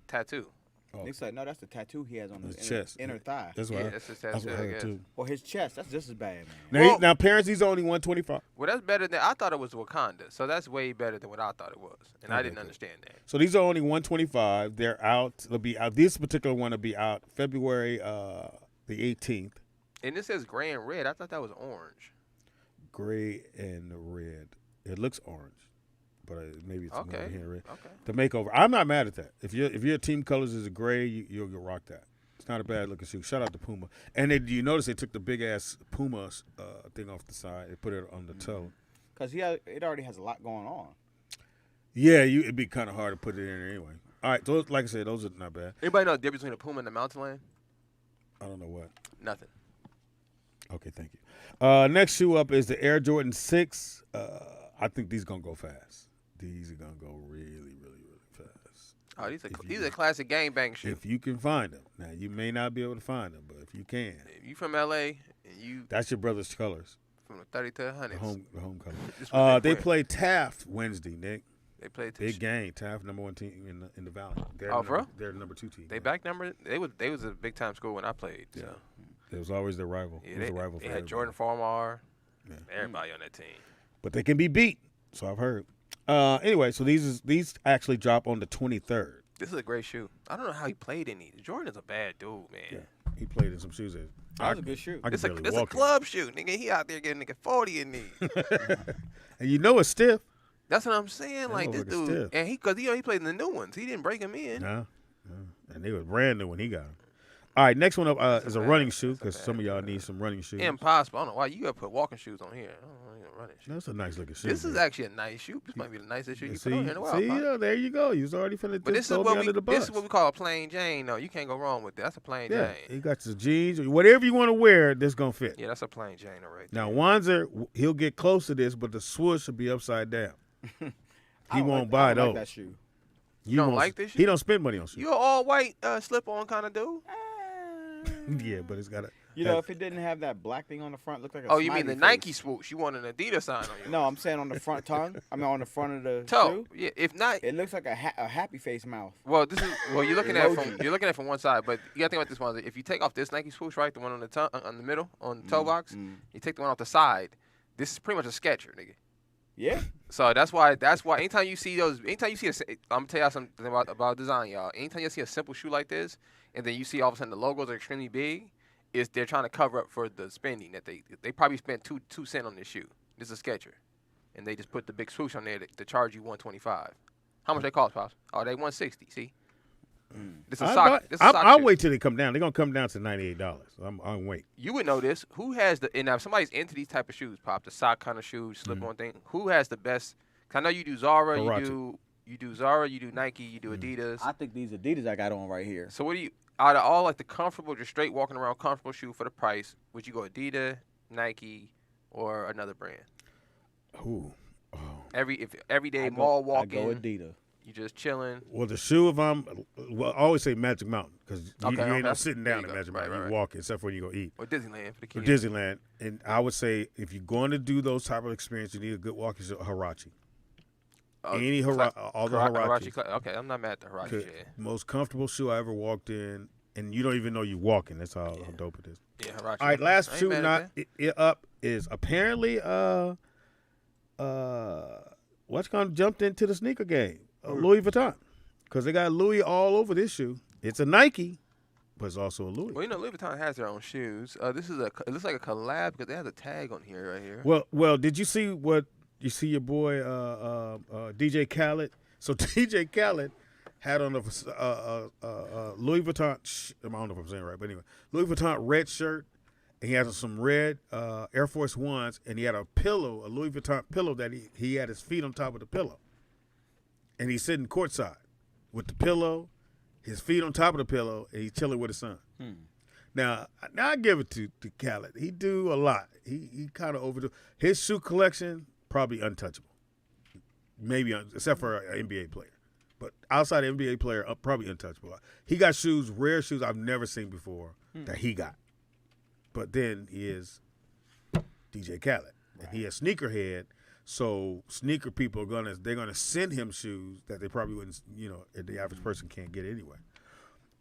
tattoo. Oh, Nick's like, no, that's the tattoo he has on his chest. inner thigh. That's Yeah, what that's his that's tattoo, what I I heard guess. too. Or his chest. That's just as bad, man. Now, Well- now parents, he's only 125. Well, that's better than I thought it was Wakanda. So that's way better than what I thought it was, and I Okay, didn't cool. understand that. So these are only 125. They're out. They'll be out. This particular one will be out February the 18th. And it says gray and red. I thought that was orange. Gray and red. It looks orange, but maybe it's more Okay. here red. Okay. The makeover. I'm not mad at that. If your team colors is a gray, you'll rock that. It's not a bad looking shoe. Shout out to Puma. And you notice they took the big ass Puma thing off the side. They put it on the toe. Because it already has a lot going on. Yeah, it'd be kind of hard to put it in there anyway. All right, those, like I said, those are not bad. Anybody know the difference between a Puma and a Mountain Lion? I don't know what. Nothing. Okay, thank you. Next shoe up is the Air Jordan 6. I think these going to go fast. These are going to go really, really, really fast. Oh, these are classic gangbang shoes. If you can find them. Now, you may not be able to find them, but if you can, If you from LA and you that's your brother's colors, from the 30 to 100, the home This color. was They their play Taft Wednesday, Nick. they played Big game. Taft, #1 team in the Valley. They're Oh, for real? They're the #2 team. They back number. They was a big time school when I played. So. Yeah. It was always their rival. Yeah, it was a rival they for had everybody. Jordan Farmar. Yeah. Everybody on that team. But they can be beat, so I've heard. Anyway, so these actually drop on the 23rd. This is a great shoe. I don't know how he played in these. Jordan is a bad dude, man. Yeah, he played in some shoes. That was a good shoe. I This could a, barely this a walk in. club shoe, nigga. He out there getting nigga 40 in these. And you know it's stiff. That's what I'm saying. Like this motherfucker's dude, stiff. and because he played in the new ones. He didn't break them in. No. And they was brand new when he got them. All right, next one up is a running shoe because some of y'all need some running shoes. Impossible. I don't know why you gotta put walking shoes on here. I don't know, running shoes. That's a nice looking shoe. This is man. actually a nice shoe. This might be the nicest shoe you see, put on here in a while. see, Pop. yeah, there you go. You was already finna But this is throw what me under the bus. this is what we call a plain Jane. though. You can't go wrong with that. That's a plain Yeah, Jane. you got your jeans, whatever you want to wear. This gonna fit. Yeah, that's a plain Jane right Now Wanzer, he'll get close to this, but the swoosh will be upside down. He won't buy I don't those. like that shoe. You don't won't- like this He shoe? don't spend money on shoes. You an all white slip on kind of dude. Yeah, but it's got a. You know, if it didn't have that black thing on the front, looked like a Oh, you mean smiley the face. Nike swoosh? You want an Adidas sign on you? No, I'm saying on the front tongue. I mean, on the front of the Toe. shoe. Yeah. If not, It looks like a happy face mouth. well, this is you're looking at it from Emoji. one side, but you gotta think about this one. If you take off this Nike swoosh, right, the one on the tongue, on the middle, on the toe box, you take the one off the side. This is pretty much a Sketcher, nigga. Yeah. So that's why anytime you see I'm gonna tell y'all something about design, y'all. Anytime you see a simple shoe like this, and then you see all of a sudden the logos are extremely big, they're trying to cover up for the spending that they probably spent 2 cents on this shoe. This is a Sketcher, and they just put the big swoosh on there to charge you $125. How much they cost, Pops? Oh, they $160. See, this is a sock. This is a sock I'll shoe. wait till they come down. They're gonna come down to $98. I'm wait. You would know this. Who has and now if somebody's into these type of shoes, Pop, the sock kind of shoes, slip-on thing. Who has the best? 'Cause I know you do Zara, Huarache. you do Zara, you do Nike, you do Adidas. I think these Adidas I got on right here. So what do you out of all like the comfortable, just straight walking around comfortable shoe for the price? Would you go Adidas, Nike, or another brand? Ooh. Oh. Everyday I mall go walking, Adidas. you just chilling. Well, the shoe, I always say Magic Mountain because you ain't okay. no sitting down There at you Magic go. Mountain. Right. You walk except for when you go eat. Or Disneyland for the For kids. Disneyland, and I would say if you're going to do those type of experience, you need a good walking shoe. Huarache. Any all the Huaraches. Okay, I'm not mad at the Huarache. Good. Yeah, Most comfortable shoe I ever walked in, and you don't even know you're walking. That's how dope it is. yeah, Huarache. All right, last I ain't shoe mad at not that. up is apparently what's gonna jumped into the sneaker game? Louis Vuitton, because they got Louis all over this shoe. It's a Nike, but it's also a Louis. Well, you know, Louis Vuitton has their own shoes. This is it looks like a collab because they have a tag on here right here. Well, did you see what you see your boy DJ Khaled? So DJ Khaled had on a Louis Vuitton. I don't know if I'm saying it right, but anyway, Louis Vuitton red shirt. And he had some red Air Force Ones, and he had a pillow, a Louis Vuitton pillow that he had his feet on top of the pillow. And he's sitting courtside with the pillow, his feet on top of the pillow, and he's chilling with his son. Now I give it to Khaled. He do a lot. He kind of overdo. His shoe collection, probably untouchable. Maybe, except for an NBA player. But outside of NBA player, probably untouchable. He got shoes, rare shoes I've never seen before that he got. But then he is DJ Khaled, and he a sneakerhead. So sneaker people they're gonna send him shoes that they probably wouldn't, the average person can't get anyway.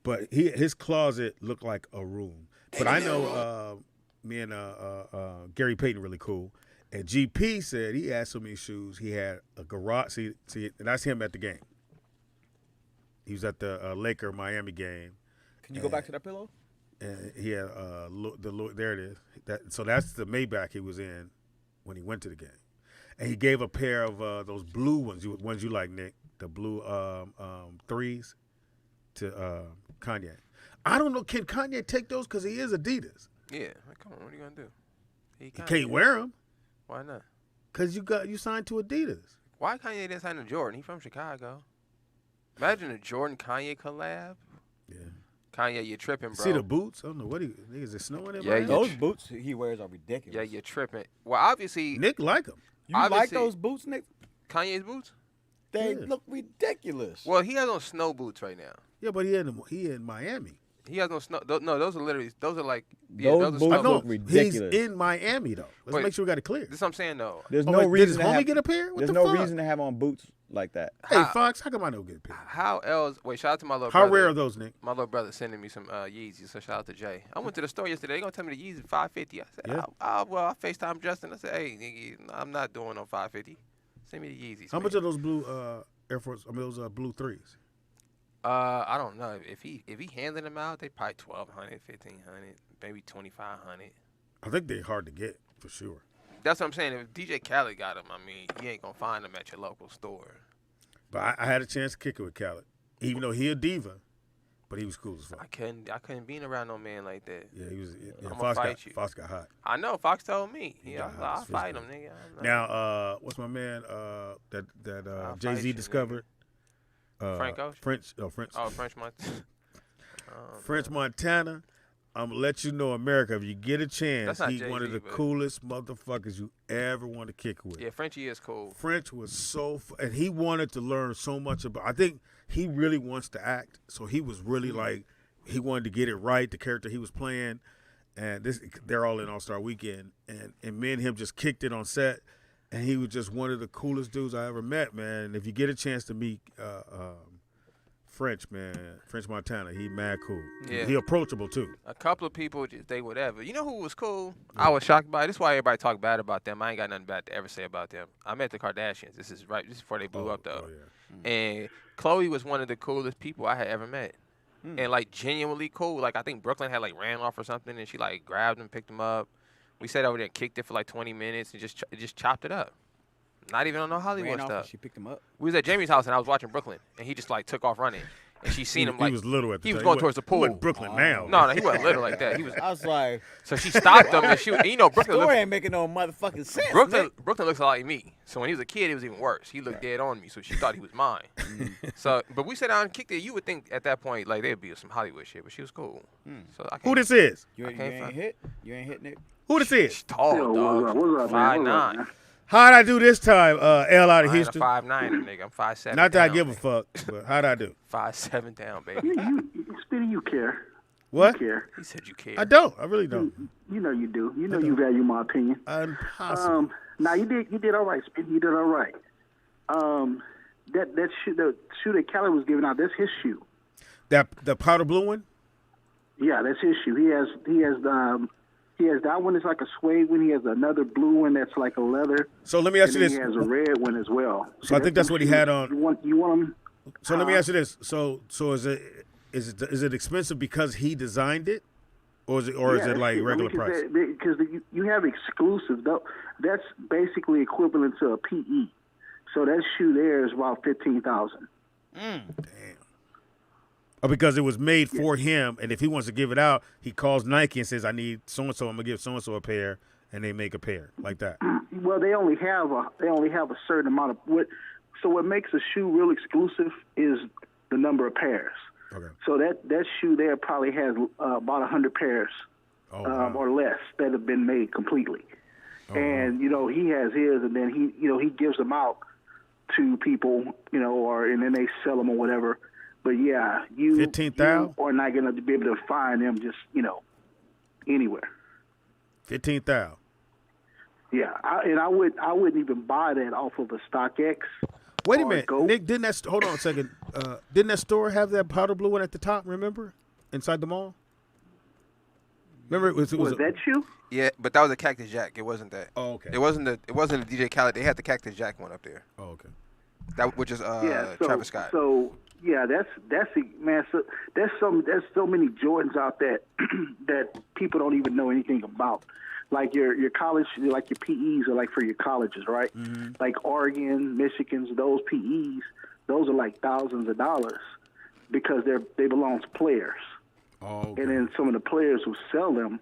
But his closet looked like a room. But I know me and Gary Payton really cool. And GP said he had so many shoes. He had a garage. See, and that's him at the game. He was at the Laker Miami game. Can you go back to that pillow? And he had there it is. So that's the Maybach he was in when he went to the game. And he gave a pair of those blue ones you like, Nick, the blue threes to Kanye. I don't know. Can Kanye take those? Because he is Adidas. Yeah, come on, what are you gonna do? He can't wear them. Why not? Because you signed to Adidas. Why Kanye didn't sign to Jordan? He from Chicago. Imagine a Jordan Kanye collab. Yeah. Kanye, you're tripping, bro. See the boots? I don't know what is it snowing in? Yeah, Miami? Those boots he wears are ridiculous. Yeah, you're tripping. Well, obviously, Nick like them. You like obviously- those boots, Nick? Kanye's boots. They Yeah. look ridiculous. Well, he has on snow boots right now. Yeah, but he in Miami. He has no snow. No, those are literally. Those are like. Those Yeah, those are boots snow I know look boots. ridiculous. he's in Miami though. Let's Wait. make sure we got it clear. This is what I'm saying though. There's Oh, no wait, reason did to his homie have, get a pair? What There's the no fuck? reason to have on boots like that. Hey, How- Fox, how come I don't get a pair? How else? Wait, shout out to my little How brother. rare are those, Nick? My little brother sending me some Yeezys, so shout out to Jay. I went to the store yesterday. They gonna tell me the Yeezys $550. I said, Yeah. I FaceTime Justin. I said, hey, nigga, I'm not doing no $550. Send me the Yeezys. How man. much are those blue Air Force? I mean, those blue threes. I don't know. If he handed them out, they probably $1,200, $1,500, maybe $2,500. I think they're hard to get for sure. That's what I'm saying. If DJ Khaled got them, I mean, you ain't gonna find them at your local store. But I had a chance to kick it with Khaled, even though he a diva, but he was cool as fuck. I couldn't be around no man like that. Yeah, he was. Yeah, I'ma fight you. Fox got hot. I know. Fox told me. He Yeah, got hot. I'll His fight fist him, nigga. I'm not- Now, what's my man that I'll Jay fight Z you, discovered? Frank Ocean? French Oh, French Montana. French Montana. I'm gonna let you know, America, if you get a chance, That's not he's one of Jay-Z, the but- coolest motherfuckers you ever want to kick with. Yeah, Frenchie is cool. French was and he wanted to learn so much about. I think he really wants to act, so he was really like he wanted to get it right. The character he was playing, and they're all in All-Star Weekend, and me and him just kicked it on set, and he was just one of the coolest dudes I ever met, man. And if you get a chance to meet French, man, French Montana, he mad cool. Yeah. He approachable too. A couple of people, just they whatever. You know who was cool? I was shocked by it. This is why everybody talk bad about them. I ain't got nothing bad to ever say about them. I met the Kardashians. This is before they blew up though. Oh, yeah. And Chloe was one of the coolest people I had ever met. And like genuinely cool. Like I think Brooklyn had like ran off or something, and she like grabbed him, picked him up. We sat over there and kicked it for like 20 minutes and just chopped it up. Not even on no Hollywood Ran off stuff. and she picked him up. We was at Jamie's house and I was watching Brooklyn, and he just like took off running. And she seen him He like was little at the he time. was going He towards the He pool. wasn't Brooklyn now. No, he wasn't little like that. He was. I was like, So she stopped him, and you know, Brooklyn. story Looks, ain't making no motherfucking sense. Brooklyn Nick. looks like me. So when he was a kid, it was even worse. He looked dead on me, so she thought he was mine. So, but we sat down and kicked it. You would think at that point like there'd be some Hollywood shit, but she was cool. So I Who can't- this is? You I ain't can't find- hit? You ain't hit, Nick? Who this is? She's tall, Yo, dog. what's up, man? What's up, 5'9". man? How'd I do this time, L out of I ain't a Houston? 5'9", nigga. I'm 5'7". Not that I down, give a nigga. fuck, but how'd I do? 5'7" down, baby. Speedy, you care. What? You care. He said you care. I don't. I really don't. You know you do. You know you value my opinion. Impossible. Now you did all right, Speedy. You did all right. That shoe, the shoe that Kelly was giving out, that's his shoe. The powder blue one? Yeah, that's his shoe. He has that one. It's like a suede one. He has another blue one that's like a leather. So let me ask And you then this. he has a red one as well. So I think that's what he had on. You want them? So let me ask you this. So is it expensive because he designed it, or is it like regular price? Because you have exclusive. That's basically equivalent to a PE. So that shoe there is about $15,000. Damn. Oh, because it was made for him, and if he wants to give it out, he calls Nike and says, "I need so and so. I'm gonna give so and so a pair," and they make a pair like that. Well, they only have a certain amount of what. So what makes a shoe real exclusive is the number of pairs. Okay. So that shoe there probably has about 100 pairs Oh, wow. or less that have been made completely. And he has his, and then he gives them out to people, and then they sell them or whatever. But yeah, you 15,000? are not going to be able to find them just anywhere. 15,000. Yeah, I wouldn't even buy that off of a StockX. Wait a or minute, GOAT. Nick. Hold on a second. Didn't that store have that powder blue one at the top? Remember, inside the mall. Remember, it was that you? Yeah, but that was a Cactus Jack. It wasn't that. Oh, okay. It wasn't a DJ Khaled. They had the Cactus Jack one up there. Oh, okay. That which is Yeah, so, Travis Scott. So yeah, that's man. So there's so many Jordans out there that people don't even know anything about. Like your college, like your PEs are like for your colleges, right? Mm-hmm. Like Oregon, Michigan's, those PEs, those are like thousands of dollars because they belong to players. Oh, okay. And then some of the players will sell them,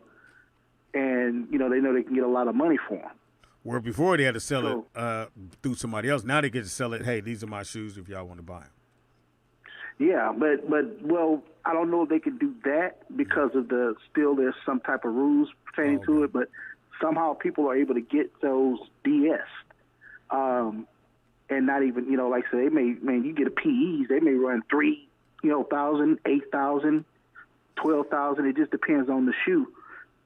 and they know they can get a lot of money for them. Where before they had to sell it through somebody else. Now they get to sell it. Hey, these are my shoes if y'all want to buy them. Yeah, but well, I don't know if they can do that because of there's some type of rules pertaining to it, but somehow people are able to get those DS, and not even like I said, you get a PEs, they may run 3,000, 8,000, 12,000. It just depends on the shoe,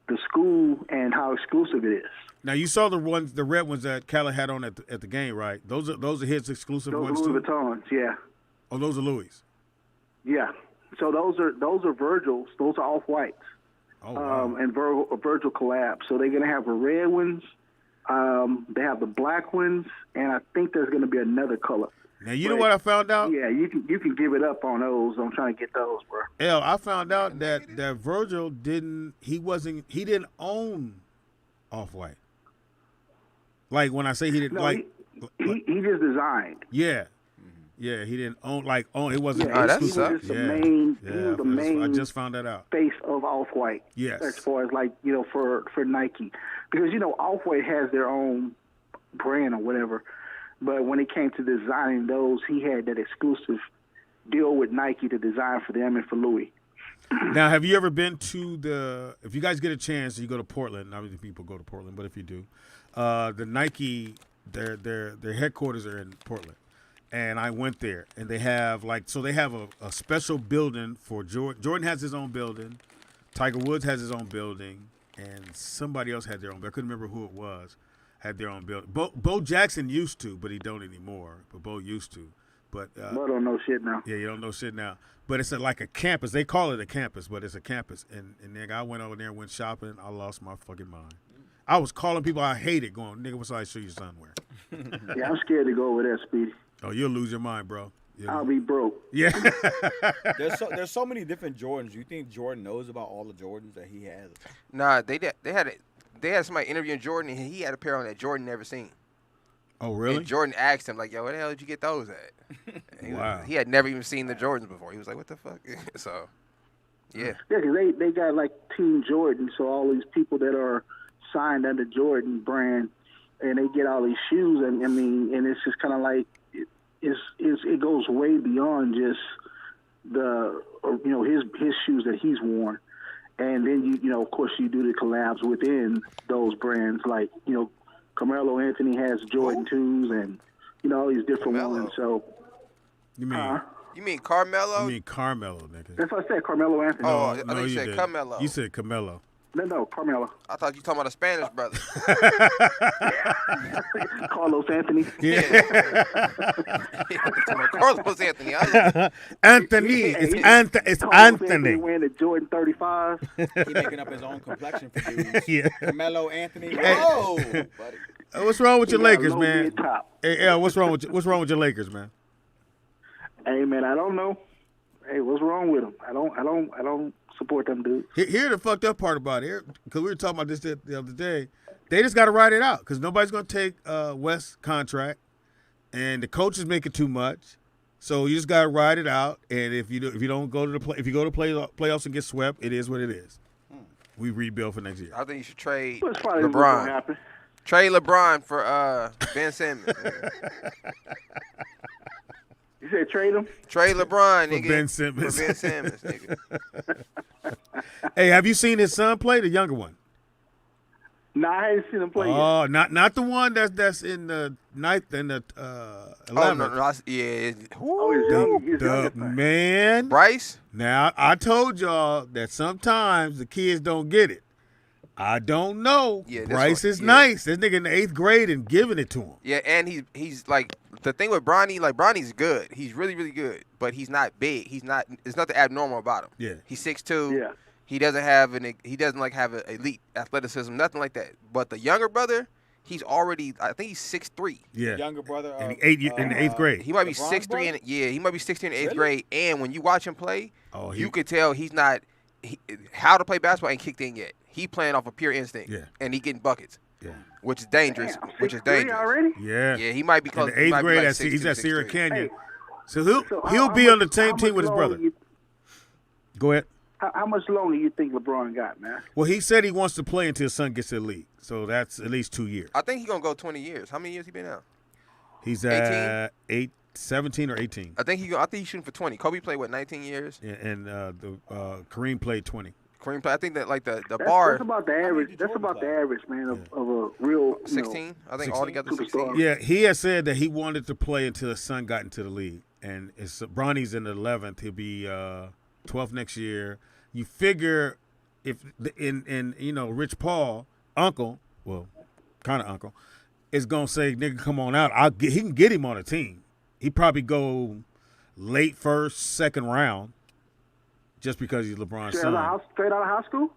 the school, and how exclusive it is. Now you saw the red ones that Khaled had on at the game, right? Those are his exclusive Those ones Louis too. Vuittons, yeah. Oh, those are Louis. Yeah. So those are Virgil's. Those are off-whites. Oh, wow. And Virgil collab. So they're going to have the red ones. They have the black ones, and I think there's going to be another color. Now you know what I found out? Yeah, you can give it up on those. I'm trying to get those, bro. I found out that Virgil didn't own Off-White. Like when I say he didn't he just designed. Yeah. Yeah, he didn't own it wasn't Yeah, that he was sucks. just the main. Yeah, He was the main. I just found that out. Face of Off-White. Yes. As far as for Nike, because Off-White has their own brand or whatever, but when it came to designing those, he had that exclusive deal with Nike to design for them and for Louis. Now, have you ever been to if you guys get a chance, you go to Portland. Not many people go to Portland, but if you do, the Nike, their headquarters are in Portland. And I went there, and they have they have a special building for Jordan. Jordan has his own building. Tiger Woods has his own building, and somebody else had their own. But I couldn't remember who it was. Had their own building. Bo Jackson used to, but he don't anymore. But Bo used to. But Bo don't know shit now. Yeah, you don't know shit now. But it's like a campus. They call it a campus, but it's a campus. And nigga, I went over there and went shopping. I lost my fucking mind. I was calling people I hated, going, nigga, what's I show you somewhere? Yeah, I'm scared to go over there, Speedy. Oh, you'll lose your mind, bro. I'll be broke. Yeah. There's so many different Jordans. You think Jordan knows about all the Jordans that he has? Nah, they had somebody interviewing Jordan, and he had a pair on that Jordan never seen. Oh, really? And Jordan asked him, like, yo, where the hell did you get those at? Wow. He had never even seen the Jordans before. He was like, what the fuck? So, yeah. Yeah, because they got like Team Jordan, so all these people that are signed under Jordan brand, and they get all these shoes, and and it's just kind of like it goes way beyond just his shoes that he's worn, and then you of course you do the collabs within those brands, like Carmelo Anthony has Jordan 2s, and all these different Carmelo. ones. So You mean You mean Carmelo? you mean Carmelo, nigga? that's what I said, Carmelo Anthony. Oh, I thought you said didn't. Carmelo. You said Carmelo. No, Carmelo. I thought you talking about a Spanish brother. Carlos Anthony. Yeah. Carlos Anthony. Anthony. It's Carlos Anthony. wearing the Jordan 35. He making up his own complexion for dudes. Yeah. Carmelo Anthony. Whoa, buddy. What's wrong with your Lakers, Low man? mid top. Hey, what's wrong with your Lakers, man? Hey man, I don't know. Hey, what's wrong with them? I don't support them dudes. Here the fucked up part about it, because we were talking about this the other day. They just got to ride it out because nobody's going to take West's contract, and the coach is making too much. So you just got to ride it out. And if you don't go to playoffs and get swept, it is what it is. We rebuild for next year. I think you should trade Well, it's probably what's gonna LeBron. happen. Trade LeBron for Ben Simmons. Nigga. You said trade them? Trade LeBron, For nigga. Ben Simmons. For Ben Simmons, nigga. Hey, have you seen his son play, the younger one? Nah, I ain't seen them play yet. Oh, not the one that's in the ninth and the 11th. Oh, no, yeah. Oh, he's young. He's The younger. man. Bryce? Now, I told y'all that sometimes the kids don't get it. I don't know. Yeah, this Bryce one- is yeah. nice. This nigga in the 8th grade and giving it to him. Yeah, and he's like the thing with Bronny. Like Bronny's good. He's really really good, but he's not big. He's not. There's nothing abnormal about him. Yeah. He's 6'2". Yeah. He doesn't have have an elite athleticism, nothing like that. But the younger brother, he's already. I think he's 6'3". Yeah. Younger brother. In the 8th grade. He might be LeBron's 6'3", brother? and he might be 6'3" in the 8th Really? grade. And when you watch him play, Oh, you could tell he's not. How to play basketball ain't kicked in yet. He playing off of pure instinct. Yeah. And he getting buckets, Yeah. which is dangerous. Damn, Which is 6'3" dangerous. already? Yeah. Yeah, he might be In close. the he 8th might be grade, like he's 6'2", at Sierra 6'3". Canyon. Hey, So So he'll how be much- on the same how team much with his longer brother. you- Go ahead. How much longer you think LeBron got, man? Well, he said he wants to play until his son gets to the league. So that's at least 2 years. I think he's gonna go 20 years. How many years he been out? He's at 17 or 18. I think he's shooting for 20. Kobe played what 19 years. Yeah, and Kareem played 20. Kareem played. I think that like the That's, bar that's about the average. That's Jordan about the play? average, man, of a real 16. I think 16. altogether 16. Superstar. Yeah, he has said that he wanted to play until his son got into the league. And it's Bronny's in the 11th. He'll be 12th next year. You figure if Rich Paul, uncle, well, kind of uncle, is going to say, nigga, come on out. He can get him on a team. He probably go late first, second round just because he's LeBron's son. Straight out of high school?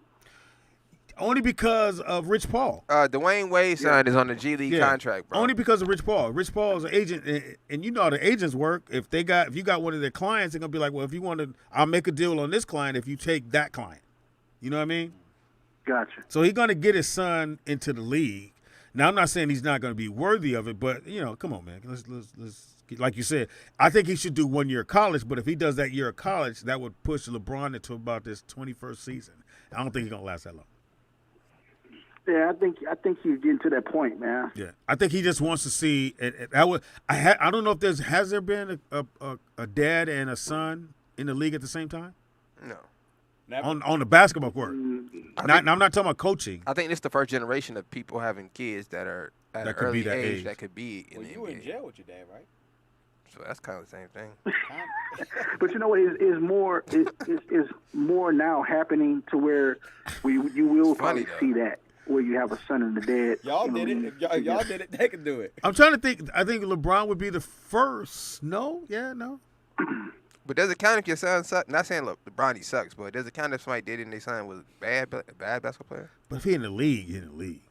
Only because of Rich Paul. Dwayne Wade's son is on the G League contract, bro. Only because of Rich Paul. Rich Paul is an agent, and you know how the agents work. If you got one of their clients, they're gonna be like, well, if you want to, I'll make a deal on this client if you take that client. You know what I mean? Gotcha. So he's gonna get his son into the league. Now I'm not saying he's not gonna be worthy of it, but come on, man. Let's like you said, I think he should do 1 year of college. But if he does that year of college, that would push LeBron into about this 21st season. I don't think he's gonna last that long. Yeah, I think he's getting to that point, man. Yeah, I think he just wants to see. I don't know if has there been a dad and a son in the league at the same time No. Never. on the basketball court. Mm, I'm not talking about coaching. I think this is the first generation of people having kids that are at That an could be early that age age. that could be in Well, the you were in NBA. jail with your dad, right? So that's kind of the same thing. But you know what is more now happening to where you will It's funny, probably though. see that where you have a son and a dad. Y'all in the did it. league If y'all together. did it, they can do it. I'm trying to think. I think LeBron would be the first. No, yeah, no. But does it count if your son sucks? Not saying look, Bronny sucks, but does it count if somebody did it and their son was a bad basketball player? But if he in the league, he in the league.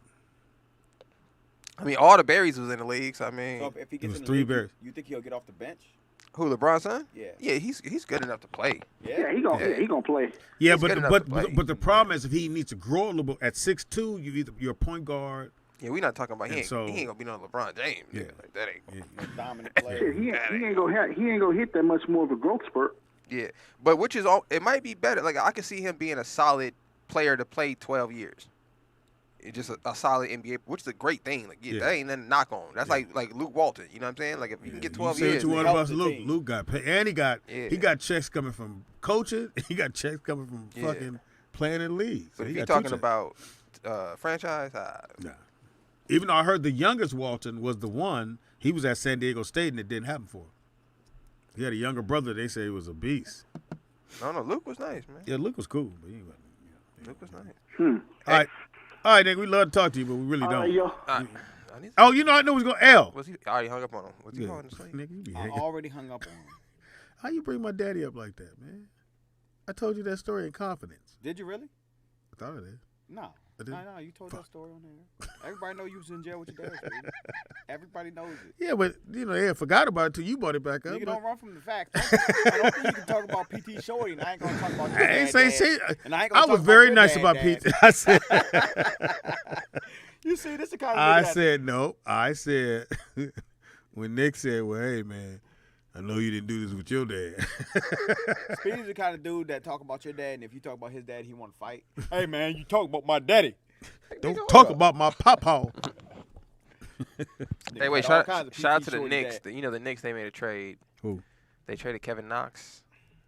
I mean, all the Berries was in the league, so I mean, So if he It gets was in the 3 league, Bears. you think he'll get off the bench? who LeBron's son? Yeah. Yeah, he's good enough to play. Yeah, he gonna play. Yeah, He's good enough to play. but the problem is if he needs to grow a little bit at 6'2", you're a point guard. Yeah, we're not talking about he And ain't, so- he ain't gonna be no LeBron James. Yeah. Like, that ain't. Yeah. A dominant Shit, player. he ain't gonna hit that much more of a growth spurt. Yeah, but which is all. It might be better. Like I could see him being a solid player to play 12 years. It's just a solid NBA, which is a great thing. Like Yeah. that ain't nothing to knock on. That's like Luke Walton. You know what I'm saying? Like if you can get 12 you say years, what you want help about the Luke. team. Luke got paid, and he got Yeah. checks coming from coaching. He got checks coming from Yeah. fucking playing in the league. So but he if you're got 2 talking checks. about franchise, Nah. Even though I heard the youngest Walton was the one, he was at San Diego State and it didn't happen for him. He had a younger brother. They say he was a beast. no, Luke was nice, man. Yeah, Luke was cool, but he wasn't. Luke was nice. All right, nigga. We love to talk to you, but we really don't. Yo, I need Oh, I know he's gonna L. Was he? I already hung up on him. Was he Yeah. going to sleep? Nigga, you be I hanging. already hung up on him. How you bring my daddy up like that, man? I told you that story in confidence. Did you really? I thought I did. No. I didn't. No, you told that story on there. Everybody know you was in jail with your dad. Baby. Everybody knows it. Yeah, but they forgot about it till you brought it back up. Nigga, but- don't run from the facts. I don't think you can talk about PT Shorty, and I ain't gonna talk about your I ain't dad, say dad. shit. And I ain't I gonna was talk very your nice dad, about dad. Pete. I said, You see, this the kind of I nigga that- said no. I said when Nick said, "Well, hey man, I know you didn't do this with your dad." Speedy's the kind of dude that talk about your dad, and if you talk about his dad, he want to fight. Hey man, you talk about my daddy. Don't talk about my papa. Hey, wait! Had all Shout kinds of out to PT the Shorty Knicks. dad. The Knicks, they made a trade. Who? They traded Kevin Knox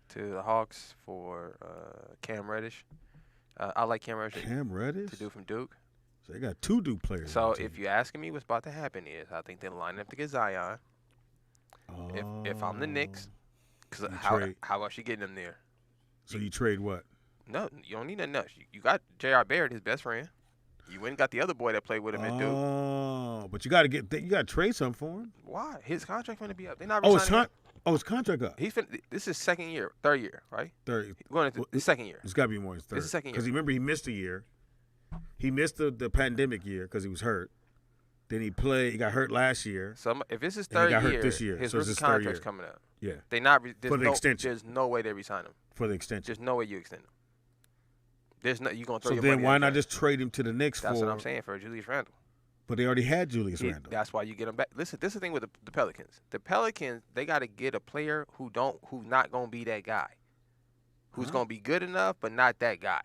to the Hawks for Cam Reddish. I like Cam Reddish, Cam Reddish. to do from Duke. So they got 2 Duke players. So on the if team. you're asking me what's about to happen is, I think they're lining up to get Zion. If I'm the Knicks, because You how trade. else you getting them there? So you trade what? No, you don't need nothing else. You got J.R. Barrett, his best friend. You went and got the other boy that played with him at Duke. Oh, but you got to trade something for him. Why? His contract going to be up. They're not Oh, resigning him. his contract up. This is second year, third year, right? Third. Going into the second year. It's got to be more than third. It's the second year. Because remember, he missed a year. He missed the pandemic year because he was hurt. Then he got hurt last year. So if it's his And he third got hurt year, this year, his so it's rookie his third contract's year. coming up. Yeah, They not For the extension. There's no way they resign him. for the extension. There's no way you extend him. There's no you gonna throw So your then money why at not that. just trade him to the Knicks That's for? what I'm saying for Julius Randle. But they already had Julius Randle. That's why you get him back. Listen, this is the thing with the Pelicans. The Pelicans, they got to get a player who's not gonna be that guy, who's gonna be good enough but not that guy.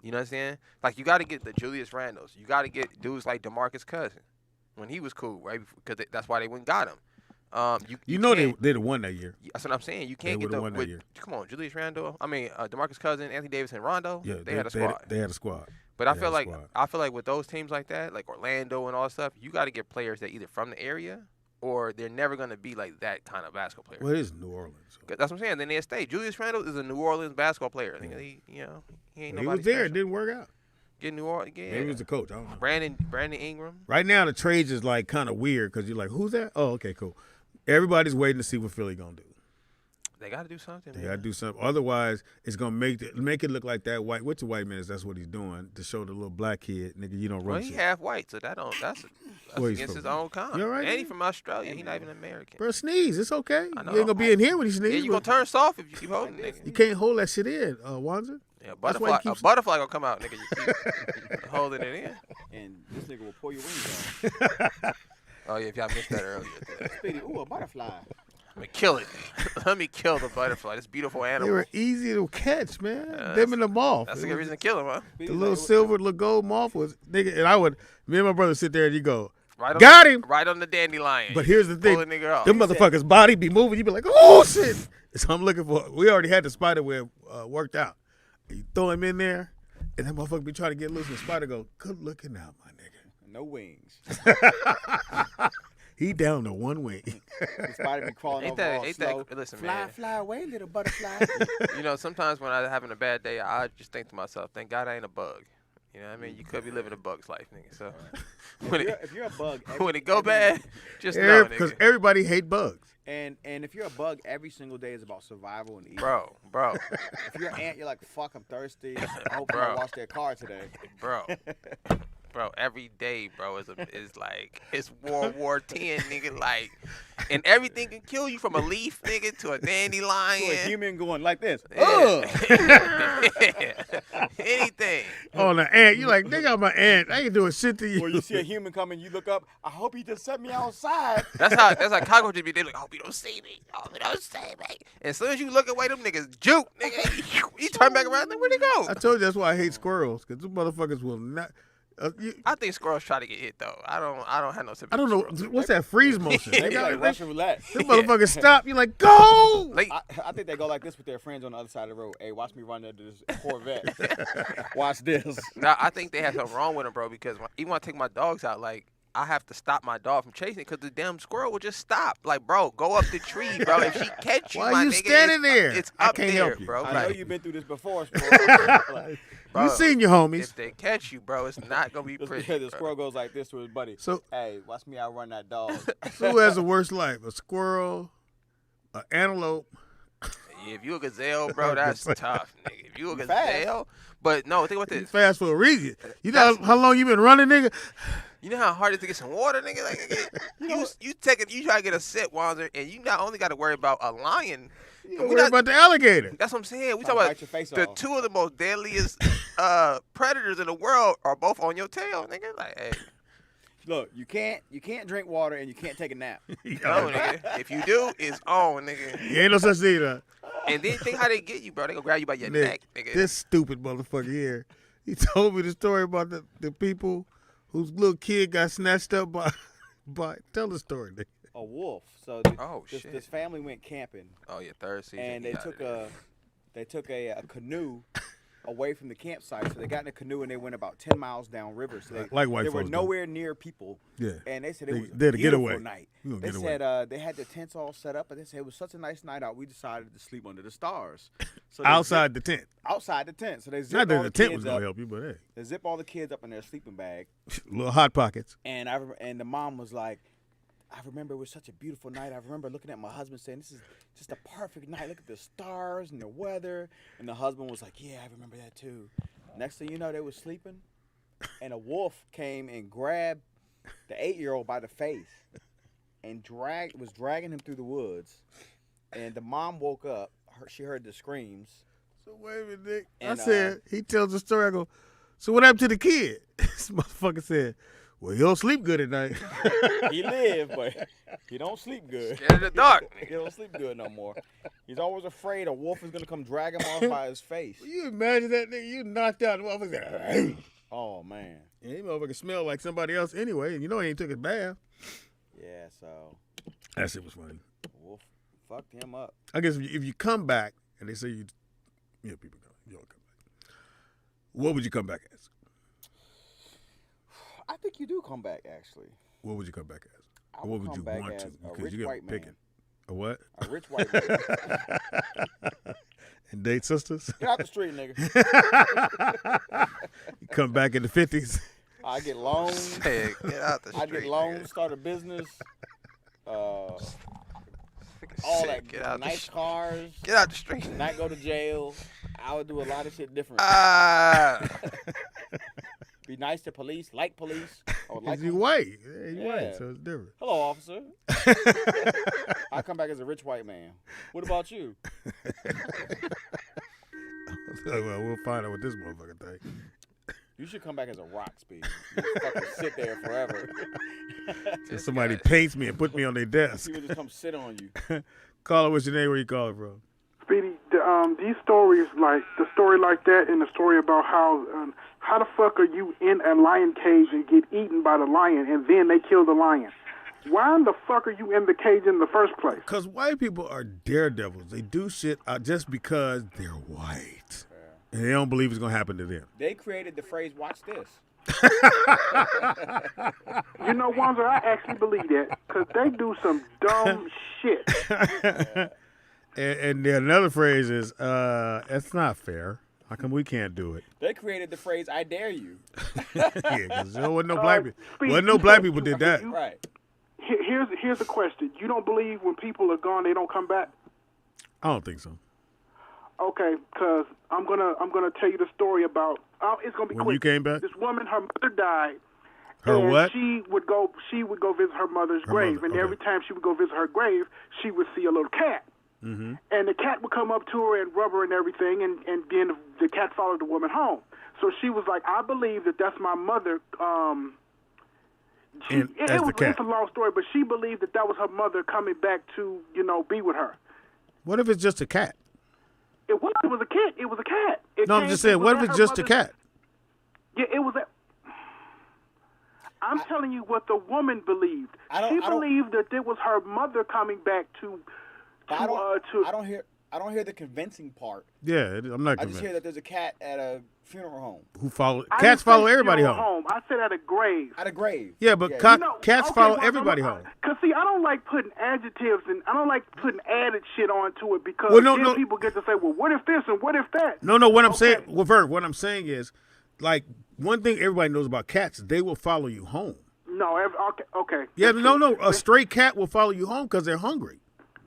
You know what I'm saying? Like you got to get the Julius Randles. You got to get dudes like DeMarcus Cousins when he was cool, right? Because that's why they went and got him. You know can't- they'd have won that year. That's what I'm saying. You can't They get would've won that with, year. come on, Julius Randle. I mean, DeMarcus Cousins, Anthony Davis, and Rondo. Yeah, they had a squad. They had a squad. But I They feel had a like squad. with those teams like that, like Orlando and all that stuff, you got to get players that either from the area or they're never gonna be like that kind of basketball player. Well, it is New Orleans. So. 'Cause that's what I'm saying. Then they stay. Julius Randle is a New Orleans basketball player. Yeah. He ain't He nobody was there. special. It didn't work out. Get New Orleans. Yeah. Maybe he was the coach. I don't know. Brandon Ingram. Right now, the trades is like kind of weird because you're like, who's that? Oh, okay, cool. Everybody's waiting to see what Philly gonna do. They got to do something. They man. got to do something. Otherwise, it's gonna make it look like that white. What's the white man? That's what he's doing to show the little black kid, nigga. You don't Well, run he shit. half white, so that's Where he's against from? his own kind. You all right, and he man? from Australia. He not even American. Bro, sneeze. It's okay. I know. You ain't gonna be in here when he Yeah, sneezes. you gonna turn soft if you keep holding nigga. You can't hold that shit in, Wanzer. Yeah, That's why he a keeps- butterfly gonna come out, nigga. You keep holding it in. And this nigga will pull your wings out. Oh yeah, if y'all missed that earlier. Speedy, ooh, a butterfly. Let me kill it. Let me kill the butterfly. This beautiful They animal. were easy to catch, man. Yeah, Them and the moth. That's It a good was- reason to kill him, huh? The little silver, little gold moth was nigga, and I would. Me and my brother sit there and you go, Right on got him. Right on the dandelion. But here's the thing, Pull the nigga off. them motherfuckers' body be moving. You be like, oh shit. So I'm looking for. We already had the spider web worked out. You throw him in there, and that motherfucker be trying to get loose, and the spider go, good looking out, my nigga. No wings. He down to one wing. The spider be crawling Ain't over that- all ain't that- slow. listen, fly, man. fly away, little butterfly. You know, sometimes when I'm having a bad day, I just think to myself, thank God I ain't a bug. You know what I mean? You could be living a bug's life, nigga. So when if you're a bug, when it go bad, just know, Because nigga. everybody hate bugs. and if you're a bug, every single day is about survival and eating. Bro. If you're an ant, you're like, fuck, I'm thirsty. I hope I Bro. don't wash their car today. Bro, every day, bro, is like it's World War 10, nigga. Like, and everything can kill you from a leaf, nigga, to a dandelion. To a human going like this. Yeah. Anything. On an ant, you like, nigga, I'm an ant. I ain't doing shit to you. Or you see a human coming, you look up. I hope he just set me outside. That's how cockroaches be. They like, I hope you don't see me. I hope you don't see me. And as soon as you look away, them niggas juke, nigga. You turn back around, like, where'd they go? I told you that's why I hate squirrels, because them motherfuckers will not. I think squirrels try to get hit though. I don't have no sympathy. I don't know for squirrels. what's that freeze motion. They They be got, like Russian roulette. them motherfuckers stop. You like go. Like, I think they go like this with their friends on the other side of the road. Hey, watch me run into this Corvette. Watch this. nah, I think they have something wrong with them, bro. Because even when I take my dogs out, like I have to stop my dog from chasing because the damn squirrel will just stop. Like, bro, go up the tree, bro. If she catch you, Why my you nigga, standing there? It's I up can't there, help you. bro. I know Like, you've been through this before, squirrel. bro, You seen your homies. if they catch you, bro, it's not gonna be pretty. the bro. squirrel goes like this to his buddy. So Hey, watch me outrun that dog. who has the worst life? A squirrel, an antelope. Yeah, if you a gazelle, bro, that's tough, nigga. If you a fast. gazelle, but no, think about You this. fast for a reason. You know how long you been running, nigga? You know how hard it is to get some water, nigga? Like, you try to get a sip, Wanzer, and you not only got to worry about a lion. You don't worry about the alligator. That's what I'm saying. We Trying to talking bite your face about the off. two of the most deadliest predators in the world are both on your tail, nigga. Like, hey, Look, you can't drink water and you can't take a nap. no, nigga. If you do, it's on, nigga. You ain't no such thing. And then think how they get you, bro. They gonna grab you by your Nick, neck, nigga. this stupid motherfucker here. He told me the story about the people whose little kid got snatched up by. Tell the story, nigga. A wolf. So Oh, shit. this family went camping Oh yeah, third season. and he they got took it. a canoe away from the campsite. So they got in a canoe and they went about 10 miles downriver. So Like white they were folks do. nowhere near people. Yeah. And they said it was a did a beautiful getaway. night. You gonna They get away. said they had the tents all set up, and they said it was such a nice night out. We decided to sleep under the stars. So they Outside the tent. outside the tent. So they Not zipped that all the the tent kids was gonna up. help you, but hey, They zip all the kids up in their sleeping bag. little hot pockets. And and the mom was like, I remember it was such a beautiful night. I remember looking at my husband saying, this is just a perfect night. Look at the stars and the weather. And the husband was like, yeah, I remember that too. Next thing you know, they were sleeping. And a wolf came and grabbed the 8-year-old by the face and was dragging him through the woods. And the mom woke up. She heard the screams. So wait a minute, Nick. And, I said, he tells the story. I go, so what happened to the kid? This motherfucker said, well, he don't sleep good at night. He lived, but he don't sleep good. Scared of the dark. He don't sleep good no more. He's always afraid a wolf is gonna come drag him off by his face. You imagine that nigga? You knocked out the motherfucker. Oh man. And he motherfucker smelled like somebody else anyway, and you know he ain't took his bath. Yeah. So That shit was funny. wolf fucked him up. I guess if you come back and they say people go, you don't come back. What would you come back as? I think you do come back actually. What would you come back as? I Or what would would come you back want as to? a Because rich you got white pick man. it. A what? A rich white man. And date sisters? Get out the street, nigga. You come back in the 50s. I get loans. Hey, get out the street. I get loans. Start a business. All that. Get out the Nice street. cars. Get out the street. Not go to jail. I would do a lot of shit different. Ah. Be nice to police. Like police. I would like Because you them. white. Yeah, you Yeah. white, so it's different. Hello, officer. I come back as a rich white man. What about you? Well, we'll find out what this motherfucker think. You should come back as a rock, Speedy. You fucking sit there forever. So somebody paints me and put me on their desk. People just come sit on you. Caller, what's your name? Where you calling from? Speedy, these stories, like the story like that, and the story about how the fuck are you in a lion cage and get eaten by the lion, and then they kill the lion? Why in the fuck are you in the cage in the first place? Because white people are daredevils. They do shit just because they're white. And they don't believe it's going to happen to them. They created the phrase, watch this. You know, Wanzer, I actually believe that because they do some dumb shit. And then another phrase is, that's not fair. How come we can't do it? They created the phrase, I dare you. Yeah, because there wasn't no black people. Speedy, Wasn't no you black said- people did that. Right. Here's a question. You don't believe when people are gone, they don't come back? I don't think so. Okay, because I'm gonna tell you the story about. It's gonna be When quick. you came back? This woman, her mother died. Her and what? She would go visit her mother's grave, mother, and okay. every time she would go visit her grave, she would see a little cat. Mm-hmm. And the cat would come up to her and rub her and everything, and then the cat followed the woman home. So she was like, I believe that's my mother. It's a long story, but she believed that was her mother coming back to, be with her. What if it's just a cat? It was a cat. It was a cat. No, I'm just saying, what if it's just a cat? Yeah, it was I'm telling you what the woman believed. She believed that it was her mother coming back to. I don't hear the convincing part. Yeah, I'm not I just convinced. hear that there's a cat at a funeral home. Who follow? I Cats didn't follow say everybody funeral home. I said at a grave. At a grave. Yeah, but Yeah. cats follow everybody home. Because, see, I don't like putting adjectives and I don't like putting added shit onto it because then people get to say, well, what if this and what if that? No, what I'm saying, what I'm saying is, like, one thing everybody knows about cats, they will follow you home. No, okay. Yeah, no, a stray cat will follow you home because they're hungry.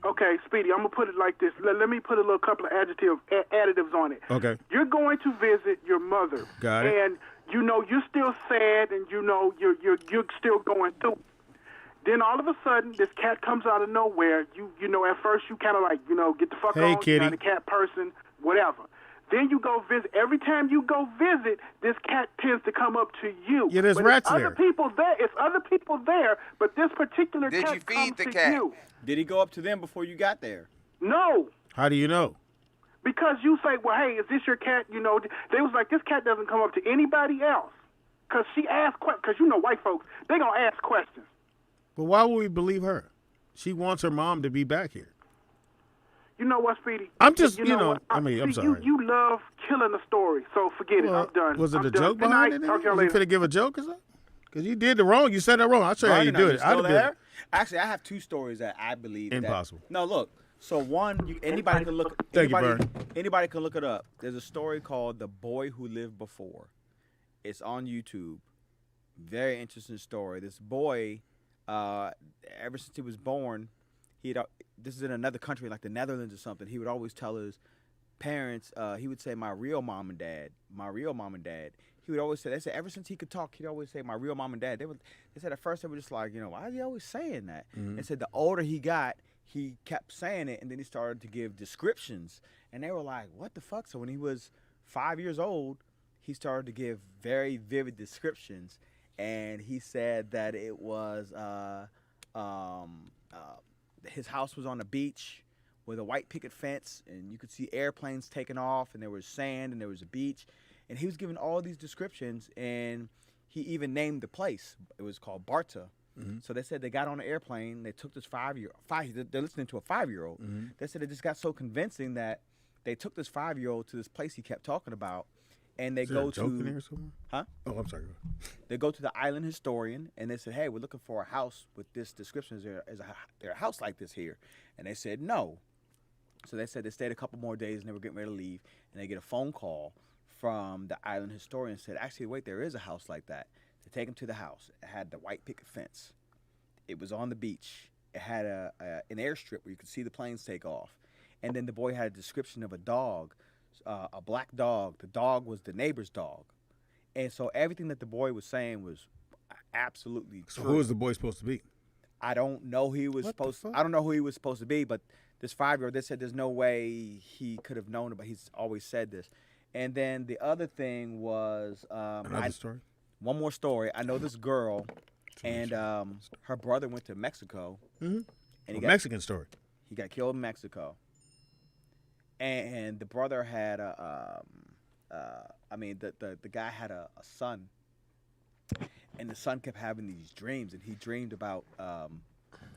Okay, Speedy, I'm going to put it like this. Let me put a little couple of additives on it. Okay. You're going to visit your mother. Got it. And, you're still sad and, you're still going through. Then all of a sudden, this cat comes out of nowhere. At first you kind of like, get the fuck Hey, on. kitty. You're not a cat person, whatever. Then you go visit. Every time you go visit, this cat tends to come up to you. Yeah, there's but rats it's there. Other people there. It's other people there, but this particular Did cat you feed comes the to cat? you. Did he go up to them before you got there? No. How do you know? Because you say, well, hey, is this your cat? They was like, this cat doesn't come up to anybody else. Because she asked questions. Because white folks, they going to ask questions. But why would we believe her? She wants her mom to be back here. You know what, Speedy? I'm just, you know, what? I mean, I'm See, sorry. You love killing a story, so forget it. Well, I'm done. Was it I'm a done. joke Good behind night. it? Talk to y'all You later. finna give a joke or something? Because you did it wrong. You said that wrong. I'll show you how you Vernon, do are it. still I'd there? Actually, I have two stories that I believe Impossible. No, look. So one, anybody can look. Thank you, anybody, Vern. anybody can look it up. There's a story called "The Boy Who Lived Before." It's on YouTube. Very interesting story. This boy, ever since he was born, this is in another country like the Netherlands or something. He would always tell his parents. He would say, "My real mom and dad. My real mom and dad." He would always say. They said ever since he could talk, he'd always say, "My real mom and dad." They said at first they were just like, why is he always saying that? Mm-hmm. They said the older he got, he kept saying it, and then he started to give descriptions, and they were like, "What the fuck?" So when he was 5 years old, he started to give very vivid descriptions, and he said that it was his house was on a beach with a white picket fence, and you could see airplanes taking off, and there was sand, and there was a beach, and he was giving all these descriptions, and he even named the place. It was called Barta. Mm-hmm. So they said they got on an airplane. They took this they're listening to a 5-year-old. Mm-hmm. They said it just got so convincing that they took this 5-year-old to this place he kept talking about, and they go to. In there somewhere? Huh? Oh, I'm sorry. They go to the island historian, and they said, "Hey, we're looking for a house with this description. Is there a house like this here?" And they said no. So they said they stayed a couple more days, and they were getting ready to leave, and they get a phone call from the island historian. Said, "Actually, wait, there is a house like that." They take him to the house. It had the white picket fence. It was on the beach. It had an airstrip where you could see the planes take off. And then the boy had a description of a dog, a black dog. The dog was the neighbor's dog. And so everything that the boy was saying was absolutely true. So who was the boy supposed to be? I don't know who he was I don't know who he was supposed to be, but this 5-year-old, they said there's no way he could have known it, but he's always said this. And then the other thing was Another story? One more story. I know this girl, and her brother went to Mexico. Mm-hmm. And Mexican story. He got killed in Mexico. And the brother had the guy had a son, and the son kept having these dreams, and he dreamed about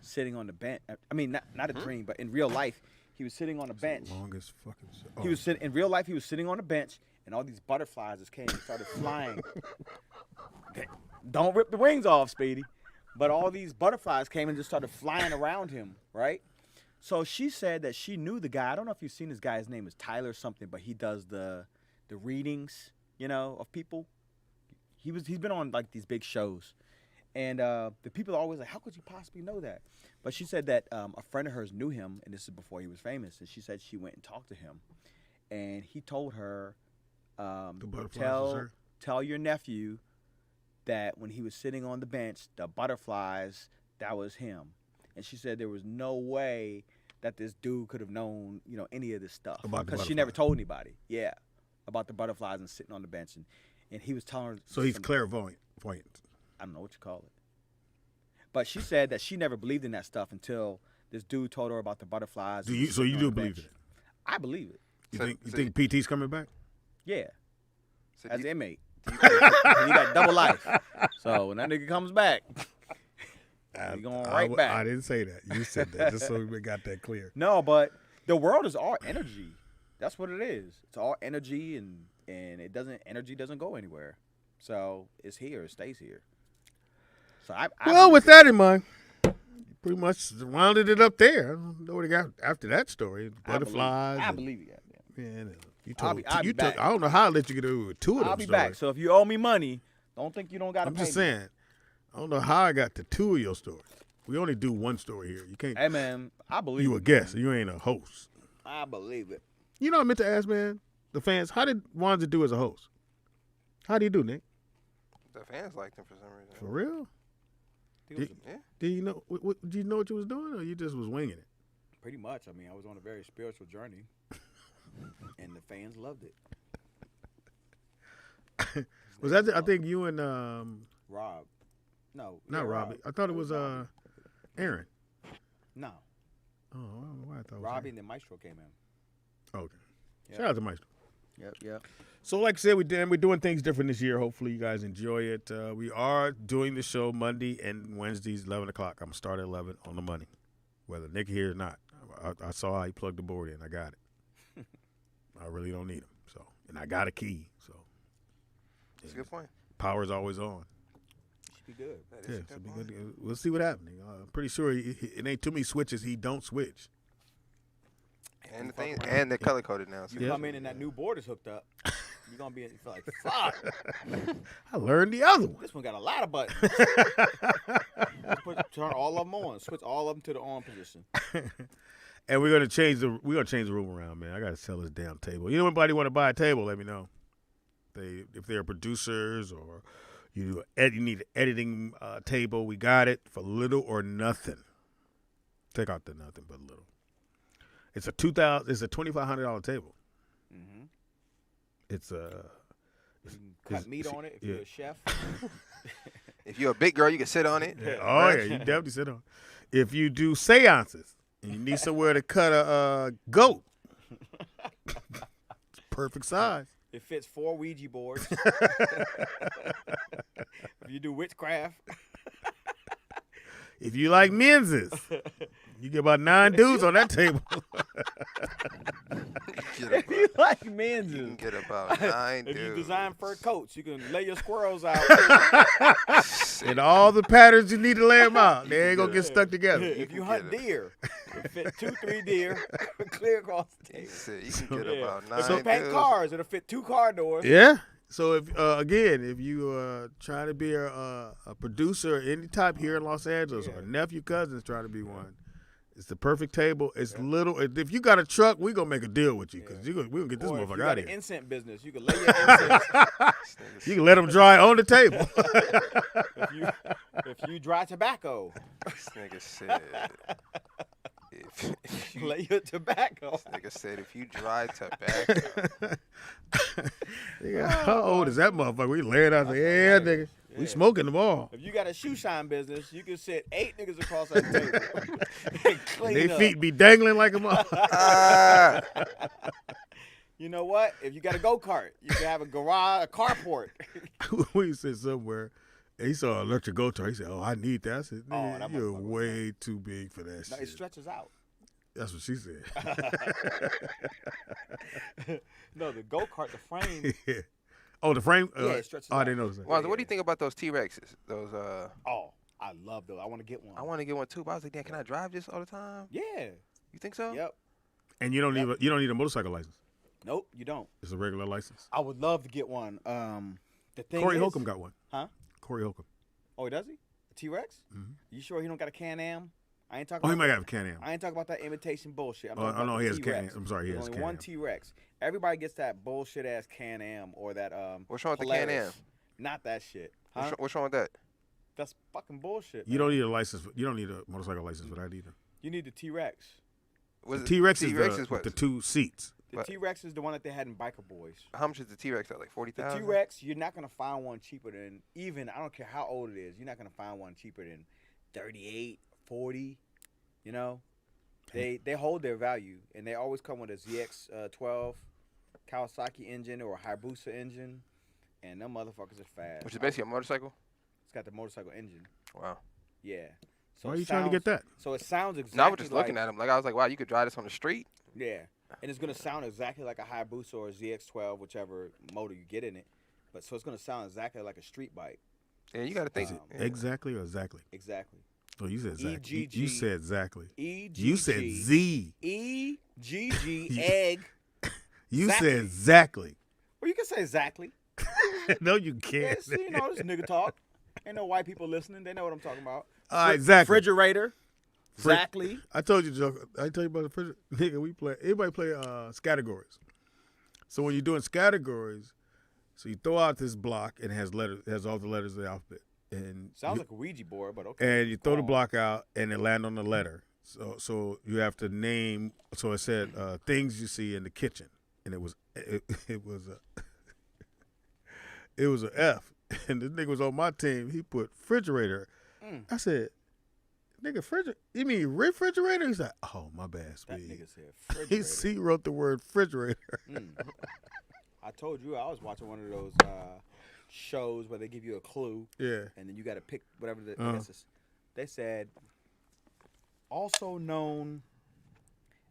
sitting on the bench. I mean, not a dream, but in real life, he was sitting on a bench. Longest fucking. Oh. He was sitting in real life. He was sitting on a bench, and all these butterflies just came and started flying. Don't rip the wings off, Speedy. But all these butterflies came and just started flying around him, right? So she said that she knew the guy. I don't know if you've seen this guy. His name is Tyler something, but he does the readings, of people. He's been on like these big shows, and the people are always like, "How could you possibly know that?" But she said that a friend of hers knew him, and this is before he was famous. And she said she went and talked to him, and he told her, "Tell your nephew that when he was sitting on the bench, the butterflies, that was him." And she said there was no way that this dude could have known, any of this stuff. Because she never told anybody. Yeah. About the butterflies and sitting on the bench. And he was telling her. So he's clairvoyant. I don't know what you call it. But she said that she never believed in that stuff until this dude told her about the butterflies. So you do believe it? I believe it. You think PT's coming back? Yeah. As an inmate. He got double life. So when that nigga comes back, he's going right back. I didn't say that. You said that, just so we got that clear. No, but the world is all energy. That's what it is. It's all energy, and energy doesn't go anywhere. So it's here. It stays here. So with that in mind, you pretty much rounded it up there. I don't know what he got after that story. Butterflies. I believe you. Man, I don't know how I let you get away with two of them. I'll be back. So if you owe me money, don't think you don't got to pay me. I'm just saying. I don't know how I got to two of your stories. We only do one story here. You can't. Hey man, I believe you a guest. You ain't a host. I believe it. You know what I meant to ask, man? The fans, how did Wanzer do as a host? How do you do, Nick? The fans liked him for some reason. For real? Did you know? Did you know what you was doing, or you just was winging it? Pretty much. I mean, I was on a very spiritual journey, and the fans loved it. Was that? I think you and Rob. No, not Robbie. I thought it was Aaron. No. Oh, I don't know why I thought it was Robbie Aaron. and then Maestro came in. Okay. Yep. Shout out to Maestro. Yep. So like I said, we're doing things different this year. Hopefully you guys enjoy it. We are doing the show Monday and Wednesdays, 11 o'clock. I'm going to start at 11 on the money, whether Nick here or not. I saw how he plugged the board in. I got it. I really don't need him. So, and I got a key. So That's a good point. power's always on. Should be good. That Yeah, is a so good be point. good. We'll see what happens. I'm pretty sure it ain't too many switches he don't switch. And the thing, and they're color coded now. So You come in and that new board is hooked up. You're gonna be feel like, fuck. I learned the other one. This one got a lot of buttons. Turn all of them on. Switch all of them to the on position. And we're gonna change the room around, man. I gotta sell this damn table. You know, anybody want to buy a table? Let me know. If they're producers or you need an editing table, we got it for little or nothing. Take out the nothing but little. It's a $2,500 table. Mm-hmm. It's You can cut meat on it if you're a chef. if you're a big girl, you can sit on it. Oh yeah, you definitely sit on. If you do seances and you need somewhere to cut a goat, it's perfect size. It fits 4 Ouija boards. If you do witchcraft. If you like menses, you get about 9 dudes on that table. If you like You can men's. get about 9 If dudes. you design fur coats, you can lay your squirrels out. And all the patterns you need to lay them out. They ain't going to get stuck together. If you hunt get it. deer, it fit 2-3 deer clear across the table. You can get about If 9 you paint dudes. cars, it'll fit 2 car doors. Yeah. So if if you trying to be a producer of any type here in Los Angeles, or nephew, cousins trying to be one, it's the perfect table. It's little. If you got a truck, we gonna make a deal with you because we're gonna get this Or if you motherfucker got out an of here. incense business, you can lay your incense. You can let them dry on the table. If you dry tobacco, This nigga said. lay your tobacco. Nigga said if you dry tobacco. Nigga, how old is that motherfucker? We laying out there, nigga. We Yeah. smoking them all. If you got a shoe shine business, you can sit 8 niggas across that table and clean And up. they feet be dangling like a motherfucker. Ah, You know what? If you got a go-kart, you can have a garage, a carport. We sit somewhere. And he saw an electric go-kart. He said, "Oh, I need that." I said, Oh, "Nigga, that you're motherfucker was way too big for that No, it shit." stretches out. That's what she said. No, the go-kart, the frame. Yeah. Oh, the frame? Yeah, it stretches I out. didn't notice that. Wanzer, what do you think about those T-Rexes? Those Oh, I love those. I want to get one. I want to get one too, but I was like, damn, can I drive this all the time? Yeah. You think so? Yep. And you don't need a motorcycle license. Nope, you don't. It's a regular license. I would love to get one. The thing Corey is, Holcomb got one. Huh? Corey Holcomb. Oh, does he? A T-Rex? Mhm. You sure he don't got a Can-Am? I ain't talking. Oh, he about might have a Can-Am. I ain't talking about that imitation bullshit. I'm Oh, talking I about know the he has T-Rex. Can-Am. I'm sorry, he There's has only one Can-Am. T-Rex. Everybody gets that bullshit ass Can-Am or that What's wrong with the Polaris. Can-Am? Not that shit. Huh? What's wrong with that? That's fucking bullshit. You man. don't need a license. You don't need a motorcycle license for that either. You need the T-Rex. Was The it- T-Rex T-Rex is what? the 2 seats. The What? T-Rex is the one that they had in Biker Boys. How much is the T-Rex at? Like The 40,000? T-Rex, you're not gonna find one cheaper than even. I don't care how old it is. You're not gonna find one cheaper than 38, 40. You know, they hold their value, and they always come with a ZX12 Kawasaki engine or a Hayabusa engine, and them motherfuckers are fast. Which is basically a motorcycle? It's got the motorcycle engine. Wow. Yeah. So Why are it you trying to get sounds- that? So it sounds exactly. No, I was just like, looking at him. Like, I was like, wow, you could drive this on the street? Yeah, and it's gonna sound exactly like a Hayabusa or a ZX12, whichever motor you get in it. But so it's gonna sound exactly like a street bike. Yeah, you got to think. Um, Exactly or exactly? Exactly. Oh, you said exactly. EGG. You said exactly. EGG. You said Z. EGG egg. You Exactly. said exactly. Well, you can say exactly. No, you Yeah, can't. see, you know, this nigga talk. Ain't no white people listening. They know what I'm talking about. All right, exactly. Refrigerator. Exactly. I told you, Joe. I told you about the refrigerator. Nigga, we play. Everybody play categories. So when you're doing categories, so you throw out this block and it has letters, has all the letters of the alphabet, and Sounds you, like a Ouija board, but okay. and you throw the on. block out and it land on the letter. So you have to name. So it said things you see in the kitchen, and it was a it was an F, and this nigga was on my team. He put refrigerator. I said, "Nigga, refrigerator? You mean refrigerator?" He's like, "Oh, my bad, That Speedy." nigga said refrigerator. He wrote the word refrigerator. I told you I was watching one of those shows where they give you a clue, Yeah. and then you got to pick whatever I Uh-huh. guess it's, they said, also known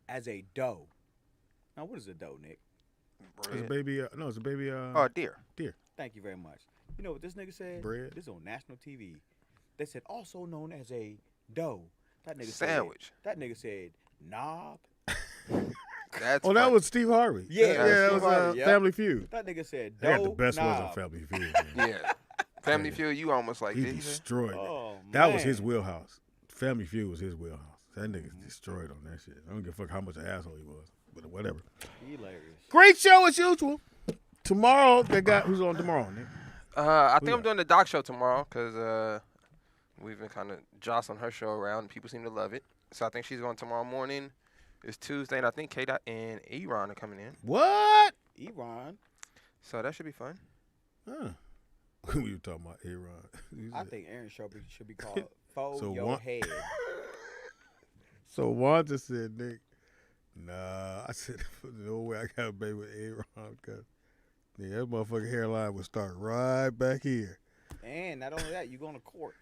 as a doe. Now, what is a doe, Nick? It's a Bread. baby. No, it's a baby. Oh, deer. Thank you very much. You know what this nigga said? Bread. This is on national TV. They said also known as a doe. That nigga Sandwich. Said, that nigga said knob. That's Oh, that funny. was Steve Harvey. Yeah, that Steve was Harvey, yep. Family Feud. That nigga said They doe. had the best ones on knob. Family Feud. Man. Yeah. Family Feud, you almost like He this. destroyed it. Oh, That was man. his wheelhouse. Family Feud was his wheelhouse. That nigga destroyed on that shit. I don't give a fuck how much of an asshole he was, but whatever. Hilarious. Great show as usual. Tomorrow they got who's on tomorrow, Nick? I think Who I'm doing the doc show tomorrow because we've been kind of jostling her show around. And people seem to love it. So I think she's going tomorrow morning. It's Tuesday, and I think K-Dot and Eron are coming in. What? Iran. So that should be fun. Huh. We were talking about Aaron. I think Aaron's show should be called Fold So Your one- Head. So Wanzer said, Nick, nah. I said, no way I got a baby with Aaron because that motherfucking hairline would start right back here And not only that, you going to court.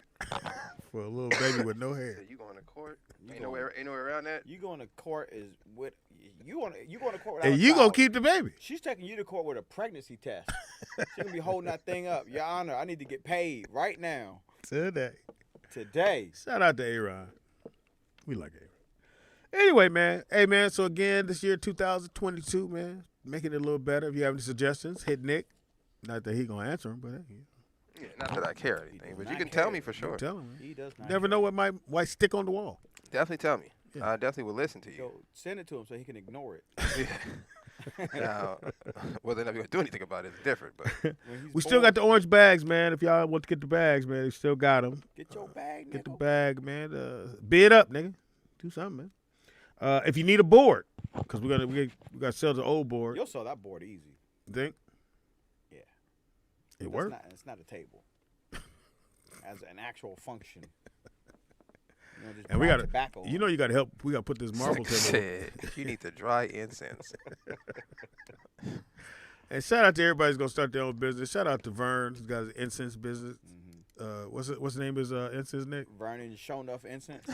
for a little baby with no hair. So you going to court? You Ain't going- nowhere around that. You going to court is with you going to court without And a you gonna child. keep the baby. She's taking you to court with a pregnancy test. She's gonna be holding that thing up. Your Honor, I need to get paid right now. Today. Today. Shout out to Aaron. We like Aaron. Anyway, man. Hey, man. So, again, this year, 2022, man. Making it a little better. If you have any suggestions, hit Nick. Not that he going to answer them, but hey, Yeah, not that I care or anything, does but not you can care. tell me for sure. tell him, man. He does not. Never know what might stick on the wall. Definitely tell me. Yeah. I definitely will listen to you. So send it to him so he can ignore it. Now, whether or not we're gonna do anything about it is different. But When he's We still got bored, the orange bags, man. If y'all want to get the bags, man, we still got them. get your bag, Get the nigga. bag, man. Bid up, nigga. Do something, man. If you need a board, because we got to sell the old board. You'll sell that board easy. Think? Yeah. It That's worked? It's not a table. As an actual function. You know, just And we dry got tobacco to, you on know, it. you got to help. We got to put this marble table. said you need to dry incense. And shout out to everybody who's gonna start their own business. Shout out to Vern, who's got his incense business. What's the name of his incense, Nick? Vernon show enough incense.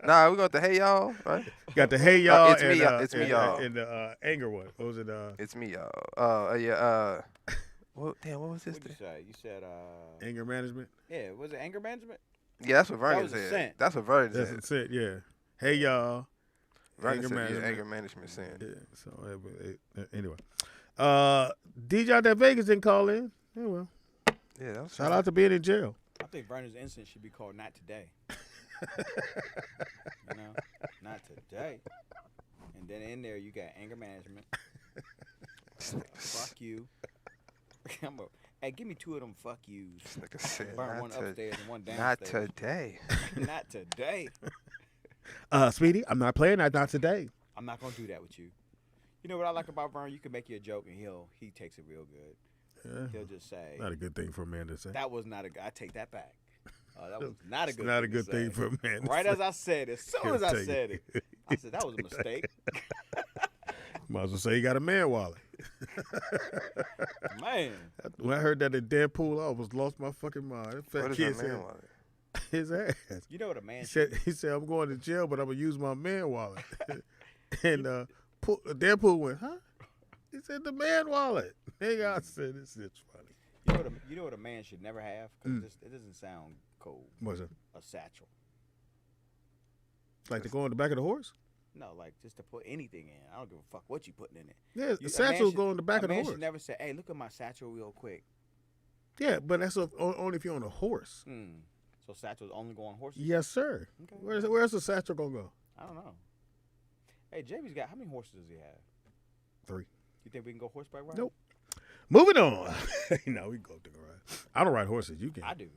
Nah, we're going to hey y'all, right? Got the hey y'all. It's me, and, y'all. It's me, and, y'all. And the anger one. What was it? It's me, y'all. Yeah. What was this? What'd you say? You said Anger management. yeah, was it anger management? Yeah, that's what Vernon was a said. scent. That's what Vernon That's said. it. Said, yeah. Hey y'all. Vernon anger said, management. Yeah, anger management scent. Yeah. So anyway, DJ out there Vegas didn't call in. Yeah, well, Yeah, that was shout out to being in jail. I think Vernon's incense should be called Not Today. You know, not today. And then in there you got anger management. Fuck you. Hey, give me two of them fuck yous. This nigga said, Burn not, one to, upstairs and one not downstairs. today. Not today. Speedy, I'm not playing that. Not today. I'm not gonna do that with you. You know what I like about Vern? You can make you a joke and he takes it real good. Yeah. He'll just say, Not a good thing for a man to say. "That was not a good." I take that back. That was not a It's good. not a thing good to thing say. for a man to Right say. as I said it, as soon He'll as I take said it. it, I said that was a mistake. Might as well say he got a man wallet. Man, When I heard that in Deadpool, I almost lost my fucking mind. That fat What is kid that man said wallet? his ass. you know what a man He should said, I'm going to jail, but I'm going to use my man wallet. And Deadpool went, huh? He said, the man wallet. Nigga, I said, this is funny. You know what a man should never have? Because it doesn't sound cool. What's it? A satchel. Like to go on the back of the horse? No, like just to put anything in. I don't give a fuck what you putting in it. Yeah, You- the a satchel man should- go on the back a of the man horse. should never say, "Hey, look at my satchel real quick." Yeah, but that's only if you're on a horse. So satchels only go on horses. Yes, sir. Okay. Where's the satchel going to go? I don't know. Hey, Jamie's got how many horses does he have? 3. You think we can go horseback riding? Nope. Moving on. No, we can go to the ride. I don't ride horses. You can. I do.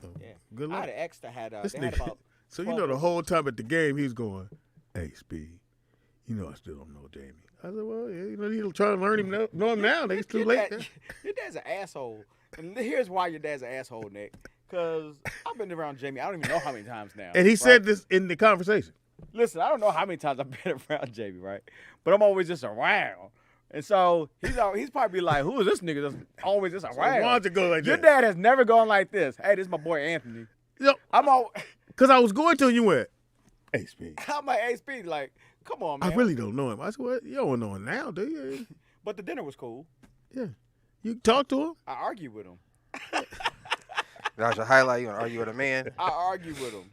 Oh, Yeah. Good I luck. had an ex that had. This They had nigga- about. So 12 the horses. whole time at the game, he's going, "Hey, Speedy, I still don't know Jamie." I said, "Well, yeah, he'll try to learn him, know him now. It's too Your late." dad- your dad's an asshole, and here's why your dad's an asshole, Nick. Because I've been around Jamie. I don't even know how many times now. And he right? said this in the conversation. Listen, I don't know how many times I've been around Jamie, right? But I'm always just around. And so he's probably like, who is this nigga that's always just around? Why don't you go like Your that? dad has never gone like this. Hey, this is my boy Anthony. You know, I'm all because I was going to, and you went, Hey, Speedy. I'm like, hey, Speedy, like, come on, man. I really don't know him. I said, what? You don't know him now, do you? But the dinner was cool. Yeah. You talk to him? I argued with him. That was your highlight. You want to argue with a man? I argued with him.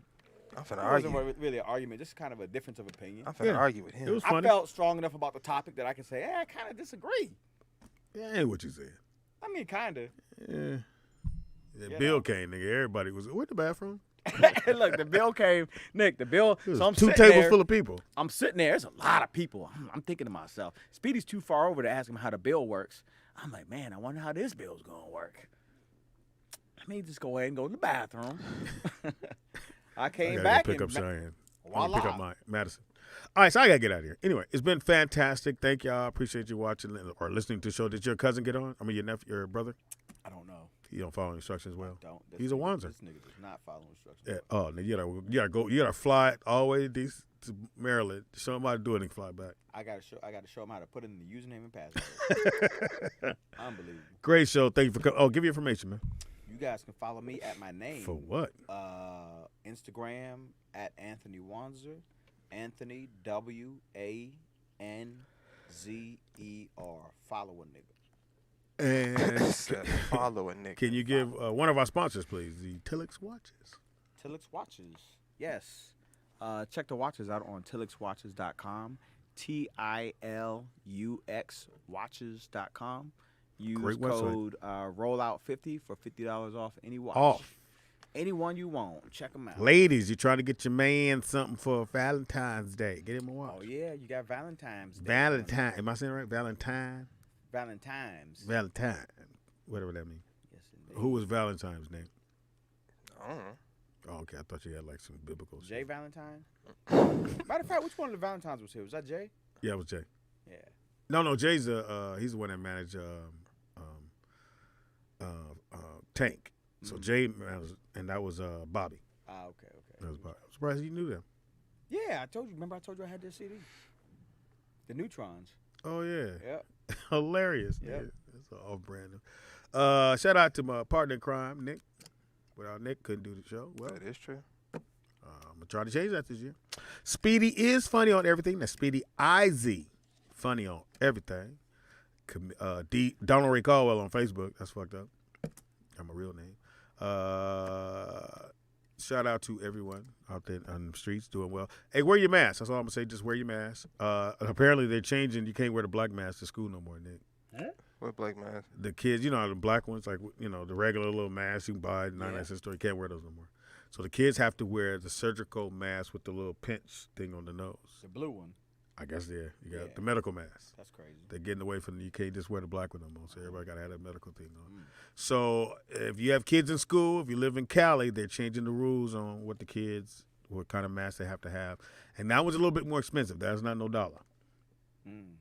I'm finna It argue. wasn't really an argument, just kind of a difference of opinion. I'm finna argue with him. It was I funny. felt strong enough about the topic that I can say, I kind of disagree. Yeah, ain't what you said. I mean, kind of. Yeah. The You bill know. came, nigga. Everybody was, where's the bathroom? Look, the bill came. Nick, the bill. It was So I'm two sitting tables there. full of people. I'm sitting there. There's a lot of people. I'm thinking to myself, Speedy's too far over to ask him how the bill works. I'm like, man, I wonder how this bill's going to work. Let me just go ahead and go to the bathroom. I came I gotta back go pick and up Cheyenne. I voila. gotta pick up my Madison. All right, so I gotta get out of here. Anyway, it's been fantastic. Thank y'all. I appreciate you watching or listening to the show. Did your cousin get on? I mean, your nephew, your brother? I don't know. He don't follow instructions well. Don't. He's a Wanzer. This nigga does not follow instructions. Yeah. Oh, now you gotta fly all the way to Maryland. Show him how to do it and fly back. I gotta show him how to put in the username and password. Unbelievable. Great show. Thank you for coming. Oh, give your information, man. You guys can follow me at my name. For what? Instagram at Anthony Wanzer. Anthony WANZER. Follow a nigga. And Follow a nigga. can you give one of our sponsors, please? The Tillix watches. Tillix Watches. Yes. Check the watches out on tillixwatches.com. TILUX watches.com. Use Great website. code rollout50 for $50 off any watch. Off. Any one you want. Check them out. Ladies, you're trying to get your man something for Valentine's Day. Get him a watch. Oh, yeah. You got Valentine's Day. Valentine. Am I saying it right? Valentine? Valentine's. Valentine. Whatever that means. Yes, indeed. Who was Valentine's name? I don't know. Oh, okay. I thought you had like some biblical Jay shit. Valentine? Matter of fact, which one of the Valentines was here? Was that Jay? Yeah, it was Jay. Yeah. No, Jay's he's the one that managed Tank. So Jay managed, and that was Bobby. Ah, okay. That was Bobby. I'm surprised you knew that. Yeah, I told you. Remember I told you I had this CD? The Neutrons. Oh yeah. Yep. Hilarious. Yep. Yeah, that's all brand new. Shout out to my partner in crime, Nick. Without Nick, couldn't do the show. Well, That is true. I'm gonna try to change that this year. Speedy is funny on everything. That's Speedy IZ. Funny on everything. Donald Ray Caldwell on Facebook. That's fucked up. Got my real name. Shout out to everyone out there on the streets doing well. Hey, wear your mask. That's all I'm gonna say. Just wear your mask. Apparently they're changing. You can't wear the black mask to school no more, Nick. What black man? The kids, you know, the black ones, like, you know, the regular little masks you can buy at 99-cent store, you can't wear those no more. So the kids have to wear the surgical mask with the little pinch thing on the nose. The blue one. I guess, yeah. You got Yeah. the medical mask. That's crazy. They're getting away from you can't just wear the black one no more. So everybody got to have that medical thing on. So if you have kids in school, if you live in Cali, they're changing the rules on what kind of mask they have to have. And that one's a little bit more expensive. That's not no dollar. Mm.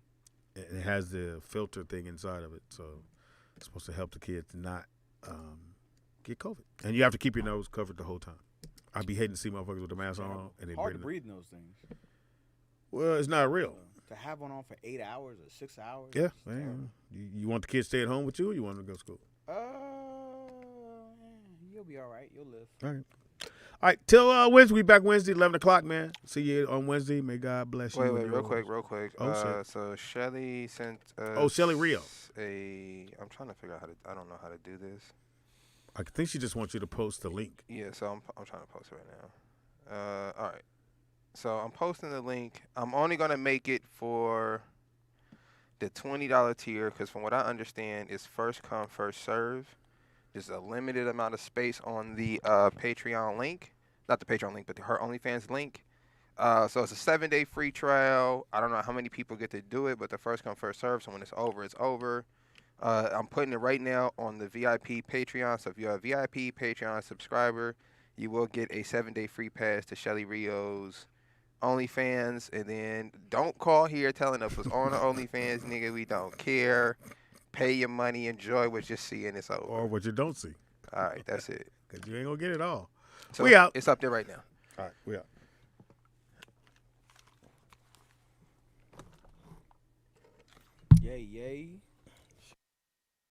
It has the filter thing inside of it, so it's supposed to help the kids not get COVID. And you have to keep your nose covered the whole time. I'd be hating to see motherfuckers with the mask on and they Hard to breathing. breathe in those things. Well, it's not real. To have one on for 8 hours or 6 hours. Yeah, it's terrible. man. You want the kids to stay at home with you, or you want them to go to school? You'll be all right. You'll live. All right. All right, till Wednesday. We back Wednesday, 11 o'clock, man. See you on Wednesday. May God bless you. Wait, and real yours. quick. Oh, shit. So Shelly sent Shelly Rio. I'm trying to figure out I don't know how to do this. I think she just wants you to post the link. Yeah, so I'm trying to post it right now. All right. So I'm posting the link. I'm only going to make it for the $20 tier because from what I understand, it's first come, first serve. There's a limited amount of space on the Patreon link. Not the Patreon link, but her OnlyFans link. So it's a 7-day free trial. I don't know how many people get to do it, but the first come, first serve. So when it's over, it's over. I'm putting it right now on the VIP Patreon. So if you're a VIP Patreon subscriber, you will get a 7-day free pass to Shelly Rio's OnlyFans. And then don't call here telling us what's on the OnlyFans, nigga. We don't care. Pay your money. Enjoy what you see, and it's over. Or what you don't see. All right, that's it. Because you ain't going to get it all. So We out. It's up there right now. All right, we out. Yay, yay.